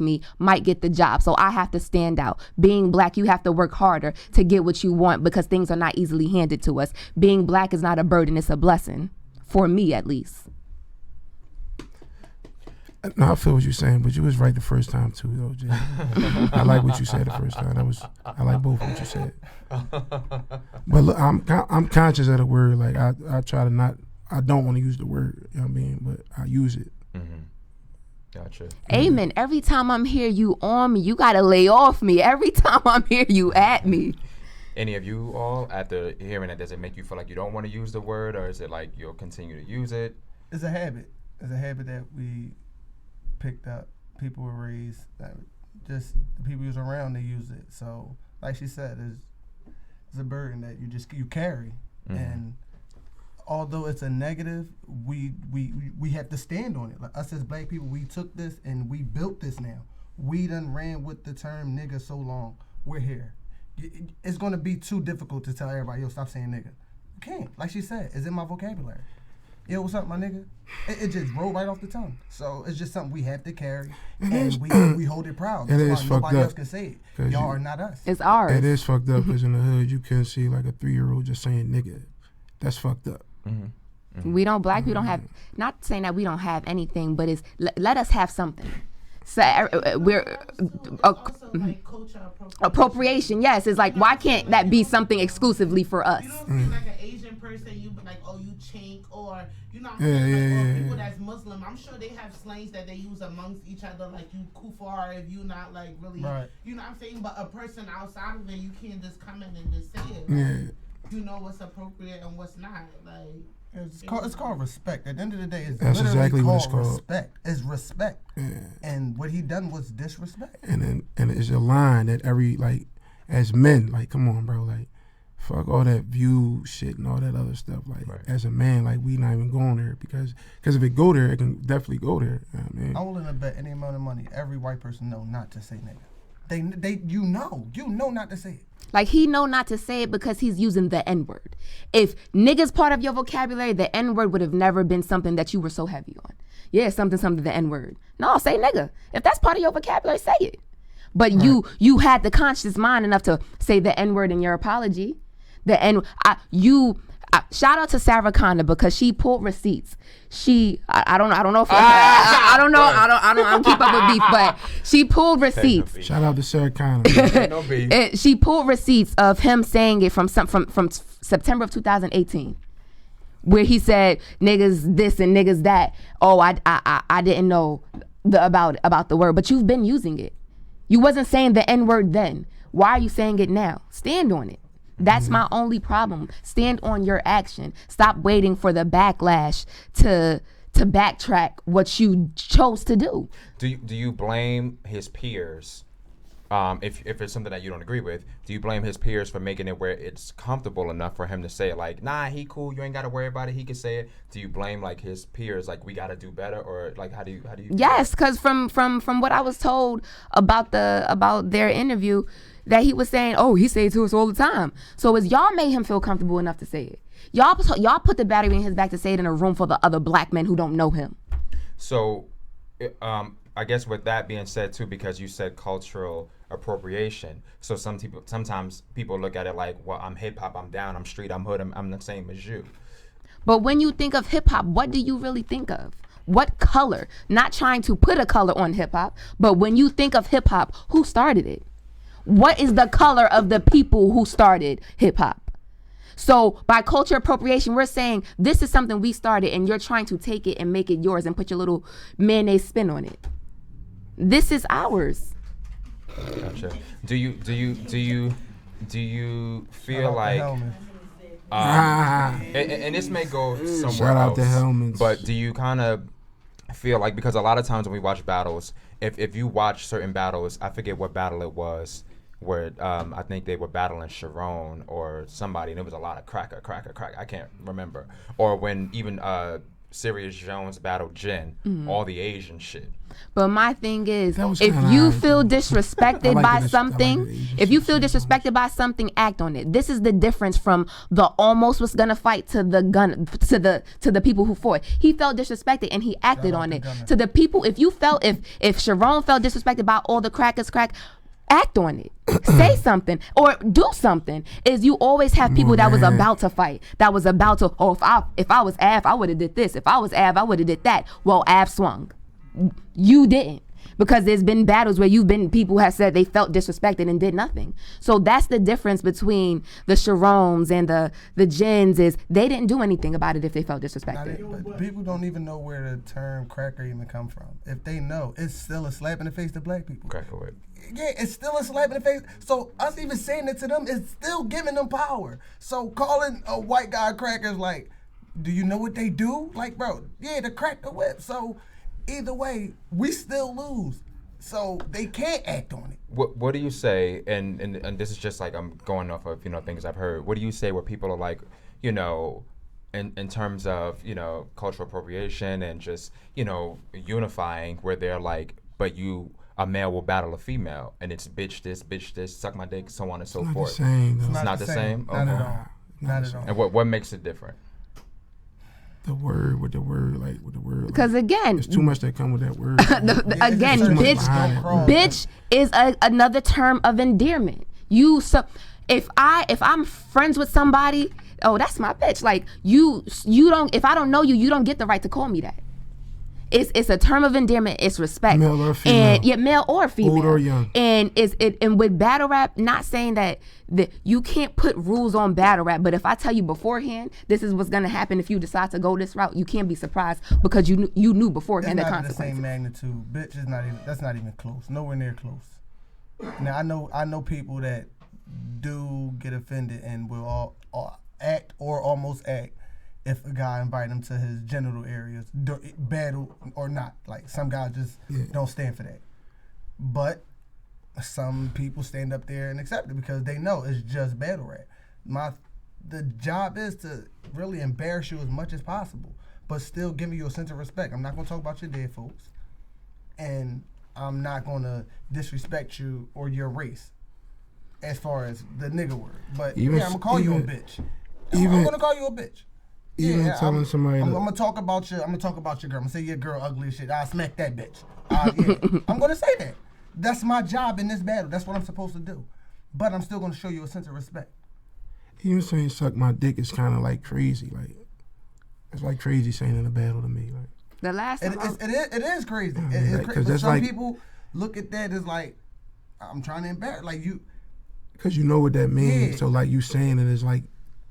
me might get the job. So I have to stand out. Being black, you have to work harder to get what you want, because things are not easily handed to us. Being black is not a burden, it's a blessing. For me, at least. No, I feel what you're saying, but you was right the first time too, though, Jay. I like what you said the first time. I like both of what you said. But look, I'm conscious of the word. Like I try to not. I don't want to use the word. You know what I mean? But I use it. Gotcha. Amen. Every time I'm here, you on me. You gotta lay off me. Every time I'm here, you at me. Any of you all after hearing it, does it make you feel like you don't want to use the word, or is it like you'll continue to use it? It's a habit. It's a habit that we picked up. People were raised, just the people who's around, they use it. So, like she said, it's a burden that you carry. And although it's a negative, we have to stand on it. Like us as black people, we took this and we built this now. We done ran with the term nigga so long. We're here. It's going to be too difficult to tell everybody, yo, stop saying nigga. You can't. Like she said, it's in my vocabulary. Yo, what's up, my nigga? It just rolled right off the tongue. So it's just something we have to carry, and we hold it proud. It is fucked nobody up. else Else can say it. Y'all are not us. It's ours. It is fucked up because in the hood you can see like a 3-year-old just saying nigga. That's fucked up. We don't, black people don't have, not saying that we don't have anything, but it's let us have something. So we're appropriation. Yes, it's like, why can't that be something exclusively for us? You don't see like an Asian person, you be like, oh, you chink, or you know what I'm saying, or people that's Muslim. I'm sure they have slangs that they use amongst each other, like you kufar if you not like really, you know what I'm saying. But a person outside of it, you can't just come in and just say it. Like, you know what's appropriate and what's not. Like. It's called respect. At the end of the day, it's That's literally exactly what it's called called. respect. It's respect. And what he done was disrespect. And it's a line that as men, like, come on, bro, like, fuck all that view shit and all that other stuff. Like, as a man, like, we not even going there because if it go there, it can definitely go there. You know what I mean? I'm willing to bet any amount of money every white person know not to say nigga. You know not to say it. Like, he know not to say it because he's using the N-word. If nigga's part of your vocabulary, the N-word would have never been something that you were so heavy on. Yeah, something, the N-word. No, say nigga. If that's part of your vocabulary, say it. But you had the conscious mind enough to say the N-word in your apology. Shout out to Sarah Connor because she pulled receipts. I don't know if I don't keep up with beef, but she pulled receipts. Shout out to Sarah Connor. No beef. She pulled receipts of him saying it from September of 2018, where he said niggas this and niggas that. Oh, I didn't know about the word, but you've been using it. You wasn't saying the N-word then. Why are you saying it now? Stand on it. That's my only problem. Stand on your action. Stop waiting for the backlash to backtrack what you chose to do. Do you blame his peers? If it's something that you don't agree with, do you blame his peers for making it where it's comfortable enough for him to say it? Like, nah, he cool. You ain't got to worry about it. He can say it. Do you blame like his peers? Like, we got to do better, or like how do you? Yes, because from what I was told about their interview, that he was saying, oh, he say it to us all the time. So as y'all made him feel comfortable enough to say it. Y'all put the battery in his back to say it in a room full of other black men who don't know him. So, I guess with that being said too, because you said cultural appropriation. So sometimes people look at it like, well, I'm hip hop, I'm down, I'm street, I'm hood, I'm the same as you. But when you think of hip hop, what do you really think of? What color? Not trying to put a color on hip hop, but when you think of hip hop, who started it? What is the color of the people who started hip hop? So by culture appropriation, we're saying this is something we started and you're trying to take it and make it yours and put your little mayonnaise spin on it. This is ours. Gotcha. Do you feel like and this may go somewhere Shout out else, to Helmets. But do you kind of feel like, because a lot of times when we watch battles, if you watch certain battles, I forget what battle it was, where I think they were battling Sharon or somebody, and it was a lot of crack. I can't remember. Or when even Serious Jones battled Jen, all the Asian shit. But my thing is, if you feel disrespected by something, act on it. This is the difference from the almost was gonna fight to the gun to the people who fought. He felt disrespected and he acted on it. To the people, if Sharon felt disrespected by all the crackers, act on it. Say something or do something. Is you always have people that was about to fight, that was about to, if I was Av, I would have did this. If I was Av, I would have did that. Well, Av swung. You didn't. Because there's been battles where people have said they felt disrespected and did nothing. So that's the difference between the Sharoms and the Jens is they didn't do anything about it if they felt disrespected. But people don't even know where the term cracker even come from. If they know, it's still a slap in the face to black people. Cracker whip. Yeah, it's still a slap in the face. So us even saying it to them is still giving them power. So calling a white guy crackers like, do you know what they do? Like, bro, yeah, the crack the whip. So either way, we still lose. So they can't act on it. What do you say? And this is just like I'm going off of things I've heard. What do you say where people are like, in terms of cultural appropriation and just unifying, where they're like, but a male will battle a female and it's bitch this, suck my dick, so on and so forth. It's not the same. It's not the same. Not at all. Not at all. And what makes it different? The word with the word. Because again, there's too much that come with that word. Again, bitch is another term of endearment. If I'm friends with somebody, oh, that's my bitch. Like you don't. If I don't know you, you don't get the right to call me that. It's a term of endearment. It's respect. Male or female. And yeah, male or female. Old or young. And and with battle rap, not saying that you can't put rules on battle rap, but if I tell you beforehand, this is what's gonna happen if you decide to go this route, you can't be surprised because you knew beforehand the consequences. It's not the same magnitude. Bitch is not even. That's not even close. Nowhere near close. Now I know people that do get offended and will all act or almost act if a guy invite him to his genital areas, battle or not. Like some guys just don't stand for that. But some people stand up there and accept it because they know it's just battle rap. The job is to really embarrass you as much as possible, but still giving you a sense of respect. I'm not gonna talk about your dead folks, and I'm not gonna disrespect you or your race as far as the nigga word. But I'm gonna call you a bitch. I'm gonna call you a bitch. Even telling somebody, I'm gonna talk about your girl. I'm gonna say your girl ugly as shit. I'll smack that bitch. Yeah. I'm gonna say that. That's my job in this battle. That's what I'm supposed to do. But I'm still gonna show you a sense of respect. Even saying suck my dick is kind of like crazy. Like it's like crazy saying in a battle to me. Like the last it is crazy. It's crazy. But some people look at that as like I'm trying to embarrass like you. Because you know what that means. Yeah. So like you saying it is like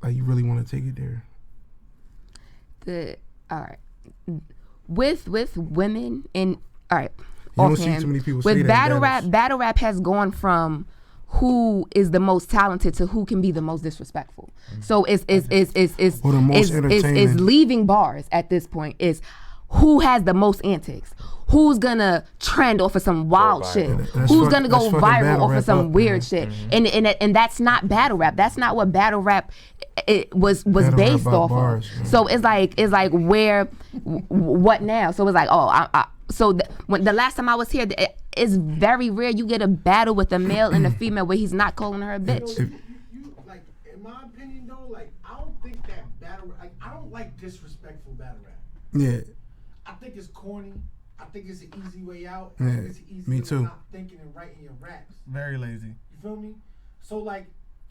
you really want to take it there. All right, with women and all right, you don't see too many people say with that battle rap has gone from who is the most talented to who can be the most disrespectful. So it's leaving bars at this point. Is who has the most antics? Who's gonna trend off of some wild shit? Who's gonna go viral off of some weird shit? And that's not battle rap. That's not what battle rap was based off of. So it's like what now? So it's like when the last time I was here, it's very rare you get a battle with a male and a female where he's not calling her a bitch. You like, in my opinion though, like I don't think that battle. Like I don't like disrespectful battle rap. Yeah. I think it's corny. I think it's an easy way out. Yeah, I think it's an easy me way too. of not thinking and writing your raps. Very lazy. You feel me? So like,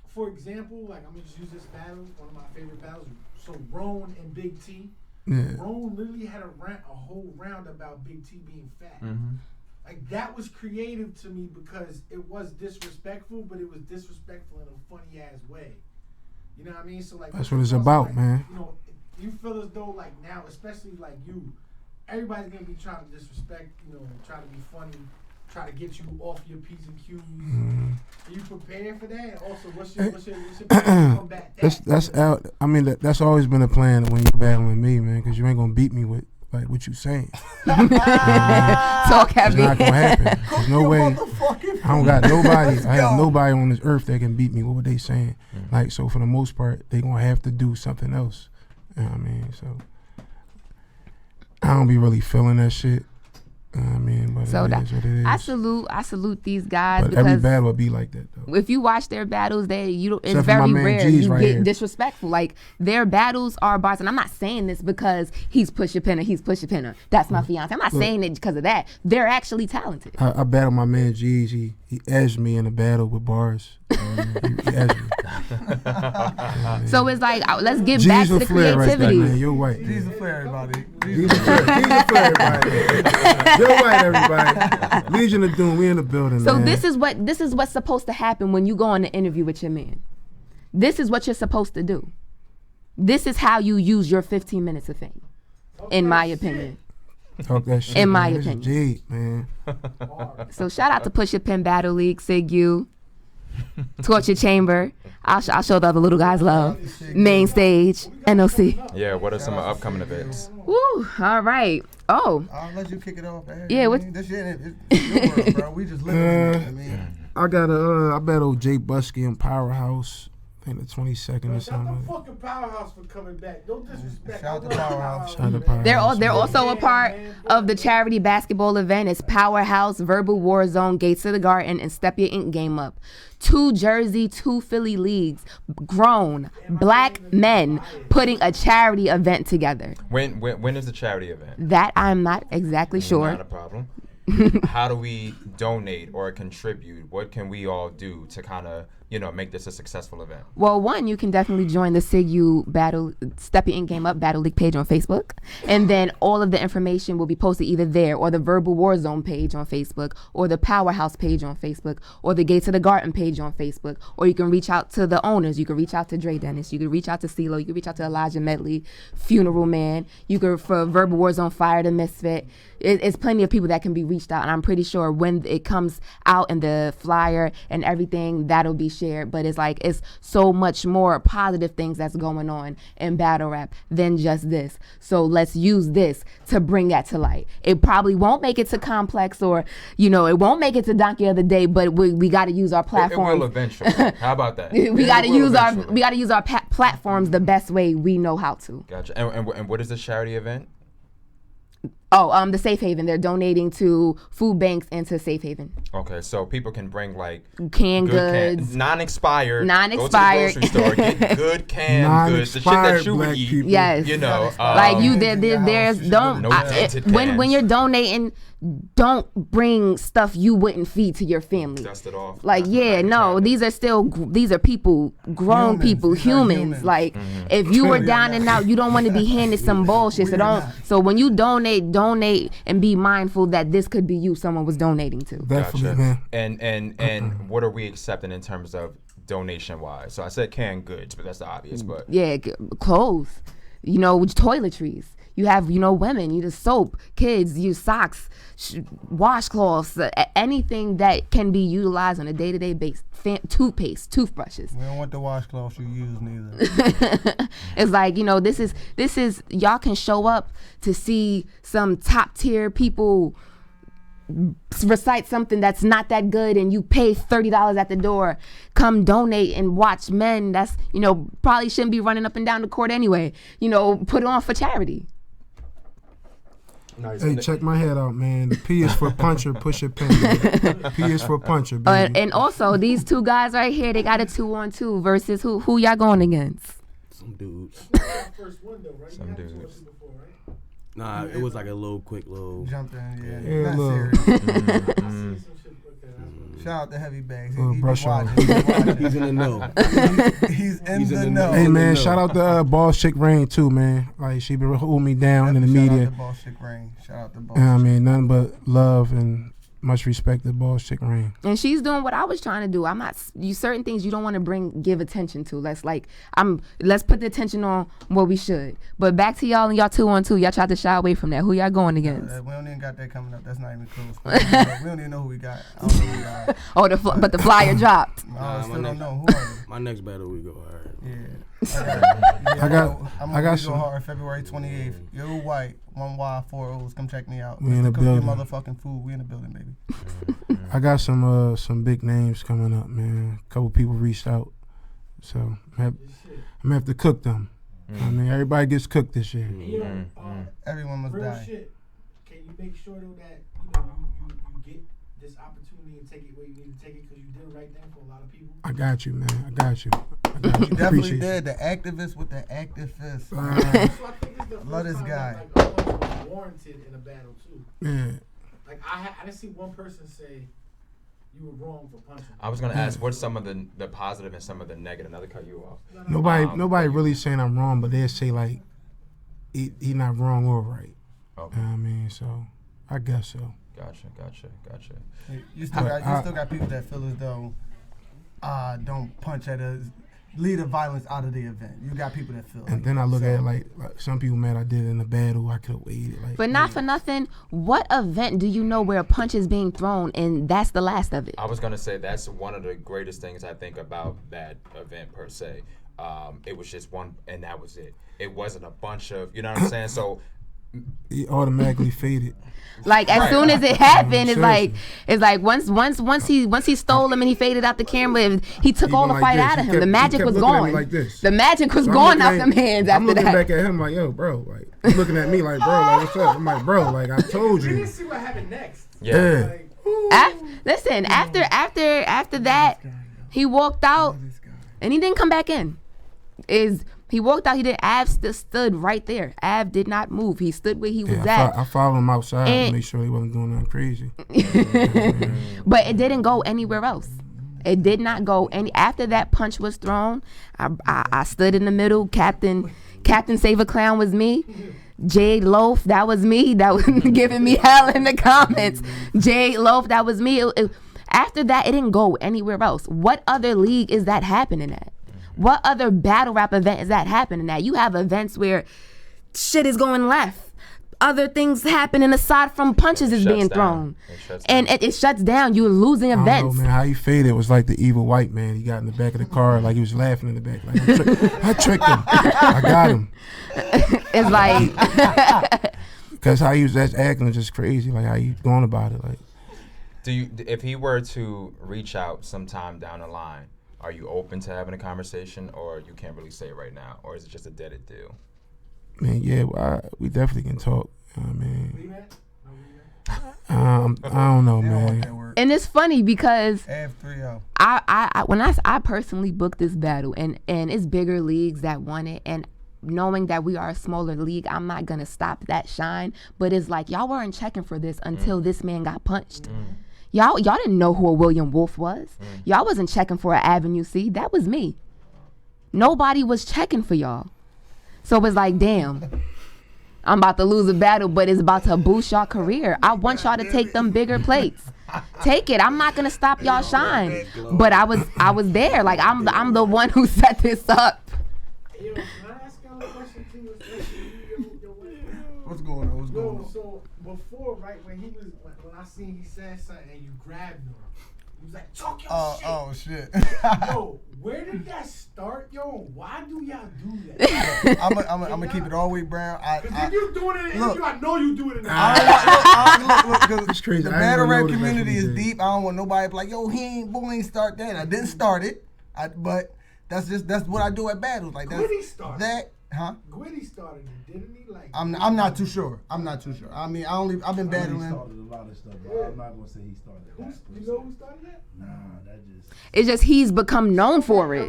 for example, like I'm gonna just use this battle, one of my favorite battles. So Roan and Big T. Yeah. Roan literally had a whole round about Big T being fat. Mm-hmm. Like that was creative to me because it was disrespectful, but it was disrespectful in a funny ass way. You know what I mean? So like that's what it's about, like, man. You know, you feel as though like now, especially like you, everybody's gonna be trying to disrespect, you know, try to be funny, try to get you off your P's and Q's. Mm-hmm. Are you prepared for that? And also, what's your plan to combat that? That's out. I mean, that's always been a plan when you're battling me, man, because you ain't gonna beat me with like what you saying. Talk heavy. It's not gonna happen. There's no way. I don't got nobody. I have nobody on this earth that can beat me with what they saying. Mm-hmm. Like so, for the most part, they gonna have to do something else. You know what I mean? So I don't be really feeling that shit. I mean, but so it is what it is. I salute these guys. But because every battle will be like that though. If you watch their battles, it's Except very rare G's you right get here. disrespectful. Like their battles are bars, and I'm not saying this because he's Pusha Pinner. That's my fiance. I'm not saying it because of that. They're actually talented. I battled my man G's. He edged me in a battle with bars. He edged me. So it's like let's get G's back to the Flair creativity. Right there, man. You're white. G's a Flair, everybody. G's a Flair, everybody. You're right, everybody. Legion of Doom, we in the building, So man. this is what's supposed to happen when you go on an interview with your man. This is what you're supposed to do. This is how you use your 15 minutes of fame, in my opinion. Talk that shit. In my man. This is opinion. deep, man. So shout out to Push Your Pin Battle League, Sig U, Torture Chamber. I'll show the other little guys love. Main Stage, NOC. Yeah, what are some upcoming events? Woo, all right. Oh. I'll let you kick it off, man. Yeah, what? This shit is your world, bro. We just living in it. I mean, I got I battled Jay Busky in Powerhouse. I think the 22nd or something. Fucking Powerhouse for coming back. Don't disrespect. Shout out to Powerhouse. Shout out to Powerhouse. They're also a part of the charity basketball event. It's Powerhouse, Verbal War Zone, Gates of the Garden, and Step Your Ink Game Up. 2 Jersey, 2 Philly leagues, grown black men putting a charity event together. When is the charity event? That I'm not exactly sure. Not a problem. How do we donate or contribute? What can we all do to kind of, make this a successful event? Well, one, you can definitely join the SIGU Battle Step Your In Game Up Battle League page on Facebook. And then all of the information will be posted either there or the Verbal War Zone page on Facebook or the Powerhouse page on Facebook or the Gates of the Garden page on Facebook. Or you can reach out to the owners. You can reach out to Dre Dennis. You can reach out to CeeLo. You can reach out to Elijah Medley, Funeral Man. You can, for Verbal War Zone, Fire the Misfit. It's plenty of people that can be reached out. And I'm pretty sure when it comes out in the flyer and everything, that'll be shared. But it's so much more positive things that's going on in battle rap than just this. So let's use this to bring that to light. It probably won't make it to Complex or, it won't make it to Donkey of the Day, but we got to use our platform. It will eventually. How about that? we got to use our platforms the best way we know how to. Gotcha. And what is the charity event? Oh, the Safe Haven. They're donating to food banks and to Safe Haven. Okay, so people can bring canned goods, non-expired. Non-expired. Go to the grocery store, get good canned goods, the shit that you would eat. Yes. When you're donating, don't bring stuff you wouldn't feed to your family. Dust it off. These are people, grown people, humans. If you were down and out, you don't want to be handed some bullshit. So when you donate and be mindful that this could be you someone was donating to. Definitely, man. And what are we accepting in terms of donation wise? So I said canned goods, but that's the obvious. But yeah, clothes, toiletries. You have, women, you just soap, kids, use socks, washcloths, anything that can be utilized on a day-to-day basis. Toothpaste, toothbrushes. We don't want the washcloths you use neither. It's this is y'all can show up to see some top tier people recite something that's not that good and you pay $30 at the door. Come donate and watch men that's, probably shouldn't be running up and down the court anyway. Put it on for charity. Nice. Hey, check my head out, man. The P is for puncher, push your pen. P is for puncher, baby. And also, these 2 guys right here, they got a 2-on-2 versus who y'all going against? Some dudes. Some dudes. Nah, it was like a quick little. Jumped in, yeah. Not serious. Shout out to Heavy Bags. He's watching. He's in the know. He's in the know. Hey, man, shout out to Boss Chick Rain, too, man. She been holding me down in the media. Shout out to Boss Chick Rain. Shout out to Boss Chick. Nothing but love and much respect to Boss Chick Rain. And she's doing what I was trying to do. I'm not certain things you don't want to give attention to. Let's put the attention on what we should. But back to y'all and y'all 2-on-2. Y'all tried to shy away from that. Who y'all going against? We don't even got that coming up. That's not even close. We don't even know who we got. I don't know who we got. But the flyer dropped. I still don't know. Who are they? My next battle we go hard. Yeah. I got some. Go hard February 28th. You're white. 1Y 4 O's. Come check me out. We in the building. Your motherfucking food. We in the building, baby. I got some big names coming up, man. A couple people reached out, so I'm gonna have to cook them. Everybody gets cooked this year. Everyone must real die. Shit. Can you make sure though that you get this opportunity and take it where you need to take it because you did the right thing for a lot of people? I got you, man. I got you. You definitely did. The activist with the active fist. So I think it's the first Love this time guy. That, a punch was warranted in a battle too. Yeah. I didn't see one person say you were wrong for punching. I was gonna ask what's some of the positive and some of the negative. Another cut you off. Nobody really saying I'm wrong, but they say he not wrong or right. Okay. So I guess so. Gotcha. You still got people that feel as though don't punch at us, lead the violence out of the event. You got people that feel. And then I look at it like some people, man, I did it in a battle. I could have waited. Like, but not for nothing. What event do you know where a punch is being thrown and that's the last of it? I was gonna say that's one of the greatest things I think about that event per se. It was just one, and that was it. It wasn't a bunch of, you know what I'm saying? So he automatically faded. Like as soon as it happened, it's like once he stole him and he faded out the camera, he took all the fight out of him. The magic was gone. The magic was gone out them hands after that. I'm looking back at him like, yo, bro, like he's looking at me like, bro, like what's up? I'm like, bro, like I told you. We didn't see what happened next. Yeah. Listen, after that, he walked out and he didn't come back in. He walked out. Av stood right there. Av did not move. He stood where he was at. I followed him outside to make sure he wasn't doing nothing crazy. But it didn't go anywhere else. It did not go any. After that punch was thrown, I stood in the middle. Captain Save a Clown was me. Jade Loaf, that was me. That was giving me hell in the comments. Jade Loaf, that was me. After that, it didn't go anywhere else. What other league is that happening at? What other battle rap event is that happening at? You have events where shit is going left. Other things happening aside from punches is being thrown. And it shuts down. You're losing events. I don't know, man. How he faded was like the evil white man. He got in the back of the car like he was laughing in the back. Like, I tricked him. I got him. It's like... Because how he was acting was just crazy. Like how he going about it. Like, if he were to reach out sometime down the line, are you open to having a conversation, or you can't really say it right now, or is it just a dead deal? Man, yeah, we definitely can talk. I don't know, man. And it's funny because F3O. I personally booked this battle, and it's bigger leagues that want it, and knowing that we are a smaller league, I'm not gonna stop that shine. But it's like y'all weren't checking for this until this man got punched. Y'all didn't know who a William Wolf was. Y'all wasn't checking for an Avenue C. That was me. Nobody was checking for y'all. So it was like, damn, I'm about to lose a battle, but it's about to boost y'all career. I want y'all to take them bigger plates. Take it. I'm not gonna stop y'all shine. But I was there. Like I'm the one who set this up. Yo, can I ask y'all a question too? What's going on? What's going on? So before, right, when I seen he said something and you grabbed him, he was like, talk your shit. Oh shit. Yo, where did that start, yo? Why do y'all do that? I'm gonna keep it all the way brown. Cause if you doing it in interview, I know you do it in the It's crazy. The battle rap community is deep. I don't want nobody to be like, yo, he ain't start that. I didn't start it. But that's what I do at battles. Like Gwitty started that. Huh? Gwitty started it, didn't he? Like I'm not too sure. I mean, I've been battling. He started a lot of stuff, but I'm not gonna say he started that. You know who started that? Nah, that just. It's just he's become known for it.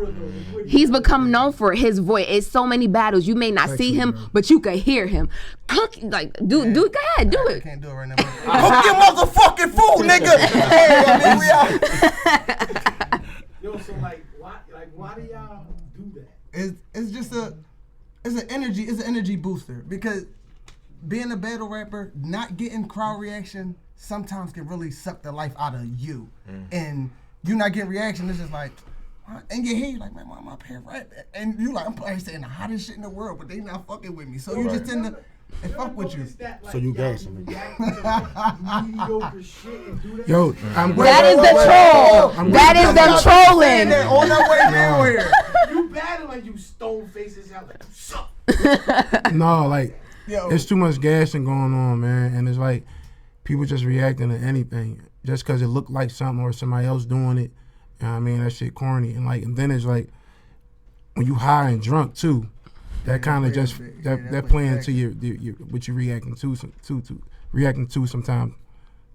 He's become known for his voice. It's so many battles. You may not see him, but you can hear him. Like, do it. Go ahead, do it. I can't do it right now. Hook your motherfucking fool, nigga. Hey, I mean, Yo, so why do y'all do that? It's just it's an energy booster, because being a battle rapper, not getting crowd reaction sometimes can really suck the life out of you. And you not getting reaction, it's just like, and you hear you like, man, why am I paying rap? And you like, I'm probably saying the hottest shit in the world, but they not fucking with me. So you just tend to, they fuck with you. So you gas me. Yo, that is the troll. That is them trolling. On that way nowhere. You battling, you stone faces out like you suck. No, like, there's too much gassing going on, man, and it's like people just reacting to anything just because it looked like something or somebody else doing it. You know what I mean? That shit corny, and then it's like when you high and drunk too, that kind of just that playing into your what you reacting to sometimes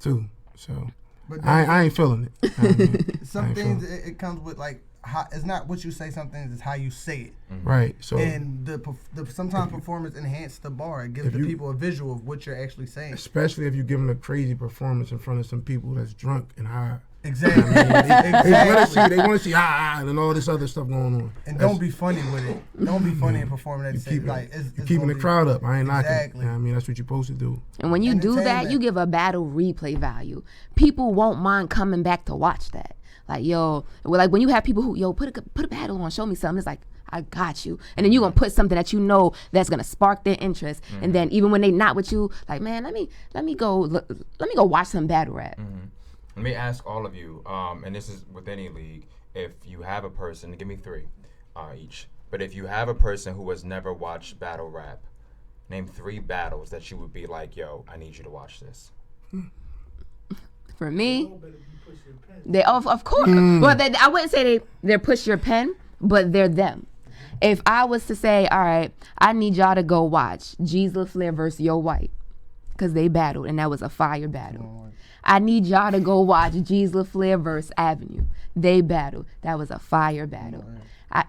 too. So but I ain't feeling it. You know what I mean? Some things it comes with like. It's not what you say. Some things it's how you say it. Right. So and the sometimes performance enhances the bar. It gives the people a visual of what you're actually saying. Especially if you're giving a crazy performance in front of some people that's drunk and high. Exactly. They want to see and all this other stuff going on. And don't be funny with it. Don't be funny and performing at the same. Like it's keeping the crowd up. I ain't knocking. Exactly. You know what I mean, that's what you're supposed to do. And when you do that, you give a battle replay value. People won't mind coming back to watch that. Like, yo, like when you have people who, put a battle on, show me something. It's like, I got you. And then you're going to put something that you know that's going to spark their interest. Mm-hmm. And then even when they not with you, like, man, let me go watch some battle rap. Mm-hmm. Let me ask all of you, and this is with any league, if you have a person, give me 3 each, but if you have a person who has never watched battle rap, name 3 battles that you would be like, yo, I need you to watch this. For me, they of course. Well, I wouldn't say they're push your pen, but they're them. If I was to say, all right, I need y'all to go watch G's LaFleur versus Yo White, because they battled, and that was a fire battle. I need y'all to go watch G's LaFleur versus Avenue. They battled. That was a fire battle. I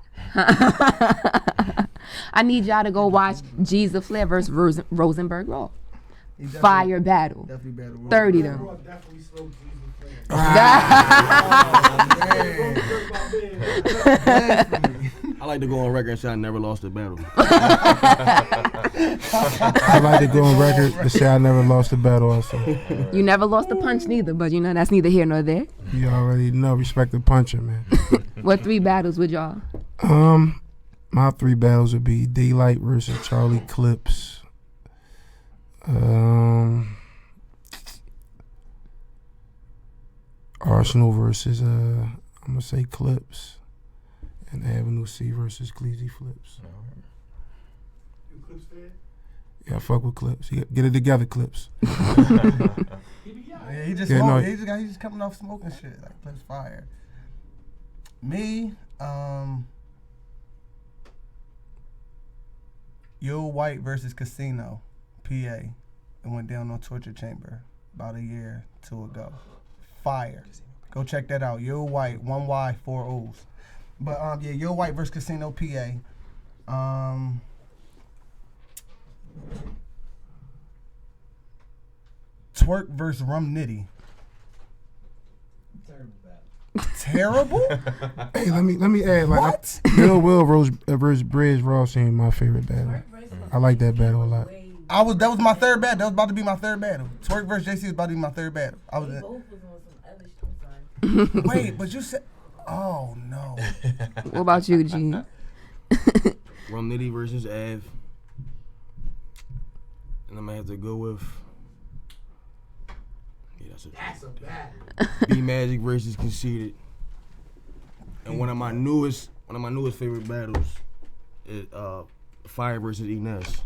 need y'all to go watch G's LaFleur versus Rosenberg Raw. Fire battle. Definitely battle. 30 them. I like to go on record and say I never lost a battle. I like to go on record to say I never lost a battle also. You never lost a punch neither, but that's neither here nor there. You already know, respect the puncher, man. What 3 battles would y'all? My 3 battles would be Daylight versus Charlie Clips. Arsenal versus I'm gonna say Clips, and Avenue C versus Cleasy Flips. You Clips fan? Yeah, I fuck with Clips. Get it together, Clips. He just coming off smoking shit. Like Clips fire. Me, Yo White versus Casino, PA. It went down on Torture Chamber about a year or 2 ago. Fire. Go check that out. Yo White, 1 Y, 4 O's. But Yo White versus Casino, PA. Twerk versus Rum Nitty. Terrible? Hey, let me add. Like, what? Bill Will versus Bridge Ross ain't my favorite battle. I like that battle a lot. That was my 3rd battle. That was about to be my 3rd battle. Twerk versus JC was about to be my 3rd battle. Wait, but you said, oh no. What about you, G? Rum Nitty versus Av. And I'm gonna have to go with. Yeah, that's a battle. B Magic versus Conceited. And one of my newest favorite battles is Fire versus Ines.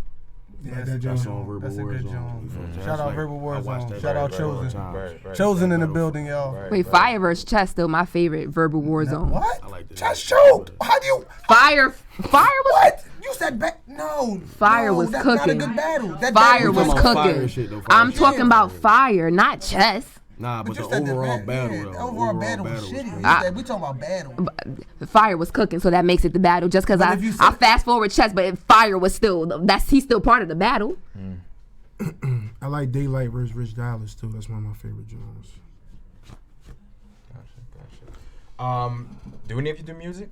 Yeah, that's on Verbal That's a good Warzone. joint. Shout out Verbal Warzone. Shout out Chosen. Right. Chosen in the building, y'all. Wait, Fire versus Chess still my favorite Verbal Warzone. What? I like that. Chess choked. How do you? Fire was what? You said no. Fire was that's cooking. Not a good battle. That Fire battle was cooking. I'm talking about Fire, not Chess. Nah, but the overall battle, the overall battle was shitty. We talking about battle. Fire was cooking, so that makes it the battle. Just because I fast forward Chess, but Fire was he's still part of the battle. I like Daylight versus Rich Dollars too. That's one of my favorite genres. Gotcha. Do any of you do music?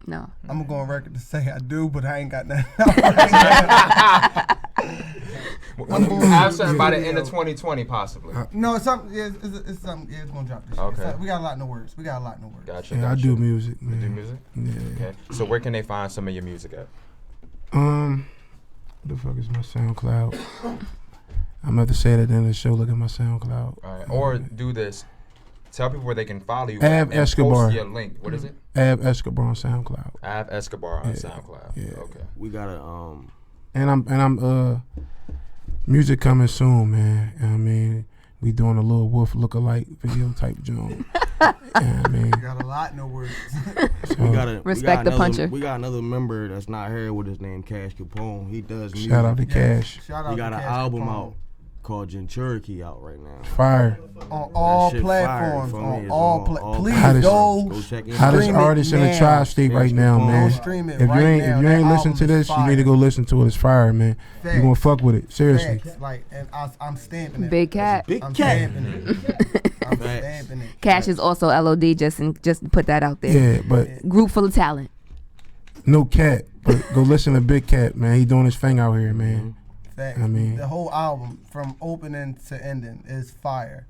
No. I'm gonna go on record to say I do, but I ain't got nothing. Have something by the end of 2020, possibly. No, it's something. It's something. Yeah, it's gonna drop this year. Okay. We got a lot in the works. Gotcha. Yeah, I do music, man. You do music? Yeah. Okay. So where can they find some of your music at? What the fuck is my SoundCloud? I'm gonna have to say it at the end of the show. Look at my SoundCloud. All right. Or do this. Tell people where they can follow you. Av Escobar. Post your link. What is it? Av Escobar on SoundCloud. Av Escobar on SoundCloud. Yeah. Okay. We gotta And I'm music coming soon, man. I mean, we doing a little Wolf look-alike video type joint. I mean, We got a lot in the works. so, Respect the puncher. We got another member that's not here with his name, Cash Capone. He does music. Shout out to Cash. Shout out He got to an Cash album Capone. out. called Gen Cherokee out right now. Fire. On all That shit platforms. fire for me. On all please Hottest- go check it out. Hottest stream it artist in the now. tri-state right now, man. Go stream it If right you ain't now. if you That ain't listen album to is this, you fire. need to go listen to it. It's fire, man. Facts. You gonna fuck with it. Seriously. Facts. Like, and I'm stamping it. Big Cat. I'm stamping it. I'm stamping it. Cash is also LOD. Just put that out there. Yeah, but Group full of talent. no Cat. But go listen to Big Cat, man. He doing his thing out here, man. Facts. I mean, the whole album from opening to ending is fire.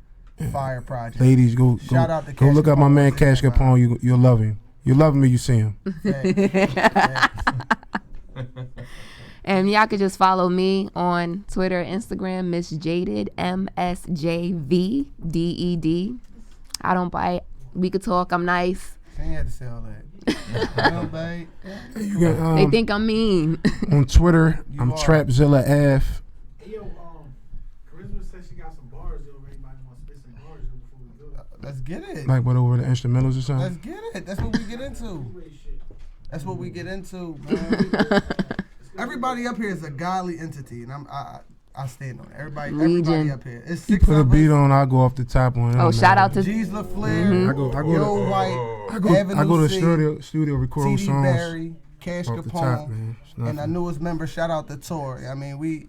Fire project. ladies, go Shout out to go Cash look up my Capone. man Cash Capone. You'll love him. You'll love him when you see him. And y'all could just follow me on Twitter, Instagram, Miss Jaded, MSJVDED. I don't bite. We could talk. I'm nice. She ain't had to say all that. I don't bite. You got, They think I'm mean. on Twitter, I'm are. Trapzilla F. Hey, yo, Charisma said she got some bars over. Anybody want to spit some bars before we go? Let's get it. Like what over the instrumentals or Let's something? get it. That's what we get into. That's what we get into, man. Everybody up here is a godly entity, and I stand on it. Everybody up here. It's You 6 put a of beat us. on, I'll go off the top one. Oh, shout out to G's LaFleur, I go Yo to White, I go Avenue to C, studio record those TD songs. Barry, Cash off the top, Capone, man. It's and our nothing. newest member. Shout out to Tori. I mean, we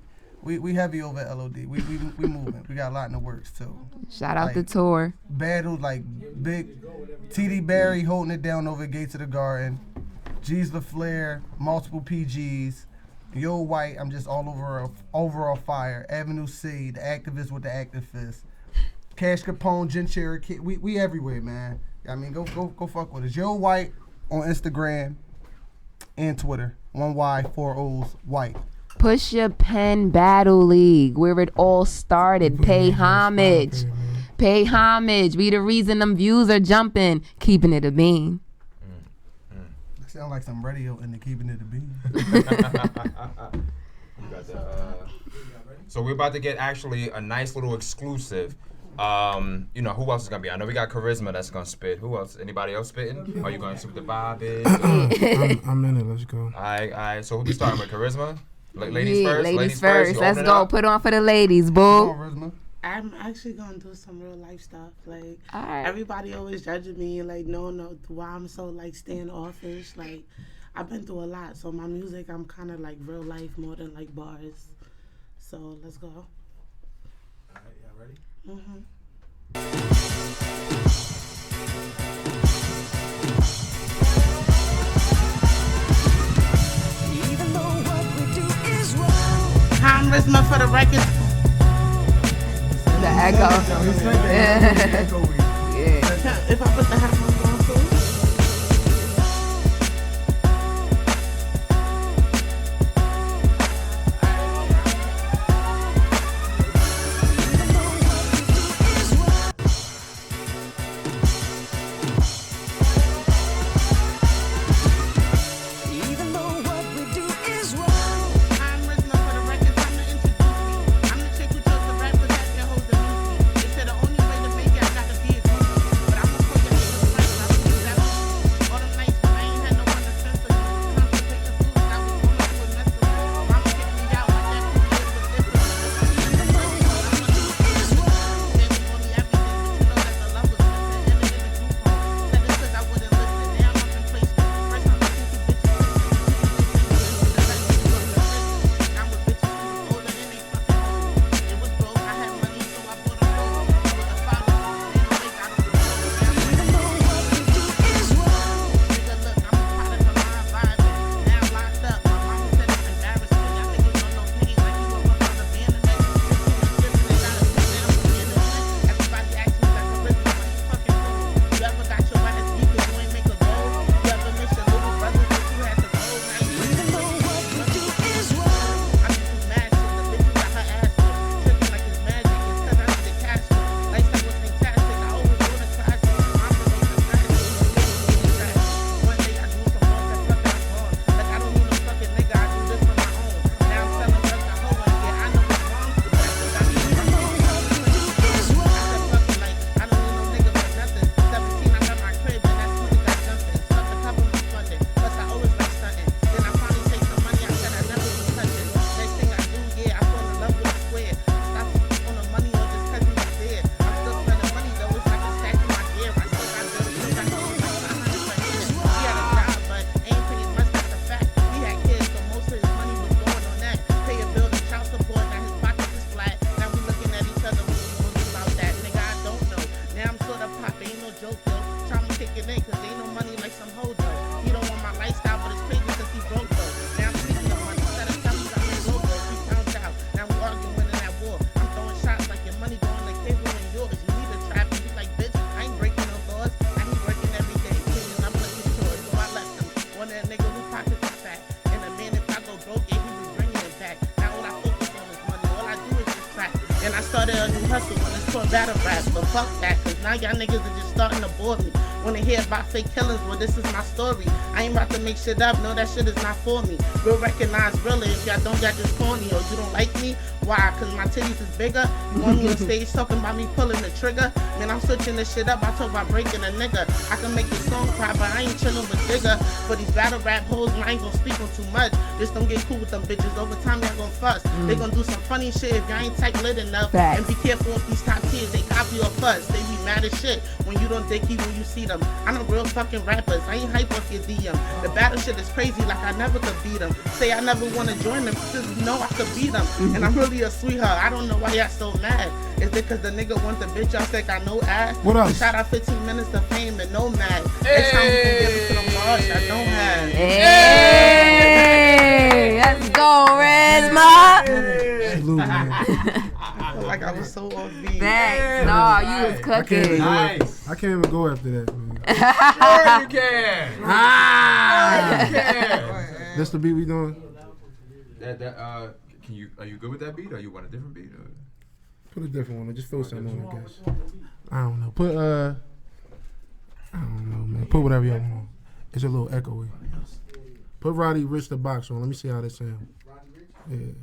heavy over at LOD. We moving. We got a lot in the works too. Shout out to Tor. Battles like big TD Barry holding it down over Gates of the Garden. G's LaFleur, multiple PGs. Yo White, I'm just all over overall fire. Avenue C, the activist with the activist. Cash Capone, Gen Cherokee, we everywhere, man. I mean, go fuck with us. Yo White on Instagram and Twitter. 1 Y, 4 O's, White. Push Your Pen Battle League, where it all started. Pay homage. Pay homage. We the reason them views are jumping. Keeping it a bean. Sound like some radio in the Keeping It a Bean. So we're about to get actually a nice little exclusive. Who else is gonna be? I know we got Charisma that's gonna spit. Who else? Anybody else spitting? Are you gonna see what the vibe is? I'm in it. Let's go. All right. So who be starting with? Charisma? Ladies Yeah, first. ladies first. You Let's open it go. up? Put on for the ladies, boo. I'm actually gonna do some real life stuff. Like Alright. everybody always judging me, like no, why I'm so like standoffish. Like I've been through a lot, so my music I'm kind of like real life more than like bars. So let's go. All right, y'all ready? Mhm. Even though what we do is wrong. Charisma for the record. The echo. Yeah. If I put the headphones on too. Even though what we do is wrong. Charisma for the record. Time to introduce me. I'm the chick who chose to rap with that hoes the music. They said the only way to make it, I gotta be a groupie. But I'm gonna put your niggas right breaking in because ain't no money like some hoes though. He don't want my lifestyle, but it's crazy because he broke though. Now I'm speaking of money, instead of telling you I made logos, we pound out. Now we arguing in that war. I'm throwing shots like your money going to cable and yours. You need a trap and you like, bitch, I ain't breaking no laws. I ain't working every day. And I'm looking short, so I left him. One of that nigga who pockets is fat. And a man, if I go broke, yeah, he was bringing it back. Now all I focus on is money. All I do is just track. And I started a new hustle when it's called battle rap. But fuck that, cause now y'all niggas are just starting to bore me. Wanna hear about fake killings? Well, this is my story. I ain't about to make shit up. No, that shit is not for me. Real recognize really if y'all don't got this corny or you don't like me. Why? Cause my titties is bigger. You want me on stage talking about me pulling the trigger? Man, I'm switching this shit up. I talk about breaking a nigga. I can make this song cry, but I ain't chilling with Digger. For these battle rap hoes, I ain't gonna speak on too much. Just don't get cool with them bitches. Over time, y'all gonna fuss. They gonna do some funny shit if y'all ain't tight lit enough. Facts. And be careful if these top tiers, they copy or fuss. They be mad as shit when you don't dicky when you see them. I know real fucking rappers. I ain't hype off your DM. The battle shit is crazy like I never could beat them. Say I never wanna join them because you know I could beat them. And I'm really a sweetheart. I don't know why y'all so mad. Is it because the nigga want the bitch y'all think I know ass? What else? Shout out 15 minutes of fame and Nomad. Next time we can give it to the Mars I don't have. Hey, let's go, Resma. Salute, man. I feel like I was so off beat. Thanks. No, you was cooking. I can't even go after that, man. Sure you can. Ah! Sure you can. That's the beat we doing? Are you good with that beat, or you want a different beat? Or? Put a different one. Just throw something on, I guess. I don't know. Put I don't know, man. Put whatever y'all want. It's a little echoey. Put Roddy Rich the Box on. Let me see how that sound. Yeah.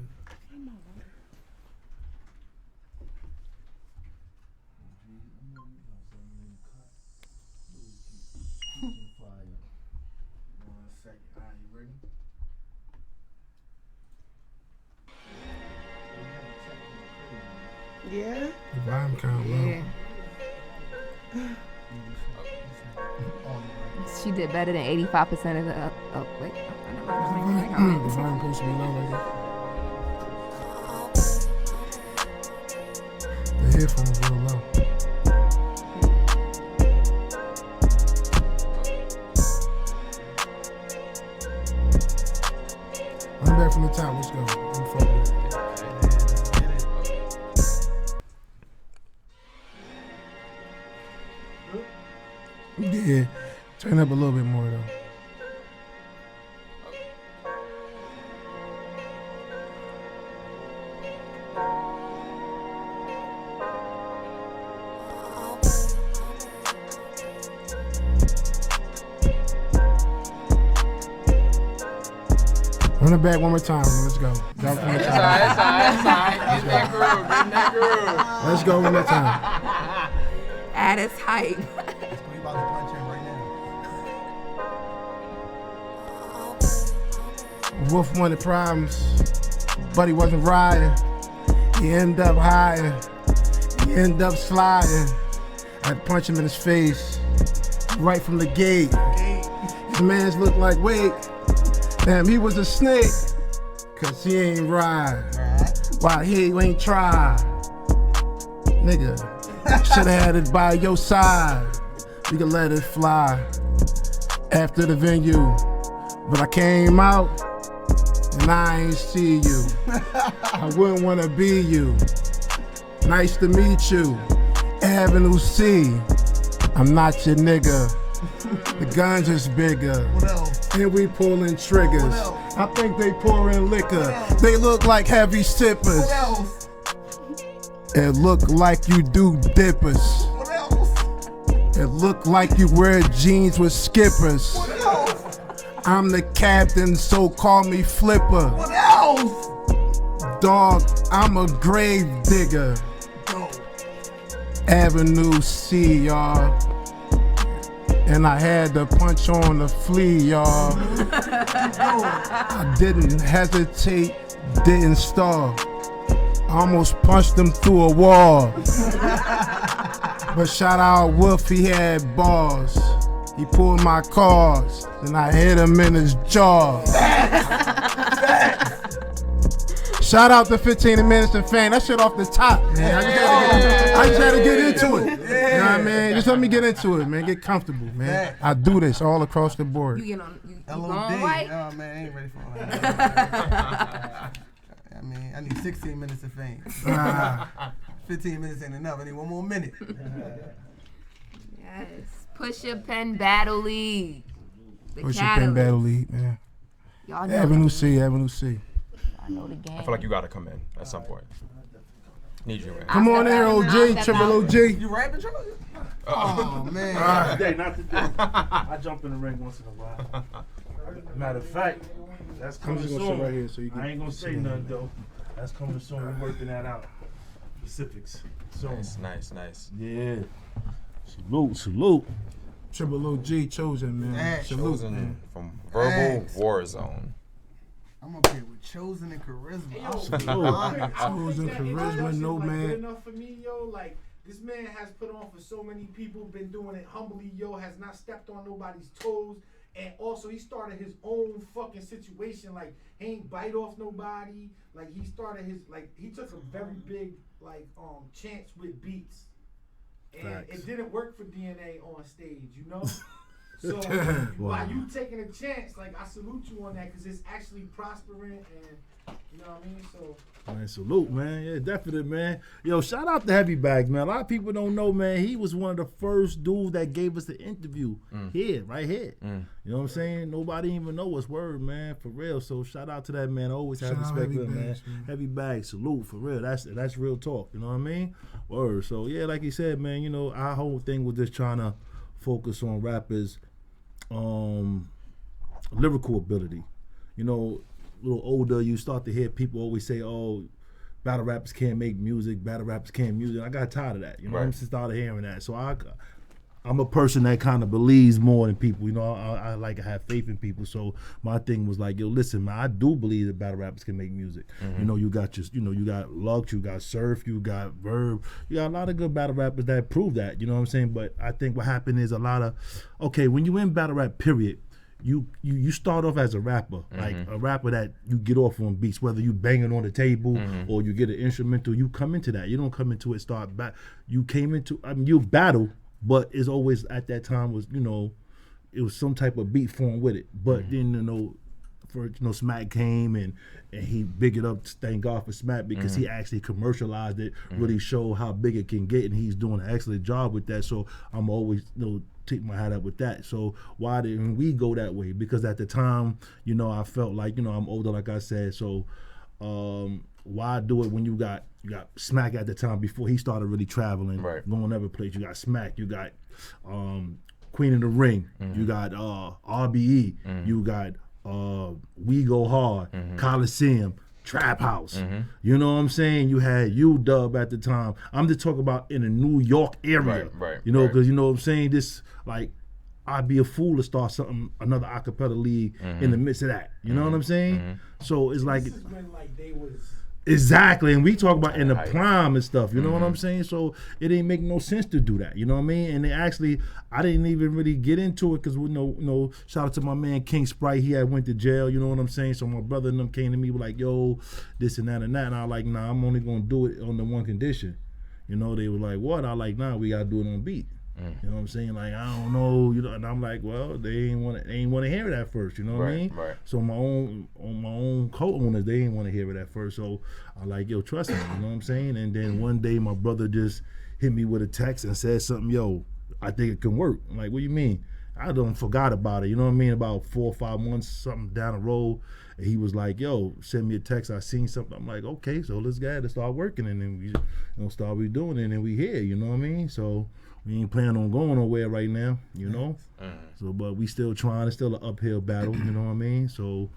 Yeah? The volume kind of low. Yeah. She did better than 85% of the. Oh wait. The volume supposed to be low like that. The headphones real low. Run back from the top. Let's go. I'm fucking. Yeah, turn up a little bit more though. Run it back one more time. Let's go. Drop it one more time. It's all right. Get that groove. Let's go one more time. At its height. Wolf wanted problems, but he wasn't riding. He ended up hiding. He ended up sliding. I had to punch him in his face, right from the gate. His mans looked like, wait, damn, he was a snake, cause he ain't ride. Why he ain't try? Nigga, should've had it by your side. You could let it fly after the venue. But I came out and I ain't see you. I wouldn't wanna be you. Nice to meet you. Avenue C. I'm not your nigga. The guns is bigger. And we pulling triggers. I think they pouring liquor. They look like heavy sippers. It look like you do dippers. It look like you wear jeans with skippers. I'm the captain, so call me Flipper. What else? Dog, I'm a grave digger. Avenue C, y'all. And I had to punch on the flea, y'all. I didn't hesitate, didn't stall. I almost punched him through a wall. But shout out Wolf, he had balls. He pulled my cards, and I hit him in his jaw. Shout out to 15 Minutes and Fame. That shit off the top, man. I just had to get into it. You know what I mean? Just let me get into it, man. Get comfortable, man. I do this all across the board. You get on. You LOD. going white? Oh man, I ain't ready for all that. I mean, I need 16 minutes of fame. 15 minutes ain't enough. I need one more minute. Yes. Push Your Pen Battle League. Push Your Pen Battle League, man. Y'all know Avenue C, Avenue C. I know the game. I feel like you gotta come in at some point. Need you in. Come on there, OG, Triple OG. You rapping, Triple? Oh man. Not today, not today. I jump in the ring once in a while. Matter of fact, that's coming just gonna soon. sit right here so you can I ain't gonna say nothing though. That's coming soon. We're working that out. Specifics. So Nice. yeah. Salute. Triple OG chosen, man. Salute, Chosen man. from Verbal War Zone. I'm up here with Chosen and Charisma. Chosen, Charisma, Nomad. Good enough for me, yo. Like, this man has put on for so many people, been doing it humbly, yo, has not stepped on nobody's toes. And also, he started his own fucking situation. Like, he ain't bite off nobody. Like, he started his, like, he took a very big, like, chance with beats. And it didn't work for DNA on stage, you know? So, by you taking a chance, like, I salute you on that because it's actually prospering and, you know what I mean? So, Man, salute, man. Yeah, definitely, man. Yo, shout out to Heavy Bags, man. A lot of people don't know, man. He was one of the first dudes that gave us the interview here, right here. You know what I'm saying? Nobody even know what's word, man, for real. So shout out to that, man. I always have respect for him, man. Heavy Bags, salute, for real. That's real talk, you know what I mean? Word. So, yeah, like he said, man, you know, our whole thing was just trying to focus on rappers' lyrical ability. You know, a little older, you start to hear people always say, oh, battle rappers can't make music, battle rappers can't music. I got tired of that. You know, I started hearing that. So I'm a person that kind of believes more in people. You know, I like to have faith in people. So my thing was like, yo, listen, man, I do believe that battle rappers can make music. You know, you got you got Lux, you got Surf, you got Verb. You got a lot of good battle rappers that prove that. You know what I'm saying? But I think what happened is a lot of, okay, when you in battle rap, period, you start off as a rapper, like a rapper that you get off on beats, whether you banging on the table or you get an instrumental, you come into that. You don't come into it, start back. You came into, I mean, you battle, but it's always at that time was, you know, it was some type of beat form with it. But then, you know, Smack came and he big it up, thank God for Smack, because he actually commercialized it, really showed how big it can get, and he's doing an excellent job with that. So I'm always, you know, take my hat up with that. So why didn't we go that way? Because at the time, you know, I felt like, you know, I'm older, like I said, so why do it when you got Smack at the time before he started really traveling, going other places. You got Smack, you got Queen of the Ring, you got RBE, you got We Go Hard, Coliseum, Trap House. You know what I'm saying? You had UW at the time. I'm just talking about in the New York area. You know, because you know what I'm saying? This, like, I'd be a fool to start another acapella league in the midst of that. You know what I'm saying? So it's like, this is when, like, they was exactly, and we talk about in the prime and stuff, you know what I'm saying? So it didn't make no sense to do that, you know what I mean? And actually, I didn't even really get into it because, you know, shout out to my man King Sprite, he had went to jail, you know what I'm saying? So my brother and them came to me like, yo, this and that, and I was like, nah, I'm only gonna do it on the one condition. You know, they were like, what? I like, nah, we gotta do it on beat. You know what I'm saying? Like, I don't know, you know, and I'm like, well, they ain't want to hear it at first, you know what I mean? So my own co-owners, they didn't want to hear it at first. So I like, yo, trust me, you know what I'm saying? And then one day my brother just hit me with a text and said something, yo, I think it can work. I'm like, what do you mean? I done forgot about it, you know what I mean? About 4 or 5 months, something down the road, and he was like, yo, send me a text, I seen something. I'm like, okay, so let's start working, and then we, you know, start redoing it, and then we here, you know what I mean? So we ain't planning on going nowhere right now, you know? So, but we still trying, it's still an uphill battle, you know what I mean? So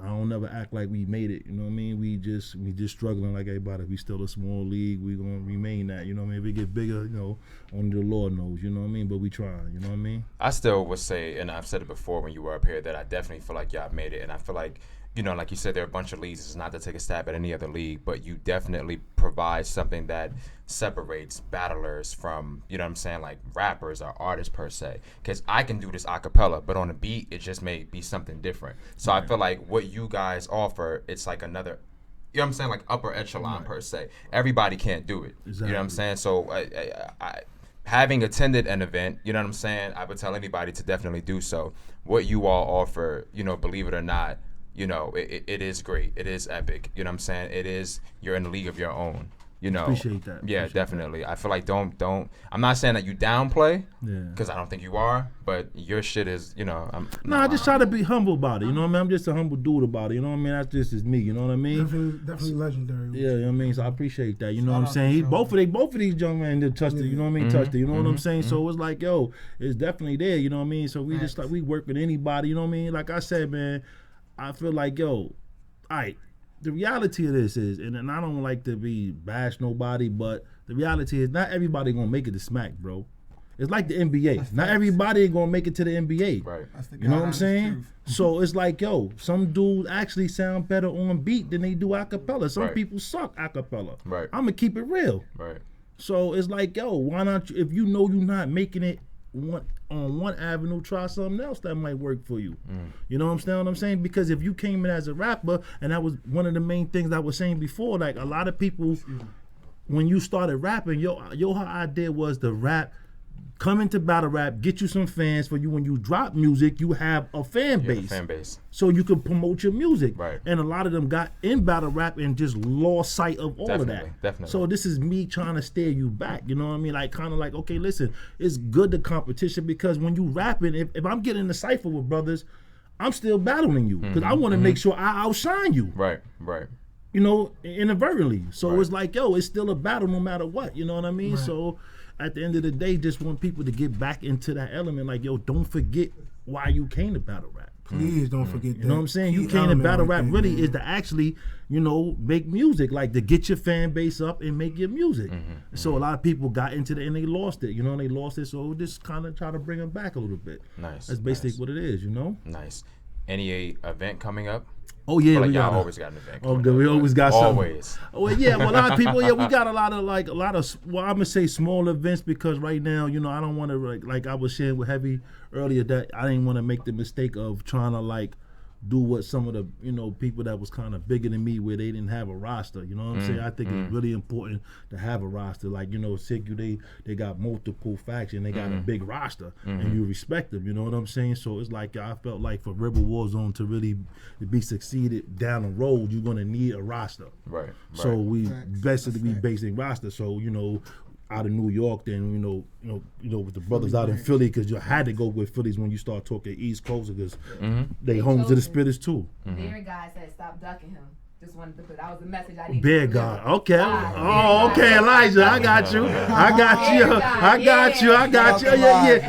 I don't never act like we made it, you know what I mean? We just struggling like everybody. We still a small league, we gonna remain that, you know what I mean? If we get bigger, you know, only the Lord knows, you know what I mean? But we trying, you know what I mean? I still would say, and I've said it before when you were up here, that I definitely feel like y'all made it, and I feel like, you know, like you said, there are a bunch of leagues. It's not to take a stab at any other league, but you definitely provide something that separates battlers from, you know what I'm saying, like rappers or artists per se. Because I can do this a cappella, but on a beat, it just may be something different. So I feel like what you guys offer, it's like another, you know what I'm saying, like upper echelon per se. Everybody can't do it. You know what I'm saying? So having attended an event, you know what I'm saying, I would tell anybody to definitely do so. What you all offer, you know, believe it or not, you know, it is great. It is epic. You know what I'm saying? It is, you're in a league of your own. You know, appreciate that. Yeah, Appreciate definitely. That. I feel like don't. I'm not saying that you downplay, Yeah. because I don't think you are. But your shit is, you know. I just try to be humble about it. You know what I mean? I'm just a humble dude about it. You know what I mean? That's just is me. You know what I mean? Definitely legendary. Yeah, you know what I mean? So I appreciate that. You know what I'm saying? Both of these young men did touched it. You know what I mean? Touched it. You know what I'm saying? So it's like, yo, it's definitely there. You know what I mean? So we just like we work with anybody. You know what I mean? Like I said, man, I feel like, yo, all right. The reality of this is, and I don't like to be bash nobody, but the reality is not everybody gonna make it to smack, bro. It's like the NBA. Not everybody gonna make it to the NBA. Right. You know what I'm saying? So it's like, yo, some dudes actually sound better on beat than they do a cappella. Some people suck a cappella. Right. I'm gonna keep it real. Right. So it's like, yo, why not? If you know you're not making it on one avenue, try something else that might work for you. You know what I'm saying? Because if you came in as a rapper, and that was one of the main things I was saying before, like a lot of people, when you started rapping, your idea was to rap, come into battle rap, get you some fans for you. When you drop music, you have a fan base. So you can promote your music. Right. And a lot of them got in battle rap and just lost sight of all of that. Definitely. So this is me trying to steer you back. You know what I mean? Like kind of like, okay, listen, it's good the competition, because when you rapping, if I'm getting in the cypher with brothers, I'm still battling you because I want to make sure I outshine you. Right. You know, inadvertently. So it's like, yo, it's still a battle no matter what. You know what I mean? Right. So at the end of the day, just want people to get back into that element. Like, yo, don't forget why you came to battle rap. Please don't forget that. You know what I'm saying? You key came to element battle right rap there, really man. is to actually, you know, make music, like to get your fan base up and make your music. So a lot of people got into it and they lost it. You know, they lost it. So just kind of try to bring them back a little bit. Nice. That's basically what it is, you know? Nice. Any event coming up? Oh yeah, like we got always got an event. Oh, good. We always got something. Always. Oh yeah, well a lot of people. Yeah, we got a lot of well, I'm gonna say small events, because right now, you know, I don't want to like I was sharing with Heavy earlier that I didn't want to make the mistake of trying to like do what some of the, you know, people that was kind of bigger than me, where they didn't have a roster. You know what I'm saying? I think it's really important to have a roster. Like, you know, Sigu, they got multiple factions, they got a big roster, and you respect them. You know what I'm saying? So it's like I felt like for Rebel Warzone to really be succeeded down the road, you're gonna need a roster. Right. So we basically basing roster. So, you know, out of New York, then you know with the brothers out in Philly, because you had to go with Phillies when you start talking East Coast, because they home to the spitters too. Bear guy said stop ducking him. Just wanted to put that was the message I needed. Bear God, okay. Oh, okay, Elijah, I got you. Yeah.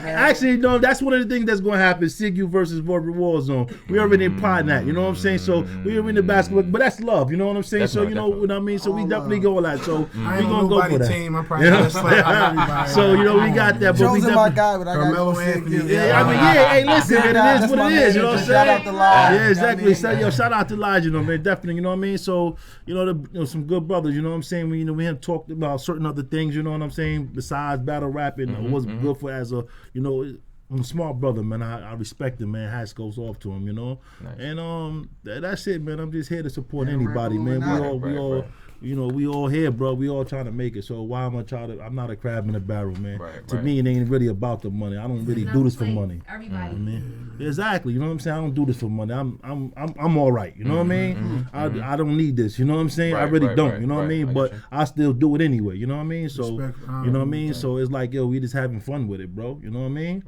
Actually, no, that's one of the things that's going to happen. Sigu versus Warzone. We already in plotting that. You know what I'm saying? So we are in the basketball, but that's love. You know what I'm saying? So you know what I mean. So we definitely go with that. So we gonna go for that. Team. I'm probably gonna slap everybody. So you know we got that, but we Chosen my definitely. guy, but I got Carmelo to Anthony. Yeah, I mean, yeah. Hey, listen, man, it is what it is. You know what I'm saying? Shout out to Lige. Yeah, exactly. Shout out to Lige. You know, man, definitely. You know what I mean? So you know, some good brothers. You know what I'm saying? We have talked about certain other things. You know what I'm saying? Besides battle rapping, it wasn't good for as a, you know. I'm a smart brother, man. I respect him, man. Hats goes off to him, you know. Nice. And that's it, man. I'm just here to support anybody, man. We all, you know, we all here, bro. We all trying to make it. So why am I trying to? I'm not a crab in a barrel, man. To me, it ain't really about the money. I don't really do this for money. Everybody. You know what I mean? Exactly. You know what I'm saying? I don't do this for money. I'm all right. You know what I mean? I don't need this. You know what I'm saying? I really don't. You know what I mean? But I still do it anyway. You know what I mean? So you know what I mean? So it's like, yo, we just having fun with it, bro. You know what I mean?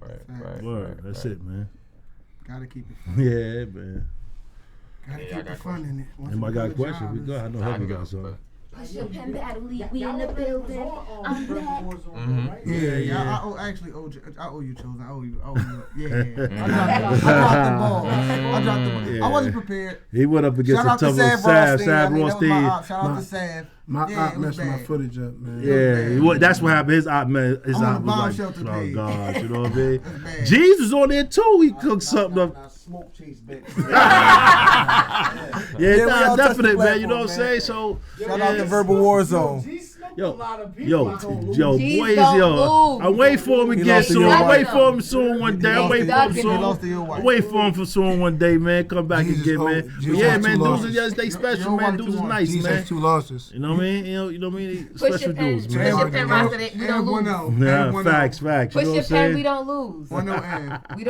Word. That's it, man. Gotta keep it fun. Yeah, man. Gotta keep the fun in it. Anybody got a question? We go. I know Heavy got something. Push your pen battle league, we in the building. I'm back. Yeah. I owe you, Chosen. I owe you. Yeah. I dropped the ball. I wasn't prepared. He went up against Shout a out to tough Sav Rothstein. Shout out to Sav. My op messed my footage up, man. Yeah, that's what happened. His op, man. His op was like, oh God, you know what I mean? Jesus was on there too. He cooked something up. Smoke chase, baby. Definitely, man. You know what I'm saying? So shout out to Verbal Warzone. Yo, lot of people yo, not gonna lose. yo, G's boys, don't yo. lose. I'm waiting for him He again lost to soon. your I'm wife. waiting for him soon one day. I'm lost waiting to- for him he soon. lost to your wife. I'm waiting for him for soon one day, man. Come back Jesus again, hold- man. Jesus But yeah, hold man, two dudes losses. are just they special, don't man. want Dudes two is more. nice, Jesus man. has 2 losses. You know what I mean? You know what I mean? Push Special your pen. dudes, Push man. your pen, Rasta. We don't lose. Yeah, 1-0. facts. You Push know your what I'm pen. saying? We don't lose. 1-0 and. We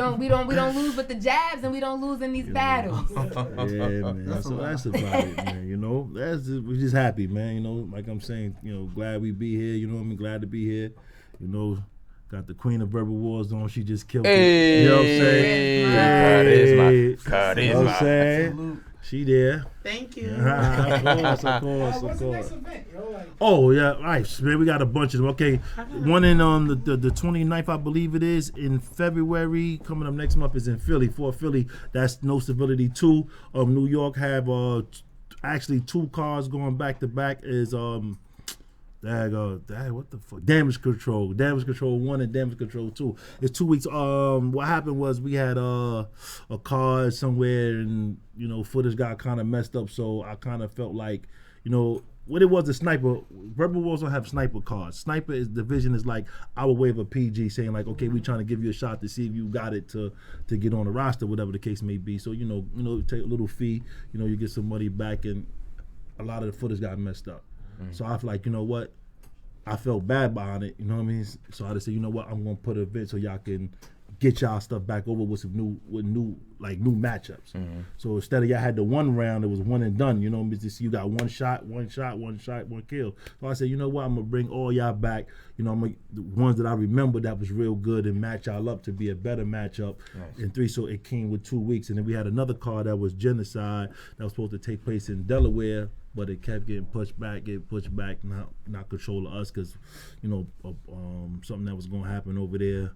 don't lose with the jabs, and we don't lose in these battles. Yeah, man. So that's about it, man. You know, we're just happy, man. You know, like I'm saying, you know, glad we be here. You know what I mean? Glad to be here. You know, got the Queen of Verbal Wars on. She just killed it. You know what I'm saying? Cut You know what I'm saying? She there. Thank you. Of course. What's the next event, yo? Like, Oh yeah, right, man. We got a bunch of them. Okay, one in the 29th, I believe it is, in February. Coming up next month is in Philly. For Philly, that's No Civility 2. New York have actually 2 cars going back to back. Is what the fuck? Damage Control 1 and Damage Control 2. It's 2 weeks. What happened was we had a car somewhere, and you know, footage got kind of messed up. So I kind of felt like, you know, what it was, the sniper. Verbal Wars don't have sniper cards. Sniper is division is like our way of a PG saying like, okay, we trying to give you a shot to see if you got it to get on the roster, whatever the case may be. So you know, take a little fee. You know, you get some money back, and a lot of the footage got messed up. So I feel like, you know what, I felt bad behind it, you know what I mean? So I just said, you know what, I'm gonna put an event so y'all can get y'all stuff back over with some new matchups. So instead of y'all had the 1 round, it was 1 and done. You know, it's just you got one shot, one kill. So I said, you know what, I'm gonna bring all y'all back. You know, the ones that I remember that was real good and match y'all up to be a better matchup. In 3, so it came with 2 weeks, and then we had another card that was Genocide that was supposed to take place in Delaware, but it kept getting pushed back, not control of us, because you know something that was gonna happen over there.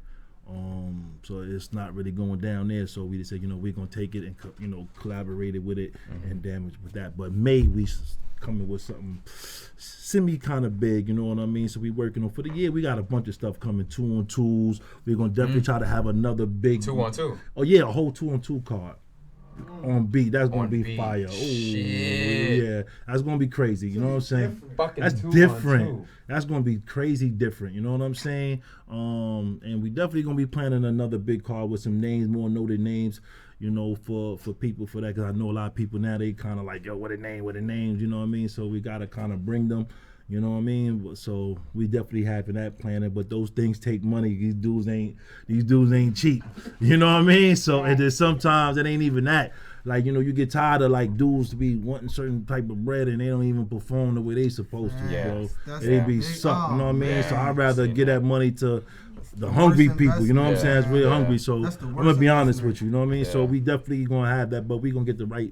So it's not really going down there. So we just said, you know, we're gonna take it and you know, collaborated with it and damage with that. But May we coming with something semi kind of big, you know what I mean? So we working on for the year. We got a bunch of stuff coming, 2-on-2s. We're gonna definitely try to have another big 2-on-2. Oh yeah, a whole 2-on-2 card. On beat, that's gonna be fire. Oh yeah, that's gonna be crazy. You know what I'm saying? That's different. That's gonna be crazy different. You know what I'm saying? And we definitely gonna be planning another big card with some names, more noted names. You know, for people for that, because I know a lot of people now, they kind of like, yo, what a names. You know what I mean? So we gotta kind of bring them. You know what I mean? So we definitely having that planning, but those things take money. These dudes ain't cheap. You know what I mean? So and then sometimes it ain't even that. Like, you know, you get tired of like dudes to be wanting certain type of bread and they don't even perform the way they supposed to, bro. They be sucked, you know what I mean? So I'd rather get that money to the hungry people, you know what I'm saying? It's really hungry. So I'm gonna be honest with you, you know what I mean? So we definitely gonna have that, but we gonna get the right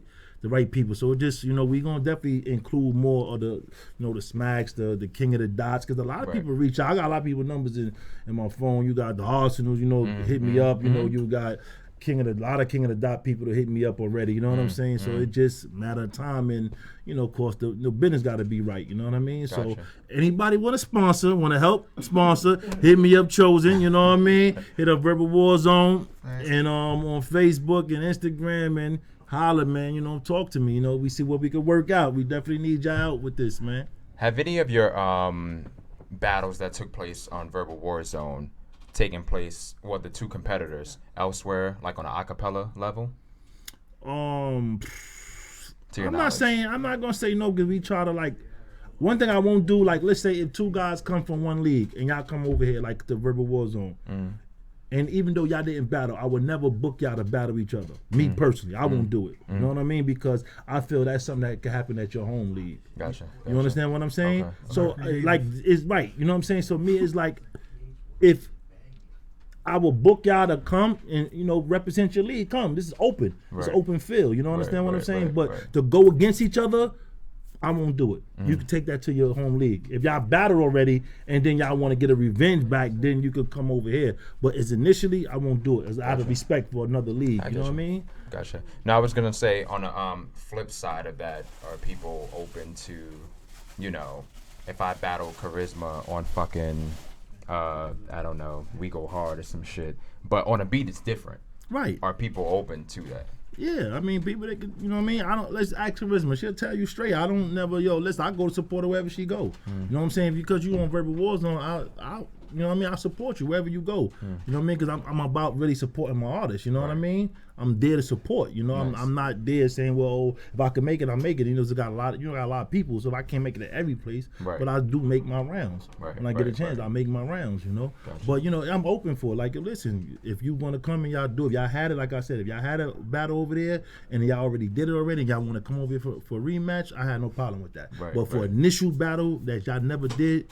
people. So just, you know, we gonna definitely include more of the, you know, the smacks, the king of the dots, because a lot of people reach out. I got a lot of people numbers in my phone. You got the Arsenals, you know, hit me up. You know, you got a lot of king of the dot people to hit me up already. You know what I'm saying? So it just matter of time, and you know, of course, the business got to be right. You know what I mean? So anybody want to sponsor, want to help sponsor, hit me up, Chosen. You know what I mean? Hit up Verbal War Zone and on Facebook and Instagram, and holler, man. You know, talk to me. You know, we see what we could work out. We definitely need y'all out with this, man. Have any of your battles that took place on Verbal War Zone taking place, the 2 competitors elsewhere, like on an acapella level? I'm not gonna say no, because we try to, like, one thing I won't do, like, let's say if 2 guys come from one league and y'all come over here, like the Verbal War Zone, and even though y'all didn't battle, I would never book y'all to battle each other. Me personally, I won't do it. You know what I mean? Because I feel that's something that can happen at your home league. Gotcha. You understand what I'm saying? Okay. So, like, it's right. You know what I'm saying? So me, it's like, if I will book y'all to come and, you know, represent your league, come. This is open. It's an open field. You know, understand what I'm saying? But to go against each other, I won't do it. You can take that to your home league. If y'all battle already and then y'all want to get a revenge back, then you could come over here. But as initially, I won't do it. As out of respect for another league. You know what I mean? Gotcha. Now, I was going to say, on the flip side of that, are people open to, you know, if I battle Charisma on fucking, I don't know, We Go Hard or some shit, but on a beat it's different. Right. Are people open to that? Yeah, I mean, people that could, you know what I mean? Let's ask Charisma. She'll tell you straight. I don't never, listen, I go to support her wherever she go. You know what I'm saying? Because you on Verbal Warzone, you know what I mean? I support you wherever you go. You know what I mean? Because I'm about really supporting my artists. You know what I mean? I'm there to support. You know, I'm not there saying, well, if I can make it, I'll make it. You know, got a lot of people, so I can't make it at every place. But I do make my rounds. When I get a chance, I make my rounds. You know, but you know, I'm open for it. Like, listen, if you want to come and y'all do, if y'all had it, like I said, if y'all had a battle over there and y'all already did it already, and y'all want to come over here for a rematch, I had no problem with that. But for initial battle that y'all never did,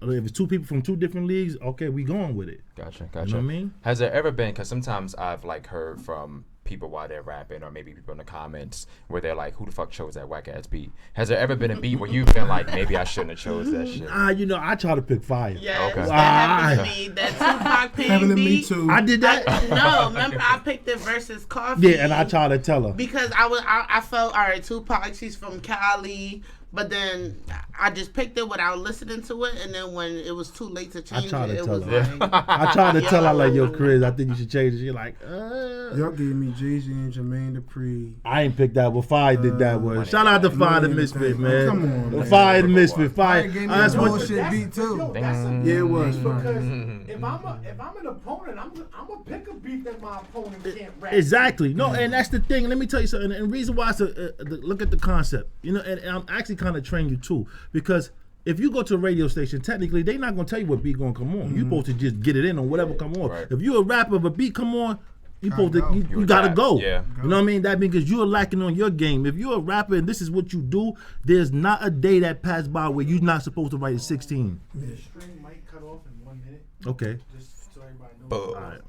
if it's two people from two different leagues, okay, we going with it. Gotcha. You know what I mean? Has there ever been, because sometimes I've like heard from people while they're rapping, or maybe people in the comments where they're like, who the fuck chose that whack ass beat? Has there ever been a beat where you've been like, maybe I shouldn't have chose that shit? You know, I try to pick fire. Yes, that happened to me. That Tupac Pain beat. Me too. I did that. No, remember I picked it versus Coffee. Yeah, and I tried to tell her. Because I felt, all right, Tupac, she's from Cali. But then I just picked it without listening to it, and then when it was too late to change it was like... I tried to tell her, like, yo, Chris, I think you should change it. She's like, Y'all gave me Jay-Z and Jermaine Dupri. I ain't picked that one. Fire did that one. Shout out to Fire the Misfit, man. Come on, man. Fire the Misfit. Fire. That's bullshit beat, too. Yeah, it was. Because if I'm an opponent, I'm going to pick a beat that my opponent can't rap. Exactly. No, and that's the thing. Let me tell you something. And the reason why look at the concept. You know, and I'm actually kind of train you too, because if you go to a radio station, technically they're not gonna tell you what beat gonna come on. You're supposed to just get it in on whatever come on. If you're a rapper, if a beat come on, you gotta go. Yeah. You know what I mean? That means because you're lacking on your game. If you're a rapper and this is what you do, there's not a day that passed by where you're not supposed to write a 16. The string might cut off in 1 minute. Okay. Just so everybody knows. All right.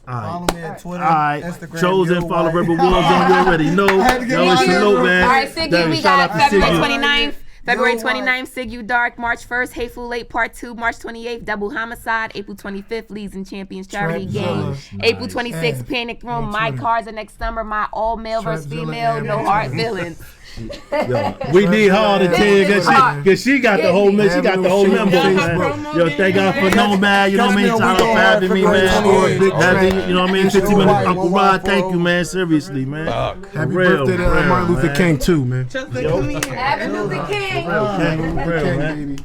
Follow me on Twitter, Instagram. Chosen, follow Rebel Warzone. You already know. Salute, man. All right, Siggy, we got February 29th. February 29th, Sig You Dark. March 1st, Hateful Eight Part 2. March 28th, Double Homicide. April 25th, Leads and Champions Charity Game. April 26th, Panic Room. My Cards are next summer. My all male versus female. No hard feelings. Yo, we need her to tell because she got the whole she got the whole member, man. Yo, thank God for Nomad, you know what I mean? Shout out for having me, man. You know what I mean? 15 minutes, Uncle Rod, thank you, man. Seriously, man. Happy birthday to Martin Luther King, too, man. Happy Luther King. King, man.